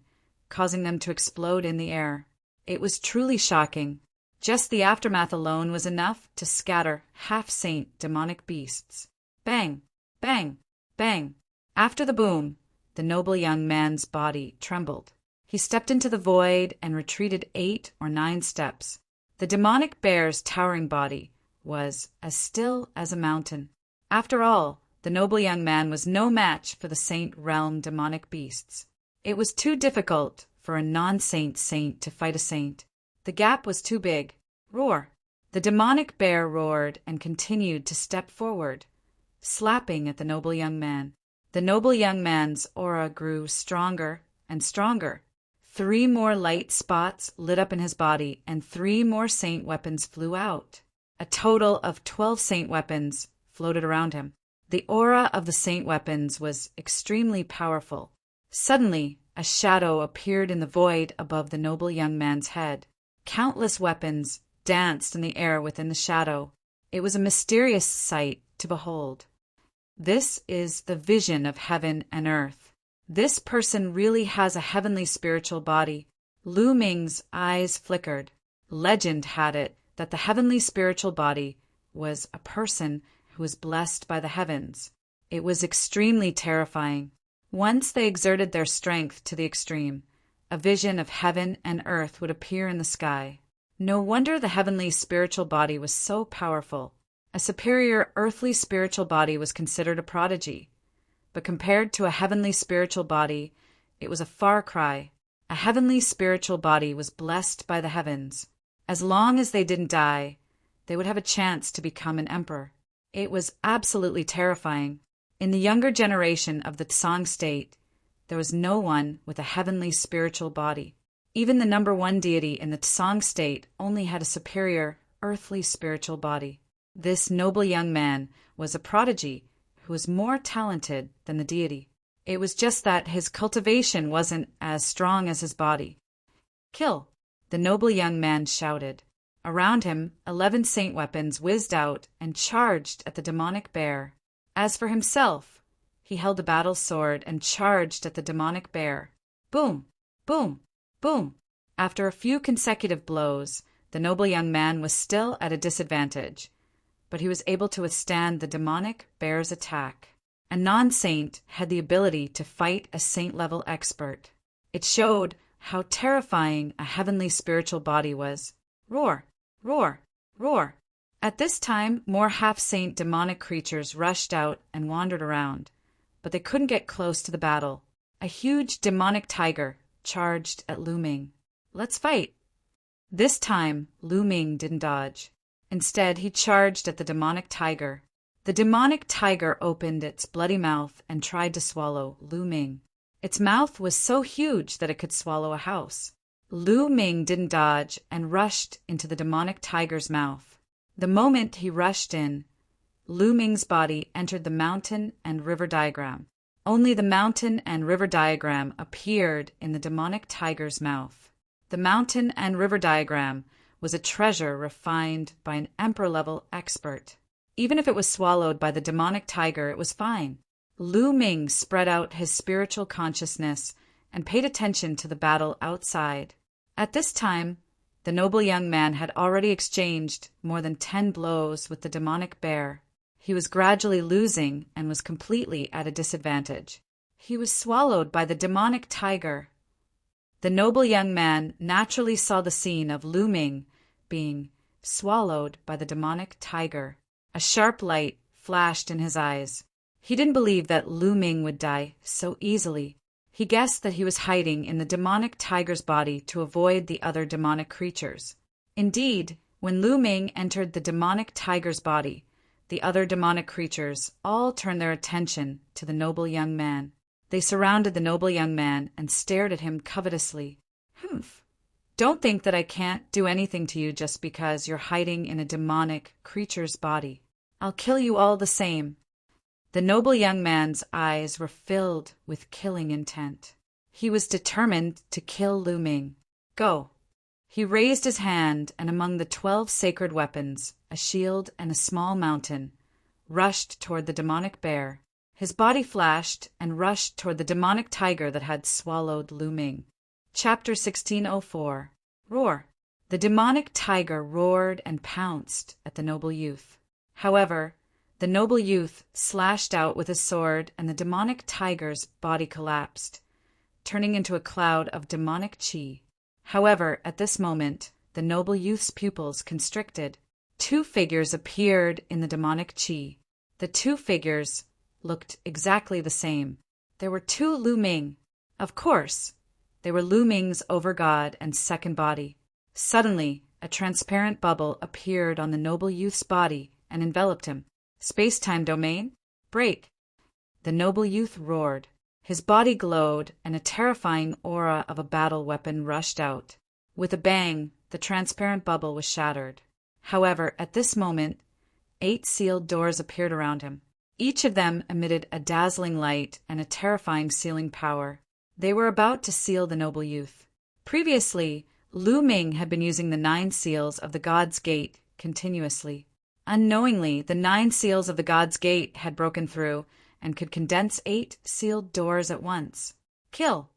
causing them to explode in the air. It was truly shocking. Just the aftermath alone was enough to scatter half-saint demonic beasts. Bang! Bang! Bang! After the boom, the noble young man's body trembled. He stepped into the void and retreated 8 or 9 steps. The demonic bear's towering body was as still as a mountain. After all, The noble young man was no match for the saint realm demonic beasts. It was too difficult for a non-saint saint to fight a saint. The gap was too big. Roar! The demonic bear roared and continued to step forward, slapping at the noble young man. The noble young man's aura grew stronger and stronger. 3 more light spots lit up in his body, and 3 more saint weapons flew out. A total of 12 saint weapons floated around him. The aura of the saint weapons was extremely powerful. Suddenly, a shadow appeared in the void above the noble young man's head. Countless weapons danced in the air within the shadow. It was a mysterious sight to behold. This is the vision of heaven and earth. This person really has a heavenly spiritual body. Lu Ming's eyes flickered. Legend had it that the heavenly spiritual body was a person who was blessed by the heavens. It was extremely terrifying. Once they exerted their strength to the extreme, a vision of heaven and earth would appear in the sky. No wonder the heavenly spiritual body was so powerful. A superior earthly spiritual body was considered a prodigy. But compared to a heavenly spiritual body, it was a far cry. A heavenly spiritual body was blessed by the heavens. As long as they didn't die, they would have a chance to become an emperor. It was absolutely terrifying. In the younger generation of the Tsang state, there was no one with a heavenly spiritual body. Even the number 1 deity in the Tsang state only had a superior earthly spiritual body. This noble young man was a prodigy who was more talented than the deity. It was just that his cultivation wasn't as strong as his body. Kill! The noble young man shouted. Around him, 11 saint weapons whizzed out and charged at the demonic bear. As for himself, he held a battle sword and charged at the demonic bear. Boom! Boom! Boom! After a few consecutive blows, the noble young man was still at a disadvantage, but he was able to withstand the demonic bear's attack. A non-saint had the ability to fight a saint-level expert. It showed how terrifying a heavenly spiritual body was. Roar! Roar! Roar! At this time, more half-saint demonic creatures rushed out and wandered around, but they couldn't get close to the battle. A huge demonic tiger charged at Lu Ming. Let's fight! This time, Lu Ming didn't dodge. Instead, he charged at the demonic tiger. The demonic tiger opened its bloody mouth and tried to swallow Lu Ming. Its mouth was so huge that it could swallow a house. Lu Ming didn't dodge and rushed into the demonic tiger's mouth. The moment he rushed in, Lu Ming's body entered the mountain and river diagram. Only the mountain and river diagram appeared in the demonic tiger's mouth. The mountain and river diagram was a treasure refined by an emperor-level expert. Even if it was swallowed by the demonic tiger, it was fine. Lu Ming spread out his spiritual consciousness and paid attention to the battle outside. At this time, the noble young man had already exchanged more than 10 blows with the demonic bear. He was gradually losing and was completely at a disadvantage. He was swallowed by the demonic tiger. The noble young man naturally saw the scene of Lu Ming being swallowed by the demonic tiger. A sharp light flashed in his eyes. He didn't believe that Lu Ming would die so easily. He guessed that he was hiding in the demonic tiger's body to avoid the other demonic creatures. Indeed, when Lu Ming entered the demonic tiger's body, the other demonic creatures all turned their attention to the noble young man. They surrounded the noble young man and stared at him covetously. Humph! Don't think that I can't do anything to you just because you're hiding in a demonic creature's body. I'll kill you all the same. The noble young man's eyes were filled with killing intent. He was determined to kill Lu Ming. Go! He raised his hand, and among the 12 sacred weapons, a shield and a small mountain, rushed toward the demonic bear. His body flashed and rushed toward the demonic tiger that had swallowed Lu Ming. Chapter 1604. Roar! The demonic tiger roared and pounced at the noble youth. However, the noble youth slashed out with his sword, and the demonic tiger's body collapsed, turning into a cloud of demonic chi. However, at this moment, the noble youth's pupils constricted. 2 figures appeared in the demonic chi. The 2 figures looked exactly the same. There were two Lu Ming. Of course, they were Lu Ming's over-god and second body. Suddenly, a transparent bubble appeared on the noble youth's body and enveloped him. Space-time domain? Break! The noble youth roared. His body glowed, and a terrifying aura of a battle weapon rushed out. With a bang, the transparent bubble was shattered. However, at this moment, 8 sealed doors appeared around him. Each of them emitted a dazzling light and a terrifying sealing power. They were about to seal the noble youth. Previously, Lu Ming had been using the 9 seals of the God's Gate continuously. Unknowingly, the 9 seals of the God's Gate had broken through and could condense 8 sealed doors at once. Kill!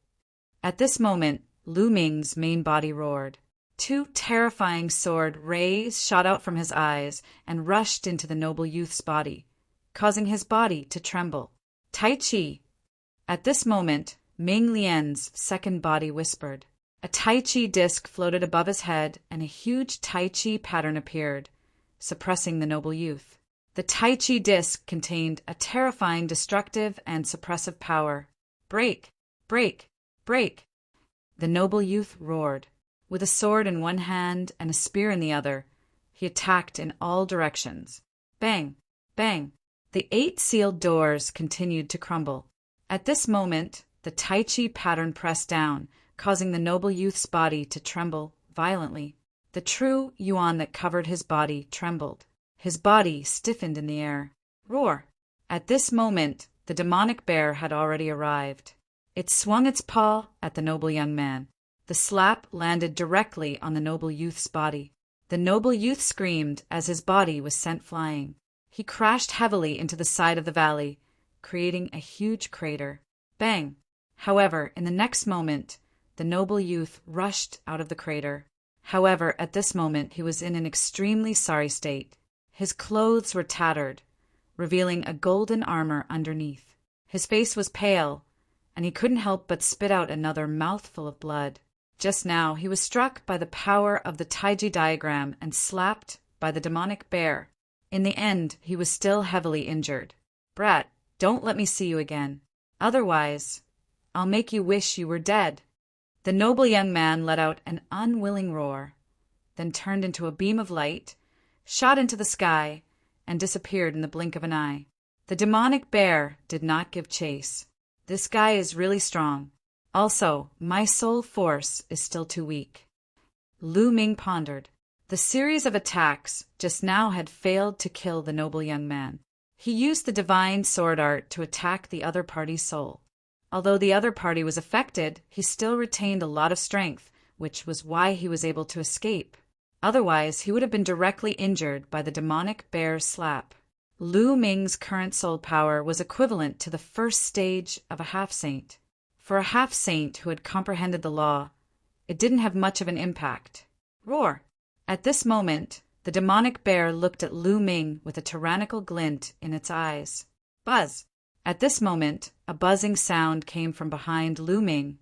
At this moment, Lu Ming's main body roared. 2 terrifying sword rays shot out from his eyes and rushed into the noble youth's body, causing his body to tremble. Tai Chi! At this moment, Ming Lian's second body whispered. A Tai Chi disc floated above his head, and a huge Tai Chi pattern appeared, suppressing the noble youth. The Tai Chi disc contained a terrifying destructive and suppressive power. Break! Break! Break! The noble youth roared. With a sword in one hand and a spear in the other, he attacked in all directions. Bang! Bang! The 8 sealed doors continued to crumble. At this moment, the Tai Chi pattern pressed down, causing the noble youth's body to tremble violently. The true yuan that covered his body trembled. His body stiffened in the air. Roar! At this moment, the demonic bear had already arrived. It swung its paw at the noble young man. The slap landed directly on the noble youth's body. The noble youth screamed as his body was sent flying. He crashed heavily into the side of the valley, creating a huge crater. Bang! However, in the next moment, the noble youth rushed out of the crater. However, at this moment, he was in an extremely sorry state. His clothes were tattered, revealing a golden armor underneath. His face was pale, and he couldn't help but spit out another mouthful of blood. Just now, he was struck by the power of the Taiji diagram and slapped by the demonic bear. In the end, he was still heavily injured. Brat, don't let me see you again. Otherwise, I'll make you wish you were dead. The noble young man let out an unwilling roar, then turned into a beam of light, shot into the sky, and disappeared in the blink of an eye. The demonic bear did not give chase. This guy is really strong. Also, my soul force is still too weak. Lu Ming pondered. The series of attacks just now had failed to kill the noble young man. He used the divine sword art to attack the other party's soul. Although the other party was affected, he still retained a lot of strength, which was why he was able to escape. Otherwise, he would have been directly injured by the demonic bear's slap. Lu Ming's current soul power was equivalent to the first stage of a half-saint. For a half-saint who had comprehended the law, it didn't have much of an impact. Roar! At this moment, the demonic bear looked at Lu Ming with a tyrannical glint in its eyes. Buzz! At this moment, a buzzing sound came from behind Lu Ming,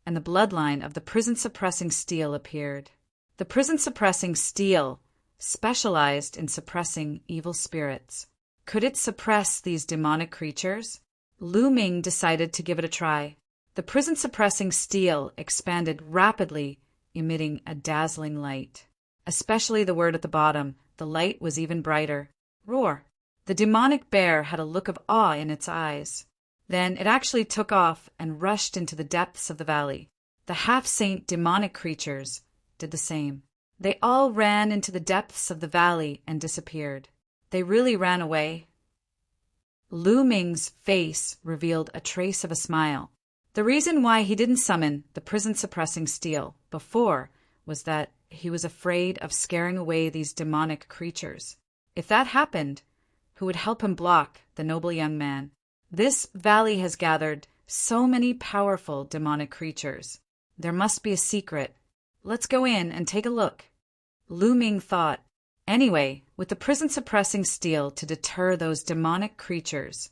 and the bloodline of the prison-suppressing steel appeared. The prison-suppressing steel specialized in suppressing evil spirits. Could it suppress these demonic creatures? Lu Ming decided to give it a try. The prison-suppressing steel expanded rapidly, emitting a dazzling light. Especially the word at the bottom, the light was even brighter. Roar! The demonic bear had a look of awe in its eyes. Then it actually took off and rushed into the depths of the valley. The half-saint demonic creatures did the same. They all ran into the depths of the valley and disappeared. They really ran away. Lu Ming's face revealed a trace of a smile. The reason why he didn't summon the prison-suppressing steel before was that he was afraid of scaring away these demonic creatures. If that happened, who would help him block the noble young man? This valley has gathered so many powerful demonic creatures. There must be a secret. Let's go in and take a look. Lu Ming thought. Anyway, with the prison-suppressing steel to deter those demonic creatures,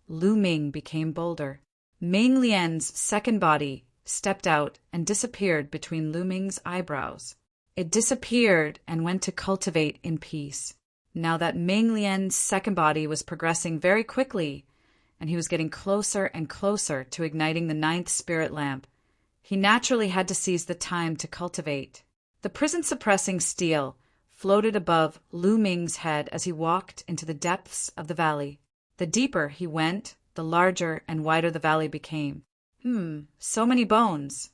Lu Ming became bolder. Ming Lian's second body stepped out and disappeared between Lu Ming's eyebrows. It disappeared and went to cultivate in peace. Now that Ming Lian's second body was progressing very quickly, and he was getting closer and closer to igniting the ninth spirit lamp. He naturally had to seize the time to cultivate. The prison-suppressing steel floated above Lu Ming's head as he walked into the depths of the valley. The deeper he went, the larger and wider the valley became. So many bones.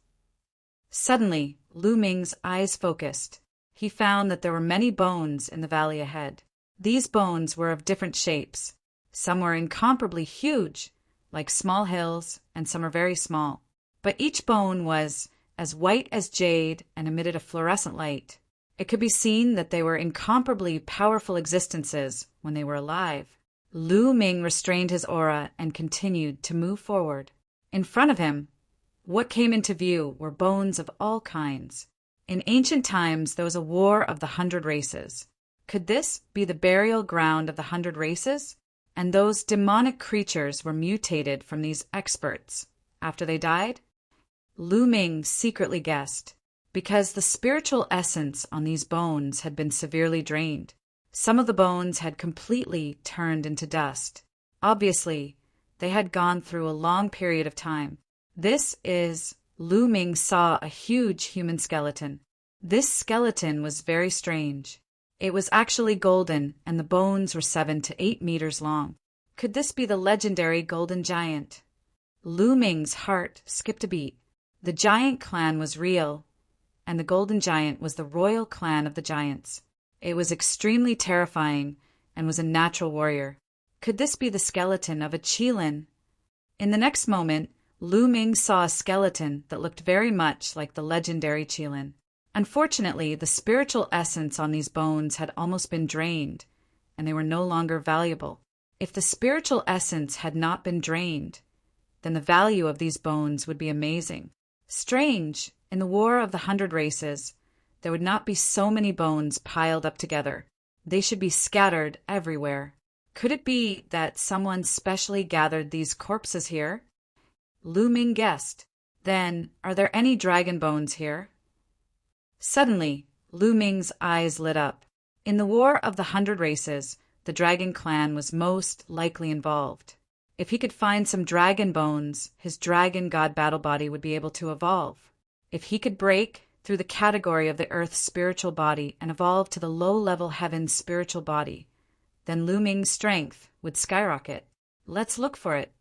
Suddenly, Lu Ming's eyes focused. He found that there were many bones in the valley ahead. These bones were of different shapes. Some were incomparably huge, like small hills, and some are very small. But each bone was as white as jade and emitted a fluorescent light. It could be seen that they were incomparably powerful existences when they were alive. Lu Ming restrained his aura and continued to move forward. In front of him, what came into view were bones of all kinds. In ancient times, there was a war of the 100 races. Could this be the burial ground of the 100 races? And those demonic creatures were mutated from these experts after they died? Lu Ming secretly guessed, because the spiritual essence on these bones had been severely drained. Some of the bones had completely turned into dust. Obviously, they had gone through a long period of time. Lu Ming saw a huge human skeleton. This skeleton was very strange. It was actually golden, and the bones were 7 to 8 meters long. Could this be the legendary Golden Giant? Lu Ming's heart skipped a beat. The Giant clan was real, and the Golden Giant was the royal clan of the giants. It was extremely terrifying and was a natural warrior. Could this be the skeleton of a Qilin? In the next moment, Lu Ming saw a skeleton that looked very much like the legendary Qilin. Unfortunately, the spiritual essence on these bones had almost been drained, and they were no longer valuable. If the spiritual essence had not been drained, then the value of these bones would be amazing. Strange, in the War of the 100 Races, there would not be so many bones piled up together. They should be scattered everywhere. Could it be that someone specially gathered these corpses here? Lu Ming guessed. Then, are there any dragon bones here? Suddenly, Lu Ming's eyes lit up. In the War of the 100 Races, the Dragon Clan was most likely involved. If he could find some dragon bones, his dragon god battle body would be able to evolve. If he could break through the category of the Earth's spiritual body and evolve to the low-level heaven's spiritual body, then Lu Ming's strength would skyrocket. Let's look for it.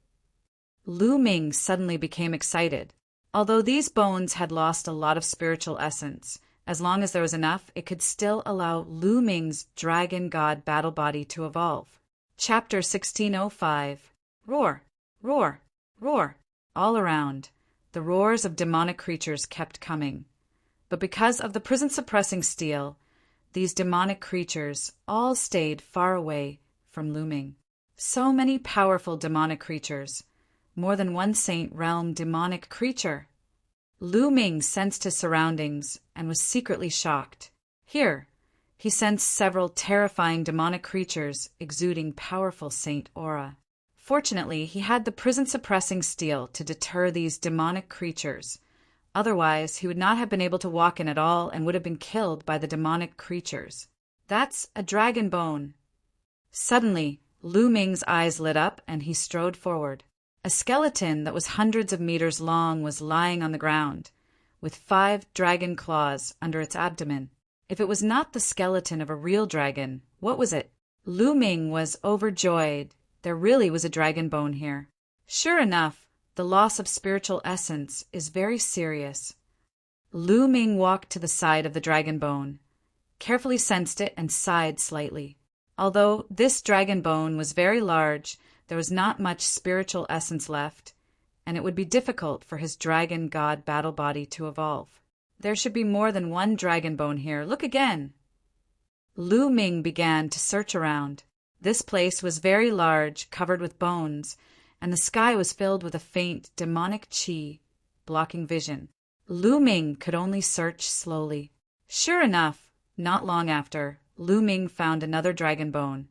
Lu Ming suddenly became excited. Although these bones had lost a lot of spiritual essence, as long as there was enough, it could still allow Lu Ming's dragon god battle body to evolve. Chapter 1605. Roar, roar, roar. All around, the roars of demonic creatures kept coming. But because of the prison-suppressing steel, these demonic creatures all stayed far away from Lu Ming. So many powerful demonic creatures. More than one Saint Realm demonic creature. Lu Ming sensed his surroundings and was secretly shocked. Here, he sensed several terrifying demonic creatures exuding powerful saint aura. Fortunately, he had the prison-suppressing steel to deter these demonic creatures. Otherwise, he would not have been able to walk in at all and would have been killed by the demonic creatures. That's a dragon bone. Suddenly, Lu Ming's eyes lit up and he strode forward. A skeleton that was hundreds of meters long was lying on the ground, with 5 dragon claws under its abdomen. If it was not the skeleton of a real dragon, what was it? Lu Ming was overjoyed. There really was a dragon bone here. Sure enough, the loss of spiritual essence is very serious. Lu Ming walked to the side of the dragon bone, carefully sensed it and sighed slightly. Although this dragon bone was very large, there was not much spiritual essence left, and it would be difficult for his dragon god battle body to evolve. There should be more than one dragon bone here. Look again. Lu Ming began to search around. This place was very large, covered with bones, and the sky was filled with a faint demonic qi, blocking vision. Lu Ming could only search slowly. Sure enough, not long after, Lu Ming found another dragon bone,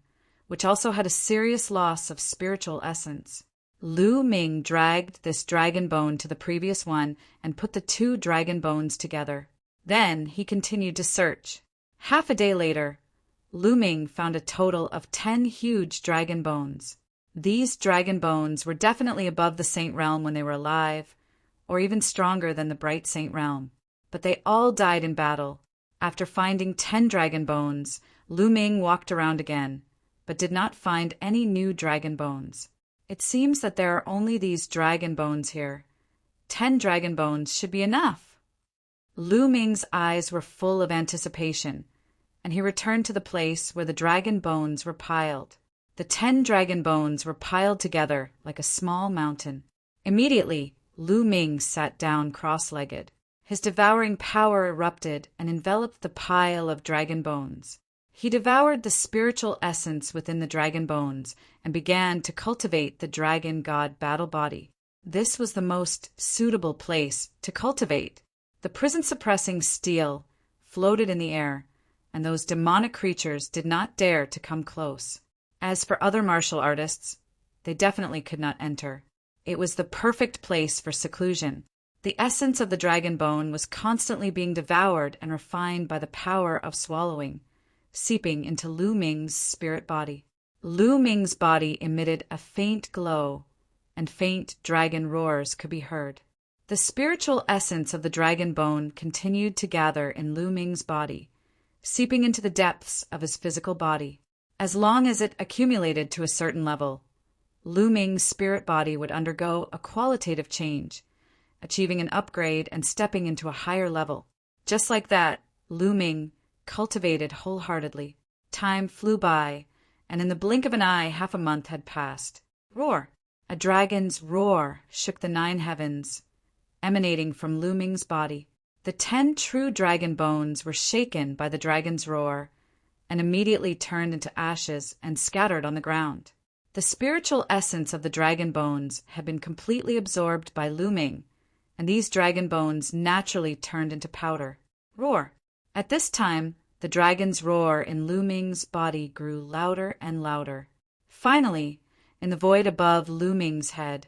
which also had a serious loss of spiritual essence. Lu Ming dragged this dragon bone to the previous one and put the 2 dragon bones together. Then he continued to search. Half a day later, Lu Ming found a total of 10 huge dragon bones. These dragon bones were definitely above the Saint Realm when they were alive, or even stronger than the bright Saint Realm. But they all died in battle. After finding 10 dragon bones, Lu Ming walked around again, but did not find any new dragon bones. It seems that there are only these dragon bones here. 10 dragon bones should be enough. Lu Ming's eyes were full of anticipation, and he returned to the place where the dragon bones were piled. The 10 dragon bones were piled together like a small mountain. Immediately, Lu Ming sat down cross-legged. His devouring power erupted and enveloped the pile of dragon bones. He devoured the spiritual essence within the dragon bones and began to cultivate the dragon god battle body. This was the most suitable place to cultivate. The prison-suppressing steel floated in the air, and those demonic creatures did not dare to come close. As for other martial artists, they definitely could not enter. It was the perfect place for seclusion. The essence of the dragon bone was constantly being devoured and refined by the power of swallowing, seeping into Lu Ming's spirit body. Lu Ming's body emitted a faint glow, and faint dragon roars could be heard. The spiritual essence of the dragon bone continued to gather in Lu Ming's body, seeping into the depths of his physical body. As long as it accumulated to a certain level, Lu Ming's spirit body would undergo a qualitative change, achieving an upgrade and stepping into a higher level. Just like that, Lu Ming cultivated wholeheartedly. Time flew by, and in the blink of an eye, half a month had passed. Roar! A dragon's roar shook the 9 heavens, emanating from Lu Ming's body. The 10 true dragon bones were shaken by the dragon's roar, and immediately turned into ashes and scattered on the ground. The spiritual essence of the dragon bones had been completely absorbed by Lu Ming, and these dragon bones naturally turned into powder. Roar! At this time, the dragon's roar in Lu Ming's body grew louder and louder. Finally, in the void above Lu Ming's head,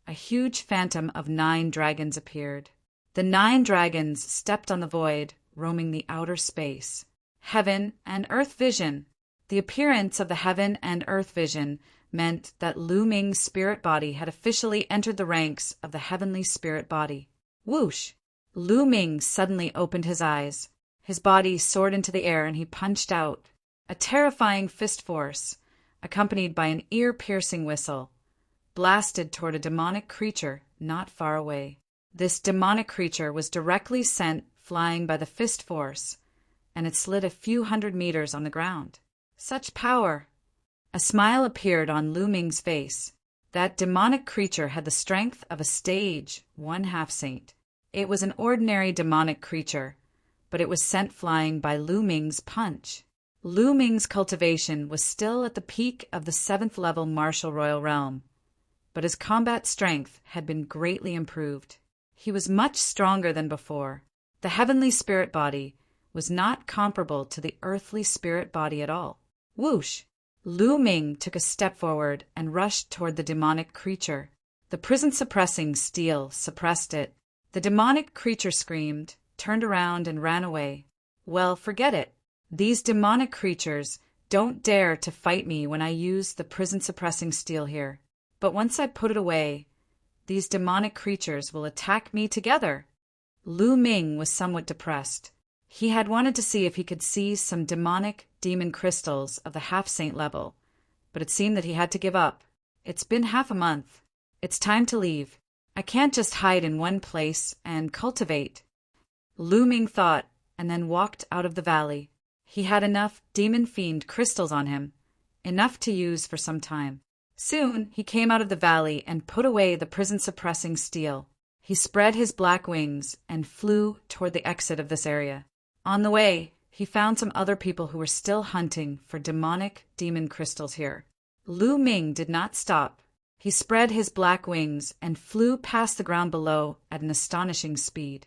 a huge phantom of 9 dragons appeared. The 9 dragons stepped on the void, roaming the outer space. Heaven and Earth Vision. The appearance of the Heaven and Earth Vision meant that Lu Ming's spirit body had officially entered the ranks of the heavenly spirit body. Whoosh! Lu Ming suddenly opened his eyes. His body soared into the air and he punched out. A terrifying fist force, accompanied by an ear-piercing whistle, blasted toward a demonic creature not far away. This demonic creature was directly sent flying by the fist force, and it slid a few hundred meters on the ground. Such power! A smile appeared on Lu Ming's face. That demonic creature had the strength of a stage 1/2 saint. It was an ordinary demonic creature, but it was sent flying by Lu Ming's punch. Lu Ming's cultivation was still at the peak of the 7th level martial royal realm, but his combat strength had been greatly improved. He was much stronger than before. The heavenly spirit body was not comparable to the earthly spirit body at all. Whoosh! Lu Ming took a step forward and rushed toward the demonic creature. The prison-suppressing steel suppressed it. The demonic creature screamed, turned around, and ran away. Well, forget it. These demonic creatures don't dare to fight me when I use the prison-suppressing steel here. But once I put it away, these demonic creatures will attack me together. Lu Ming was somewhat depressed. He had wanted to see if he could seize some demonic demon crystals of the half-saint level, but it seemed that he had to give up. It's been half a month. It's time to leave. I can't just hide in one place and cultivate. Lu Ming thought, and then walked out of the valley. He had enough demon fiend crystals on him, enough to use for some time. Soon he came out of the valley and put away the prison-suppressing steel. He spread his black wings and flew toward the exit of this area. On the way, he found some other people who were still hunting for demonic demon crystals here. Lu Ming did not stop. He spread his black wings and flew past the ground below at an astonishing speed.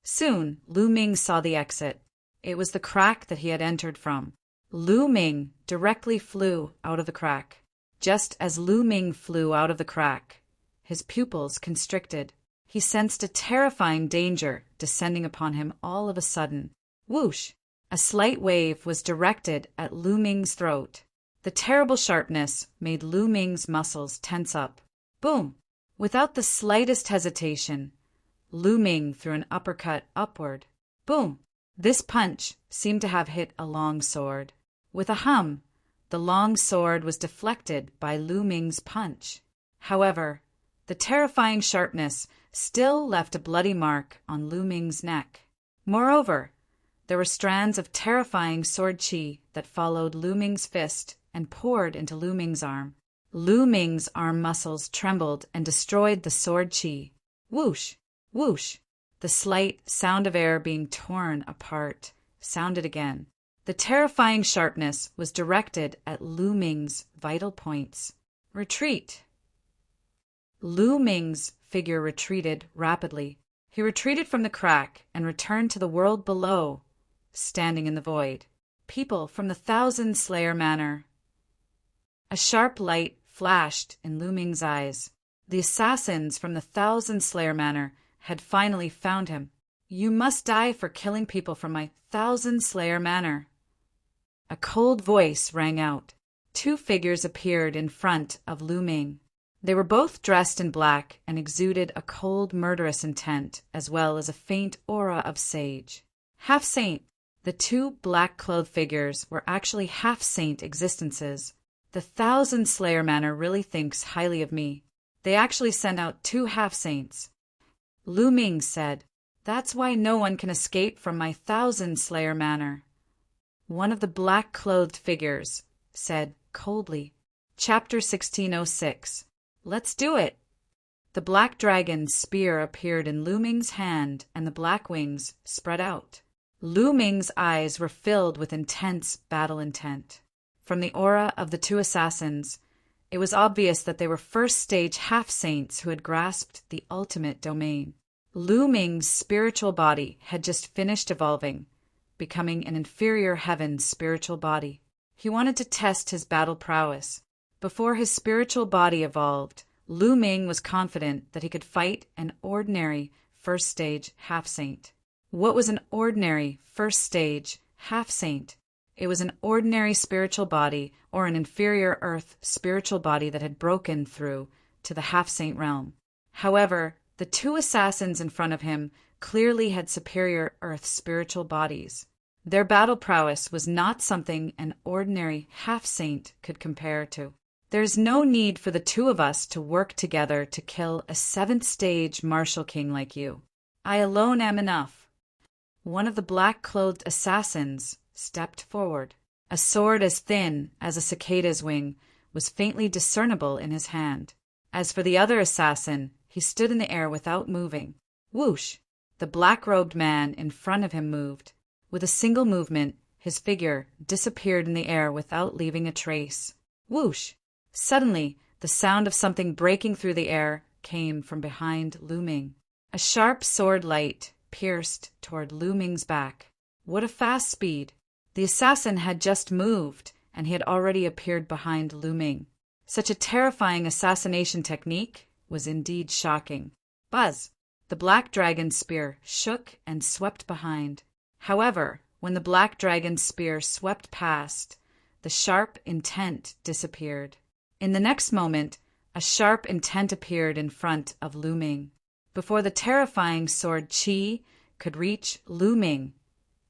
Soon, Lu Ming saw the exit. It was the crack that he had entered from. Lu Ming directly flew out of the crack. Just as Lu Ming flew out of the crack, his pupils constricted. He sensed a terrifying danger descending upon him all of a sudden. Whoosh! A slight wave was directed at Lu Ming's throat. The terrible sharpness made Lu Ming's muscles tense up. Boom! Without the slightest hesitation, Lu Ming threw an uppercut upward. Boom! This punch seemed to have hit a long sword. With a hum, the long sword was deflected by Lu Ming's punch. However, the terrifying sharpness still left a bloody mark on Lu Ming's neck. Moreover, there were strands of terrifying sword qi that followed Lu Ming's fist and poured into Lu Ming's arm. Lu Ming's arm muscles trembled and destroyed the sword qi. Whoosh! Whoosh! The slight sound of air being torn apart sounded again. The terrifying sharpness was directed at Lu Ming's vital points. Retreat! Lu Ming's figure retreated rapidly. He retreated from the crack and returned to the world below, standing in the void. People from the Thousand Slayer Manor. A sharp light flashed in Lu Ming's eyes. The assassins from the Thousand Slayer Manor had finally found him. You must die for killing people from my Thousand Slayer Manor. A cold voice rang out. Two figures appeared in front of Lu Ming. They were both dressed in black and exuded a cold, murderous intent, as well as a faint aura of sage. Half-saint. The two black-clothed figures were actually half-saint existences. The Thousand Slayer Manor really thinks highly of me. They actually sent out two half-saints. Lu Ming said, "That's why no one can escape from my Thousand Slayer Manor." One of the black-clothed figures said coldly, Chapter 1606. Let's do it. The black dragon's spear appeared in Lu Ming's hand and the black wings spread out. Lu Ming's eyes were filled with intense battle intent. From the aura of the two assassins, it was obvious that they were first-stage half-saints who had grasped the ultimate domain. Lu Ming's spiritual body had just finished evolving, becoming an inferior heaven spiritual body. He wanted to test his battle prowess. Before his spiritual body evolved, Lu Ming was confident that he could fight an ordinary first-stage half-saint. What was an ordinary first-stage half-saint? It was an ordinary spiritual body or an inferior earth spiritual body that had broken through to the half-saint realm. However, the two assassins in front of him clearly had superior earth spiritual bodies. Their battle prowess was not something an ordinary half-saint could compare to. There's no need for the two of us to work together to kill a seventh-stage martial king like you. I alone am enough. One of the black-clothed assassins stepped forward. A sword as thin as a cicada's wing was faintly discernible in his hand. As for the other assassin, he stood in the air without moving. Whoosh! The black-robed man in front of him moved. With a single movement, his figure disappeared in the air without leaving a trace. Whoosh! Suddenly, the sound of something breaking through the air came from behind Lu Ming. A sharp sword light pierced toward Lu Ming's back. What a fast speed! The assassin had just moved, and he had already appeared behind Lu Ming. Such a terrifying assassination technique was indeed shocking. Buzz! The black dragon's spear shook and swept behind. However, when the black dragon's spear swept past, the sharp intent disappeared. In the next moment, a sharp intent appeared in front of Lu Ming. Before the terrifying sword qi could reach Lu Ming,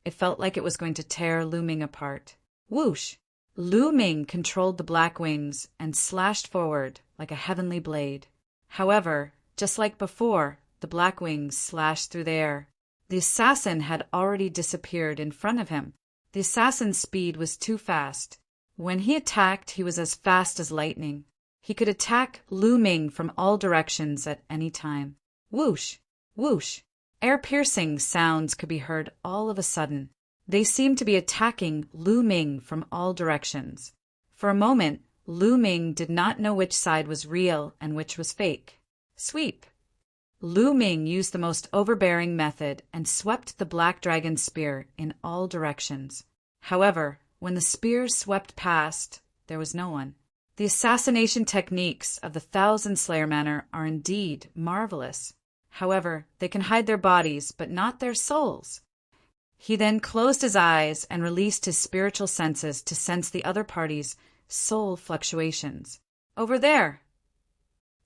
it felt like it was going to tear Lu Ming apart. Whoosh! Lu Ming controlled the black wings and slashed forward like a heavenly blade. However, just like before, the black wings slashed through the air. The assassin had already disappeared in front of him. The assassin's speed was too fast. When he attacked, he was as fast as lightning. He could attack Lu Ming from all directions at any time. Whoosh! Whoosh! Air-piercing sounds could be heard all of a sudden. They seemed to be attacking Lu Ming from all directions. For a moment, Lu Ming did not know which side was real and which was fake. Sweep! Lu Ming used the most overbearing method and swept the black dragon's spear in all directions. However, when the spear swept past, there was no one. The assassination techniques of the Thousand Slayer Manor are indeed marvelous. However, they can hide their bodies, but not their souls. He then closed his eyes and released his spiritual senses to sense the other party's soul fluctuations. Over there!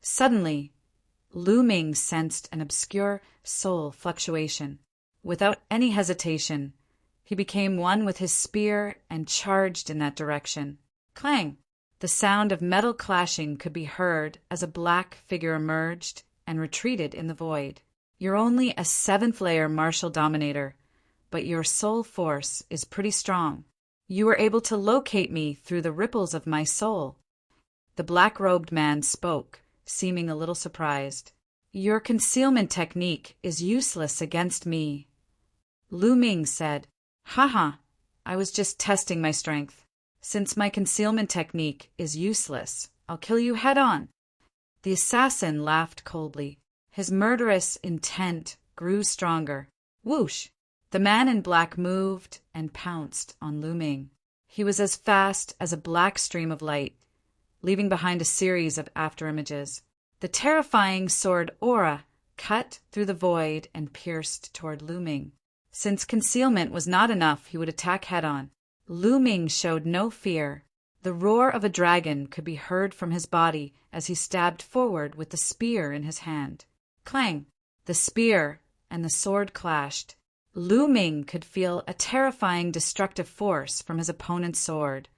Suddenly, Lu Ming sensed an obscure soul fluctuation. Without any hesitation, he became one with his spear and charged in that direction. Clang! The sound of metal clashing could be heard as a black figure emerged and retreated in the void. You're only a 7th-layer martial dominator, but your soul force is pretty strong. You were able to locate me through the ripples of my soul. The black-robed man spoke, seeming a little surprised. Your concealment technique is useless against me. Lu Ming said, Haha, I was just testing my strength. Since my concealment technique is useless, I'll kill you head-on. The assassin laughed coldly. His murderous intent grew stronger. Whoosh! The man in black moved and pounced on Lu Ming. He was as fast as a black stream of light, leaving behind a series of afterimages. The terrifying sword aura cut through the void and pierced toward Lu Ming. Since concealment was not enough, he would attack head-on. Lu Ming showed no fear. The roar of a dragon could be heard from his body as he stabbed forward with the spear in his hand. Clang! The spear and the sword clashed. Lu Ming could feel a terrifying destructive force from his opponent's sword,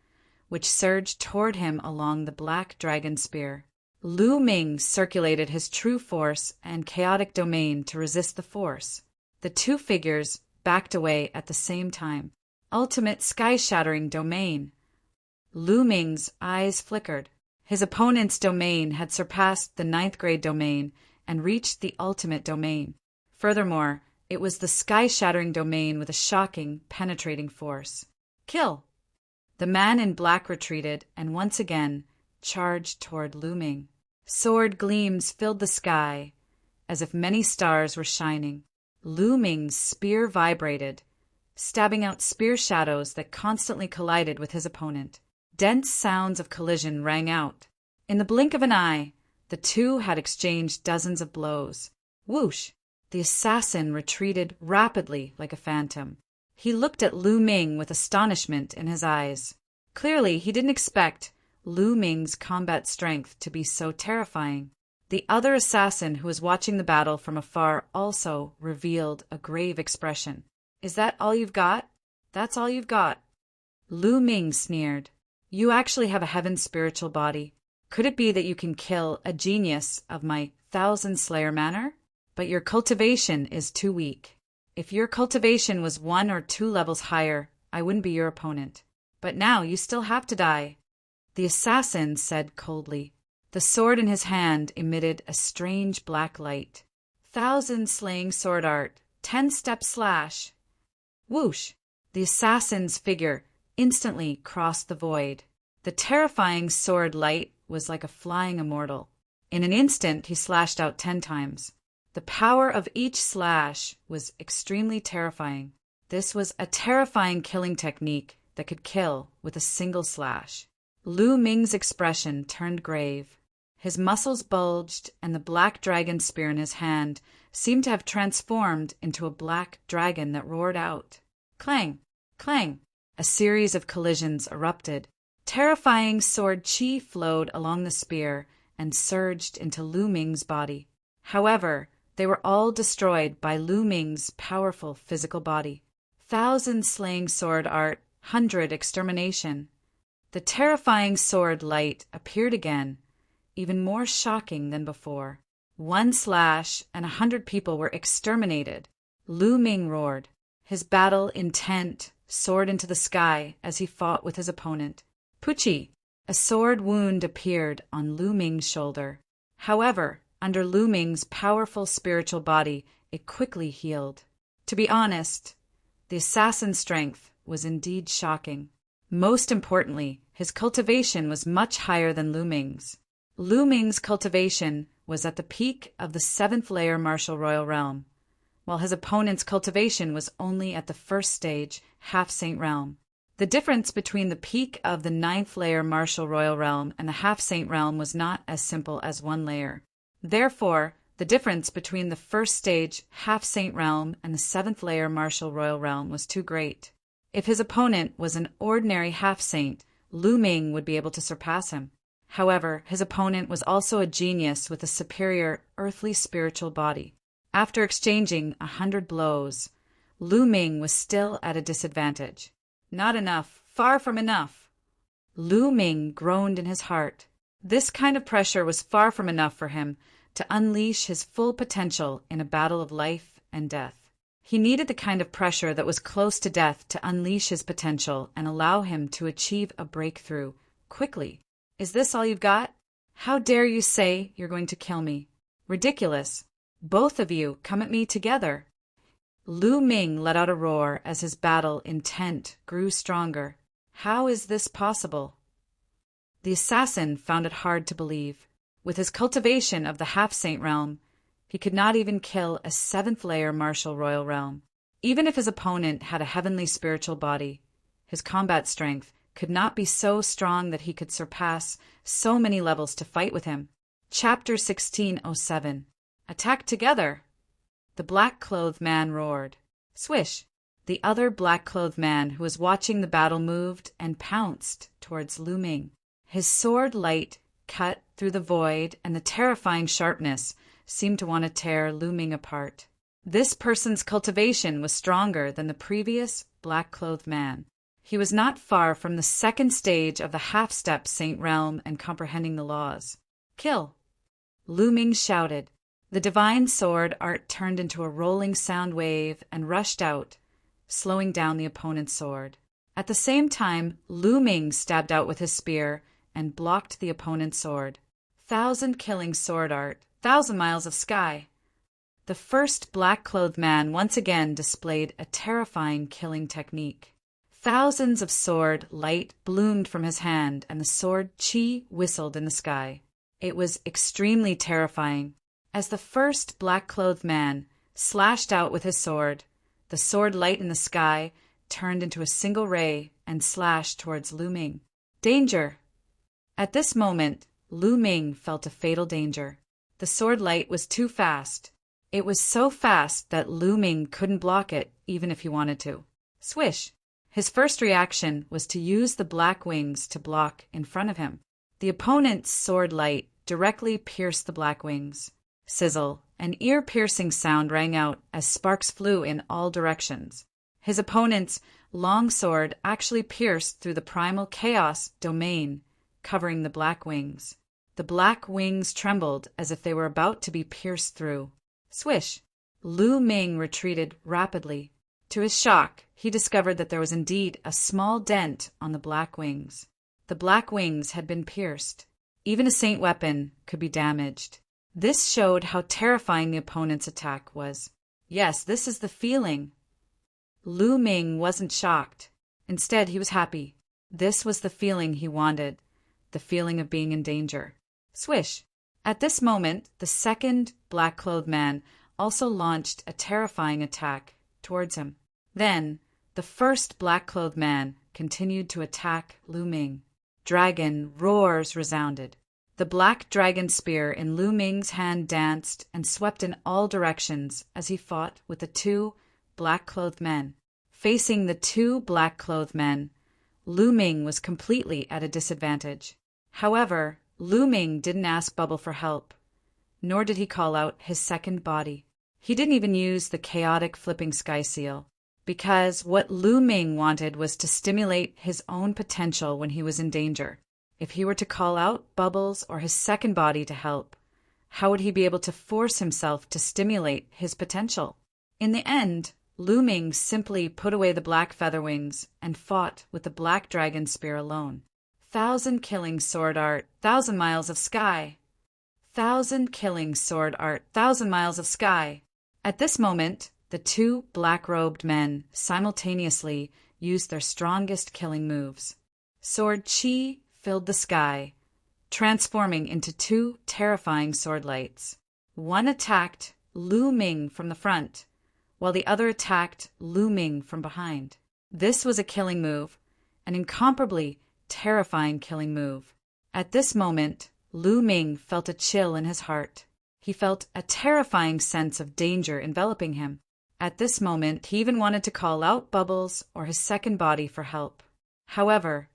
which surged toward him along the black dragon spear. Lu Ming circulated his true force and chaotic domain to resist the force. The two figures backed away at the same time. Ultimate sky-shattering domain. Lu Ming's eyes flickered. His opponent's domain had surpassed the 9th-grade domain and reached the ultimate domain. Furthermore, it was the sky-shattering domain with a shocking, penetrating force. Kill! The man in black retreated and once again charged toward Lu Ming. Sword gleams filled the sky, as if many stars were shining. Lu Ming's spear vibrated, stabbing out spear shadows that constantly collided with his opponent. Dense sounds of collision rang out. In the blink of an eye, the two had exchanged dozens of blows. Whoosh! The assassin retreated rapidly like a phantom. He looked at Lu Ming with astonishment in his eyes. Clearly, he didn't expect Lu Ming's combat strength to be so terrifying. The other assassin who was watching the battle from afar also revealed a grave expression. Is that all you've got? That's all you've got. Lu Ming sneered. You actually have a heaven spiritual body. Could it be that you can kill a genius of my 1,000-slayer manner? But your cultivation is too weak. If your cultivation was 1 or 2 levels higher, I wouldn't be your opponent. But now you still have to die. The assassin said coldly. The sword in his hand emitted a strange black light. 1,000-slaying sword art, 10-step slash. Whoosh! The assassin's figure instantly crossed the void. The terrifying sword light was like a flying immortal. In an instant, he slashed out 10 times. The power of each slash was extremely terrifying. This was a terrifying killing technique that could kill with a single slash. Lu Ming's expression turned grave. His muscles bulged, and the black dragon spear in his hand seemed to have transformed into a black dragon that roared out. Clang! Clang! A series of collisions erupted. Terrifying sword chi flowed along the spear and surged into Lu Ming's body. However, they were all destroyed by Lu Ming's powerful physical body. 1,000 slaying sword art, 100 extermination. The terrifying sword light appeared again, even more shocking than before. 1 slash and 100 people were exterminated. Lu Ming roared. His battle intent soared into the sky as he fought with his opponent. Puchi! A sword wound appeared on Lu Ming's shoulder. However, under Lu Ming's powerful spiritual body, it quickly healed. To be honest, the assassin's strength was indeed shocking. Most importantly, his cultivation was much higher than Lu Ming's. Lu Ming's cultivation was at the peak of the 7th-layer martial royal realm, while his opponent's cultivation was only at the 1st stage, half-saint realm. The difference between the peak of the 9th-layer martial royal realm and the half-saint realm was not as simple as 1 layer. Therefore, the difference between the 1st stage, half-saint realm and the 7th-layer martial royal realm was too great. If his opponent was an ordinary half-saint Lu Ming would be able to surpass him. However, his opponent was also a genius with a superior earthly spiritual body. After exchanging 100 blows, Lu Ming was still at a disadvantage. Not enough, far from enough. Lu Ming groaned in his heart. This kind of pressure was far from enough for him to unleash his full potential in a battle of life and death. He needed the kind of pressure that was close to death to unleash his potential and allow him to achieve a breakthrough quickly. Is this all you've got? How dare you say you're going to kill me? Ridiculous. Both of you come at me together. Lu Ming let out a roar as his battle intent grew stronger. How is this possible? The assassin found it hard to believe. With his cultivation of the half-saint realm, he could not even kill a 7th-layer martial royal realm. Even if his opponent had a heavenly spiritual body, his combat strength could not be so strong that he could surpass so many levels to fight with him. Chapter 1607. Attack together! The black-clothed man roared. Swish! The other black-clothed man who was watching the battle moved and pounced towards Lu Ming. His sword light cut through the void, and the terrifying sharpness seemed to want to tear Lu Ming apart. This person's cultivation was stronger than the previous black-clothed man. He was not far from the second stage of the half-step saint realm and comprehending the laws. Kill! Lu Ming shouted. The divine sword art turned into a rolling sound wave and rushed out, slowing down the opponent's sword. At the same time, Lu Ming stabbed out with his spear and blocked the opponent's sword. 1,000 killing sword art, 1,000 miles of sky. The first black-clothed man once again displayed a terrifying killing technique. Thousands of sword light bloomed from his hand, and the sword chi whistled in the sky. It was extremely terrifying. As the first black-clothed man slashed out with his sword, the sword light in the sky turned into a single ray and slashed towards Lu Ming. Danger! At this moment, Lu Ming felt a fatal danger. The sword light was too fast. It was so fast that Lu Ming couldn't block it even if he wanted to. Swish! His first reaction was to use the black wings to block in front of him. The opponent's sword light directly pierced the black wings. Sizzle, an ear-piercing sound rang out as sparks flew in all directions. His opponent's long sword actually pierced through the primal chaos domain, covering the black wings. The black wings trembled as if they were about to be pierced through. Swish! Lu Ming retreated rapidly. To his shock, he discovered that there was indeed a small dent on the black wings. The black wings had been pierced. Even a saint weapon could be damaged. This showed how terrifying the opponent's attack was. Yes, this is the feeling. Lu Ming wasn't shocked. Instead, he was happy. This was the feeling he wanted, the feeling of being in danger. Swish! At this moment, the second black-clothed man also launched a terrifying attack towards him. Then, the first black-clothed man continued to attack Lu Ming. Dragon roars resounded. The black dragon spear in Lu Ming's hand danced and swept in all directions as he fought with the two black-clothed men. Facing the two black-clothed men, Lu Ming was completely at a disadvantage. However, Lu Ming didn't ask Bubble for help, nor did he call out his second body. He didn't even use the chaotic flipping sky seal, because what Lu Ming wanted was to stimulate his own potential when he was in danger. If he were to call out Bubbles or his second body to help, how would he be able to force himself to stimulate his potential? In the end, Lu Ming simply put away the black feather wings and fought with the black dragon spear alone. 1,000 killing sword art, 1,000 miles of sky. 1,000 killing sword art, 1,000 miles of sky. At this moment, the two black-robed men simultaneously used their strongest killing moves. Sword chi filled the sky, transforming into two terrifying sword lights. One attacked Lu Ming from the front, while the other attacked Lu Ming from behind. This was a killing move, an incomparably terrifying killing move. At this moment, Lu Ming felt a chill in his heart. He felt a terrifying sense of danger enveloping him. At this moment, he even wanted to call out Bubbles or his second body for help. However,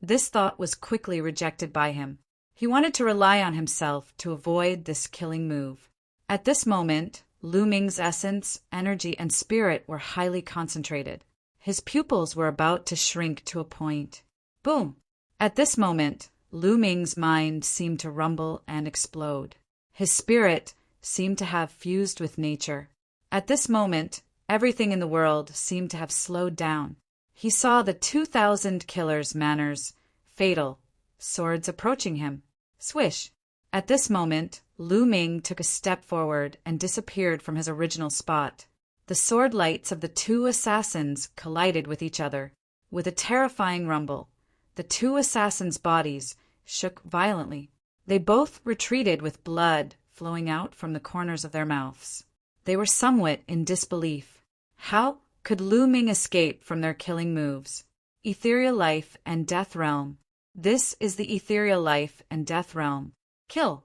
This thought was quickly rejected by him. He wanted to rely on himself to avoid this killing move. At this moment, Lu Ming's essence, energy, and spirit were highly concentrated. His pupils were about to shrink to a point. Boom! At this moment, Lu Ming's mind seemed to rumble and explode. His spirit seemed to have fused with nature. At this moment, everything in the world seemed to have slowed down. He saw the 2,000 killers' manners, fatal, swords approaching him. Swish! At this moment, Lu Ming took a step forward and disappeared from his original spot. The sword lights of the two assassins collided with each other. With a terrifying rumble, the two assassins' bodies shook violently. They both retreated with blood flowing out from the corners of their mouths. They were somewhat in disbelief. How could Lu Ming escape from their killing moves? Ethereal life and death realm. This is the ethereal life and death realm. Kill!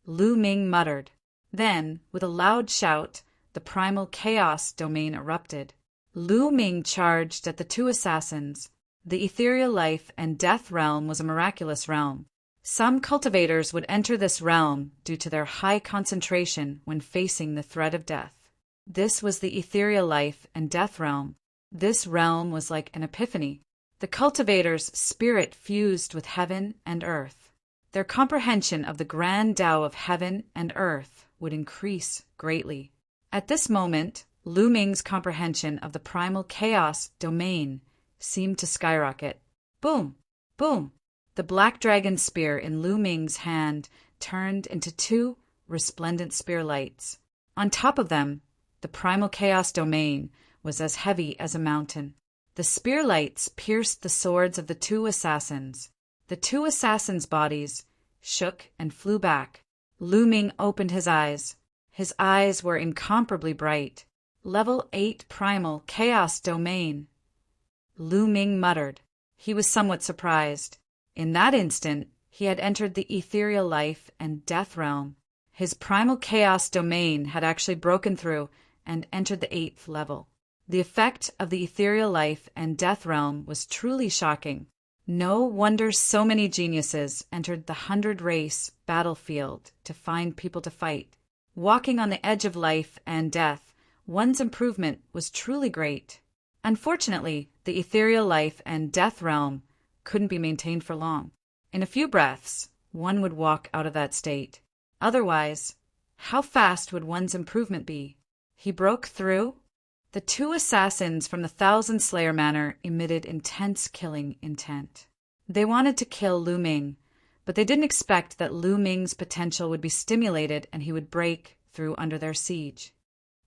Lu Ming muttered. Then, with a loud shout, the primal chaos domain erupted. Lu Ming charged at the two assassins. The ethereal life and death realm was a miraculous realm. Some cultivators would enter this realm due to their high concentration when facing the threat of death. This was the ethereal life and death realm. This realm was like an epiphany. The cultivator's spirit fused with heaven and earth. Their comprehension of the grand Tao of heaven and earth would increase greatly. At this moment, Lu Ming's comprehension of the primal chaos domain seemed to skyrocket. Boom! Boom! The black dragon spear in Lu Ming's hand turned into two resplendent spear lights. On top of them, the primal chaos domain was as heavy as a mountain. The spear lights pierced the swords of the two assassins. The two assassins' bodies shook and flew back. Lu Ming opened his eyes. His eyes were incomparably bright. Level 8 primal chaos domain. Lu Ming muttered. He was somewhat surprised. In that instant, he had entered the ethereal life and death realm. His primal chaos domain had actually broken through and entered the 8th level. The effect of the ethereal life and death realm was truly shocking. No wonder so many geniuses entered the 100-race battlefield to find people to fight. Walking on the edge of life and death, one's improvement was truly great. Unfortunately, the ethereal life and death realm couldn't be maintained for long. In a few breaths, one would walk out of that state. Otherwise, how fast would one's improvement be? He broke through. The two assassins from the Thousand Slayer Manor emitted intense killing intent. They wanted to kill Lu Ming, but they didn't expect that Lu Ming's potential would be stimulated and he would break through under their siege.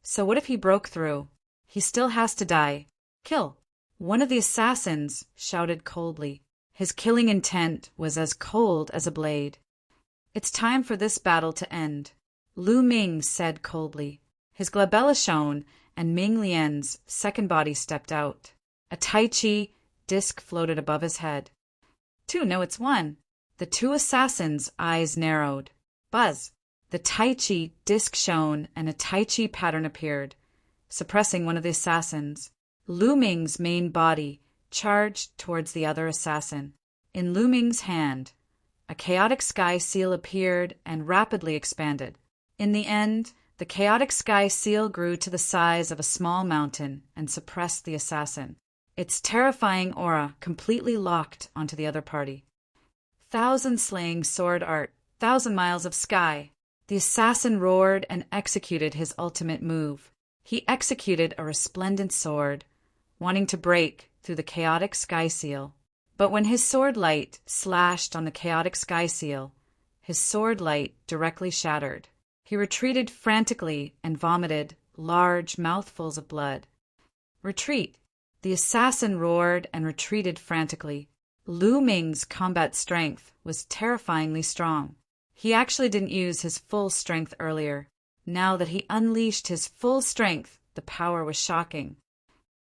So what if he broke through? He still has to die. Kill! One of the assassins shouted coldly. His killing intent was as cold as a blade. It's time for this battle to end, Lu Ming said coldly. His glabella shone, and Ming Lian's second body stepped out. A Tai Chi disc floated above his head. 2, no, it's 1. The two assassins' eyes narrowed. Buzz! The Tai Chi disc shone, and a Tai Chi pattern appeared, suppressing one of the assassins. Lu Ming's main body charged towards the other assassin. In Lu Ming's hand, a chaotic sky seal appeared and rapidly expanded. In the end, the chaotic sky seal grew to the size of a small mountain and suppressed the assassin. Its terrifying aura completely locked onto the other party. 1,000 slaying sword art, 1,000 miles of sky. The assassin roared and executed his ultimate move. He executed a resplendent sword, wanting to break through the chaotic sky seal. But when his sword light slashed on the chaotic sky seal, his sword light directly shattered. He retreated frantically and vomited large mouthfuls of blood. Retreat! The assassin roared and retreated frantically. Lu Ming's combat strength was terrifyingly strong. He actually didn't use his full strength earlier. Now that he unleashed his full strength, the power was shocking.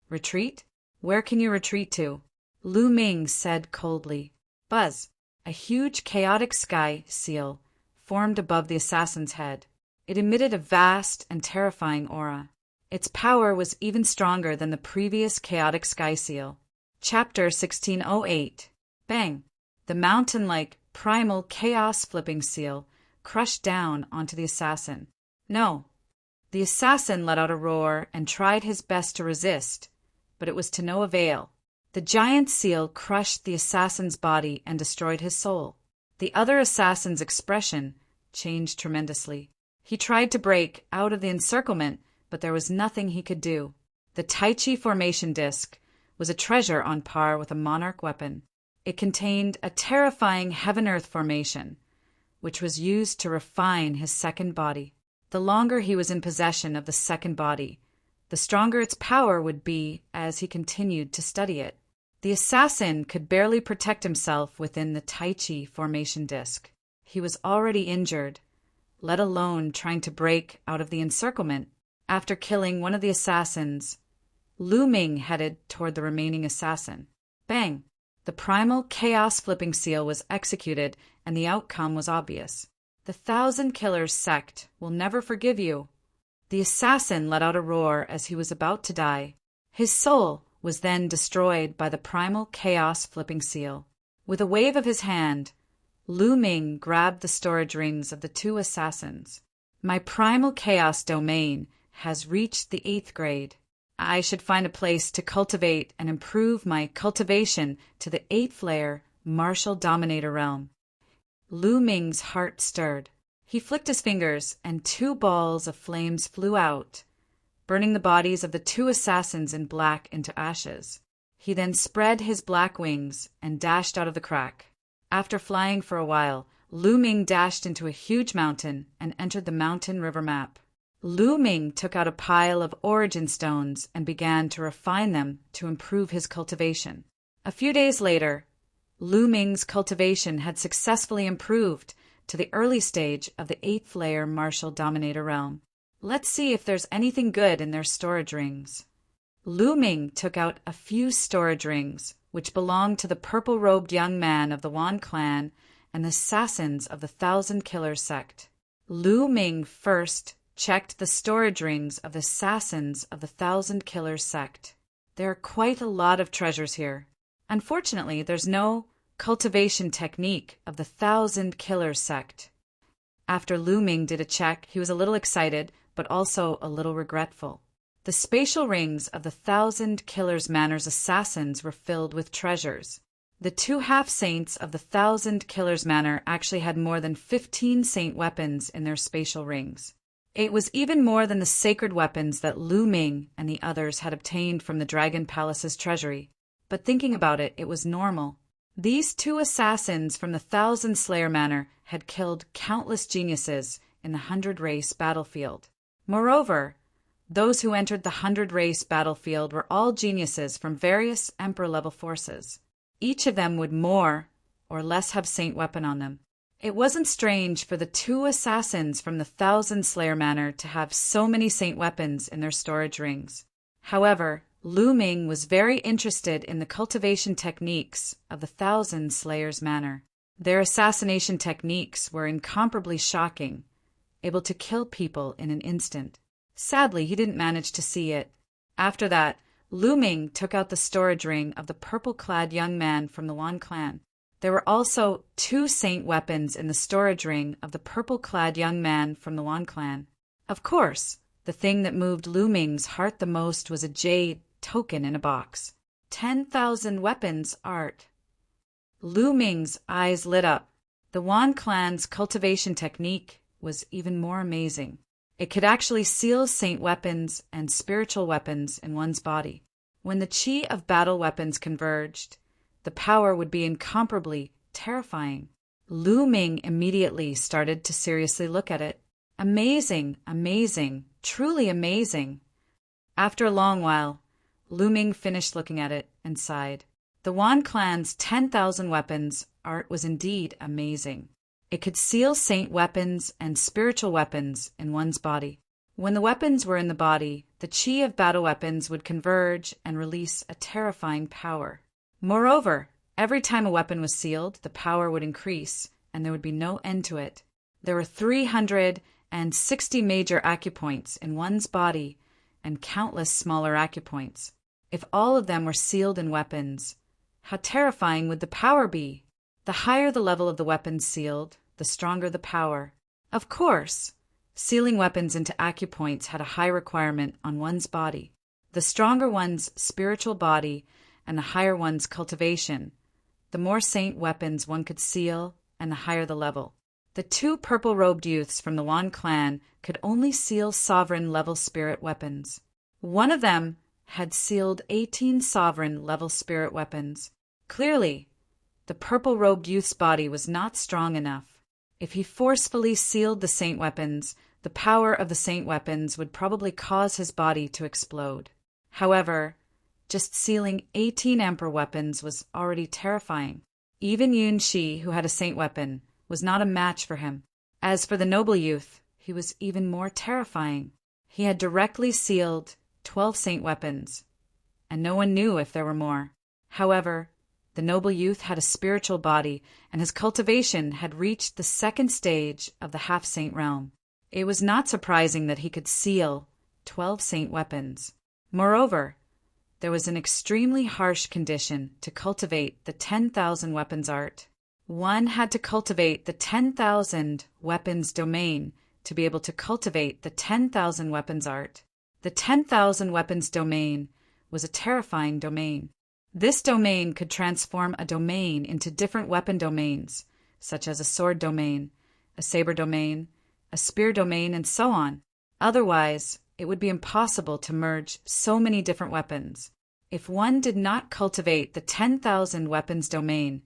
Retreat? Where can you retreat to? Lu Ming said coldly. Buzz! A huge chaotic sky seal formed above the assassin's head. It emitted a vast and terrifying aura. Its power was even stronger than the previous chaotic sky seal. Chapter 1608. Bang! The mountain-like, primal, chaos-flipping seal crushed down onto the assassin. No. The assassin let out a roar and tried his best to resist, but it was to no avail. The giant seal crushed the assassin's body and destroyed his soul. The other assassin's expression changed tremendously. He tried to break out of the encirclement, but there was nothing he could do. The Tai Chi formation disc was a treasure on par with a monarch weapon. It contained a terrifying heaven-earth formation, which was used to refine his second body. The longer he was in possession of the second body, the stronger its power would be as he continued to study it. The assassin could barely protect himself within the Tai Chi formation disc. He was already injured, let alone trying to break out of the encirclement. After killing one of the assassins, Lu Ming headed toward the remaining assassin. Bang! The primal chaos-flipping seal was executed, and the outcome was obvious. The Thousand Killers sect will never forgive you. The assassin let out a roar as he was about to die. His soul was then destroyed by the primal chaos-flipping seal. With a wave of his hand, Lu Ming grabbed the storage rings of the two assassins. My primal chaos domain has reached the 8th grade. I should find a place to cultivate and improve my cultivation to the 8th layer martial dominator realm. Lu Ming's heart stirred. He flicked his fingers, and 2 balls of flames flew out, burning the bodies of the 2 assassins in black into ashes. He then spread his black wings and dashed out of the crack. After flying for a while, Lu Ming dashed into a huge mountain and entered the mountain river map. Lu Ming took out a pile of origin stones and began to refine them to improve his cultivation. A few days later, Lu Ming's cultivation had successfully improved to the early stage of the 8th layer martial dominator realm. Let's see if there's anything good in their storage rings. Lu Ming took out a few storage rings, which belonged to the purple-robed young man of the Wan clan and the assassins of the Thousand Killers sect. Lu Ming first checked the storage rings of the assassins of the Thousand Killers sect. There are quite a lot of treasures here. Unfortunately, there's no cultivation technique of the Thousand Killers sect. After Lu Ming did a check, he was a little excited, but also a little regretful. The spatial rings of the Thousand Killers Manor's assassins were filled with treasures. The 2 half-saints of the Thousand Killers Manor actually had more than 15 saint weapons in their spatial rings. It was even more than the sacred weapons that Lu Ming and the others had obtained from the Dragon Palace's treasury. But thinking about it, it was normal. These 2 assassins from the Thousand Slayer Manor had killed countless geniuses in the 100-race battlefield. Moreover, those who entered the 100-race battlefield were all geniuses from various Emperor-level forces. Each of them would more or less have saint weapon on them. It wasn't strange for the 2 assassins from the Thousand Slayer Manor to have so many saint weapons in their storage rings. However, Lu Ming was very interested in the cultivation techniques of the Thousand Slayers Manor. Their assassination techniques were incomparably shocking, able to kill people in an instant. Sadly, he didn't manage to see it. After that, Lu Ming took out the storage ring of the purple-clad young man from the Wan clan. There were also 2 saint weapons in the storage ring of the purple-clad young man from the Wan clan. Of course, the thing that moved Lu Ming's heart the most was a jade token in a box. 10,000 weapons art. Lu Ming's eyes lit up. The Wan clan's cultivation technique was even more amazing. It could actually seal saint weapons and spiritual weapons in one's body. When the chi of battle weapons converged, the power would be incomparably terrifying. Lu Ming immediately started to seriously look at it. Amazing, amazing, truly amazing. After a long while, Lu Ming finished looking at it and sighed. The Wan clan's 10,000 weapons art was indeed amazing. It could seal saint weapons and spiritual weapons in one's body. When the weapons were in the body, the chi of battle weapons would converge and release a terrifying power. Moreover, every time a weapon was sealed, the power would increase, and there would be no end to it. There were 360 major acupoints in one's body and countless smaller acupoints. If all of them were sealed in weapons, How terrifying would the power be? The higher the level of the weapons sealed, the stronger the power. Of course, sealing weapons into acupoints had a high requirement on one's body. The stronger one's spiritual body and the higher one's cultivation, the more saint weapons one could seal and the higher the level. The two purple-robed youths from the Wan clan could only seal sovereign-level spirit weapons. One of them had sealed 18 sovereign-level spirit weapons. Clearly, the purple-robed youth's body was not strong enough. If he forcefully sealed the saint weapons, the power of the saint weapons would probably cause his body to explode. However, just sealing 18 emperor weapons was already terrifying. Even Yun Shi, who had a saint weapon, was not a match for him. As for the noble youth, he was even more terrifying. He had directly sealed 12 saint weapons, and no one knew if there were more. However, the noble youth had a spiritual body, and his cultivation had reached the second stage of the half-saint realm. It was not surprising that he could seal 12 saint weapons. Moreover, there was an extremely harsh condition to cultivate the 10,000 weapons art. One had to cultivate the 10,000 weapons domain to be able to cultivate the 10,000 weapons art. The 10,000 weapons domain was a terrifying domain. This domain could transform a domain into different weapon domains, such as a sword domain, a saber domain, a spear domain, and so on. Otherwise, it would be impossible to merge so many different weapons. If one did not cultivate the 10,000 weapons domain,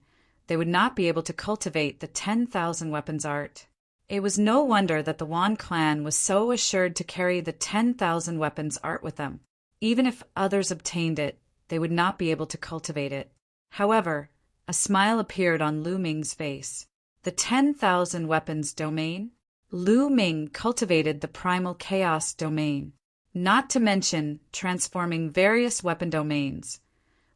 they would not be able to cultivate the 10,000 weapons art. It was no wonder that the Wan clan was so assured to carry the 10,000 weapons art with them. Even if others obtained it, they would not be able to cultivate it. However, a smile appeared on Lu Ming's face. The 10,000 weapons domain? Lu Ming cultivated the primal chaos domain, not to mention transforming various weapon domains.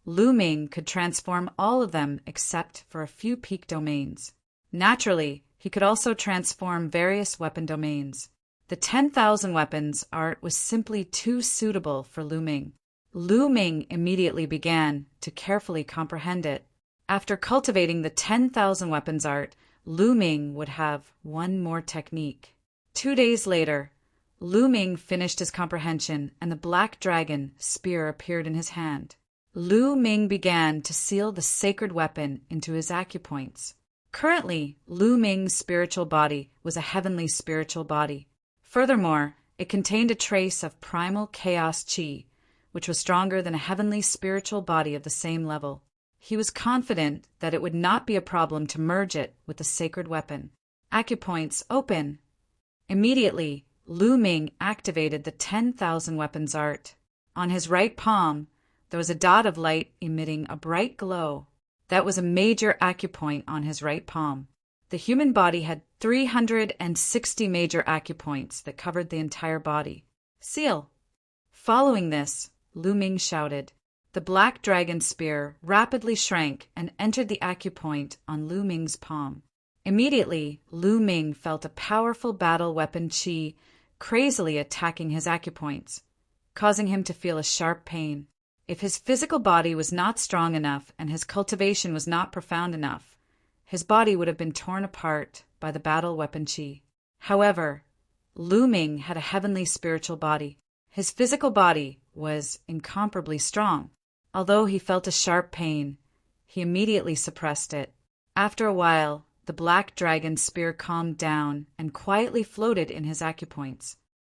Lu Ming could transform all of them except for a few peak domains. Naturally, he could also transform various weapon domains. The 10,000 weapons art was simply too suitable for Lu Ming. Lu Ming immediately began to carefully comprehend it. After cultivating the 10,000 weapons art, Lu Ming would have one more technique. 2 days later, Lu Ming finished his comprehension and the black dragon spear appeared in his hand. Lu Ming began to seal the sacred weapon into his acupoints. Currently, Lu Ming's spiritual body was a heavenly spiritual body. Furthermore, it contained a trace of primal chaos chi, which was stronger than a heavenly spiritual body of the same level. He was confident that it would not be a problem to merge it with the sacred weapon. Acupoints open. Immediately, Lu Ming activated the 10,000 weapons art. On his right palm, there was a dot of light emitting a bright glow. That was a major acupoint on his right palm. The human body had 360 major acupoints that covered the entire body. Seal. Following this, Lu Ming shouted. The black dragon spear rapidly shrank and entered the acupoint on Lu Ming's palm. Immediately, Lu Ming felt a powerful battle weapon chi crazily attacking his acupoints, causing him to feel a sharp pain. If his physical body was not strong enough and his cultivation was not profound enough, his body would have been torn apart by the battle weapon chi. However, Lu Ming had a heavenly spiritual body. His physical body was incomparably strong. Although he felt a sharp pain, he immediately suppressed it. After a while, the black dragon spear calmed down and quietly floated in his acupoints.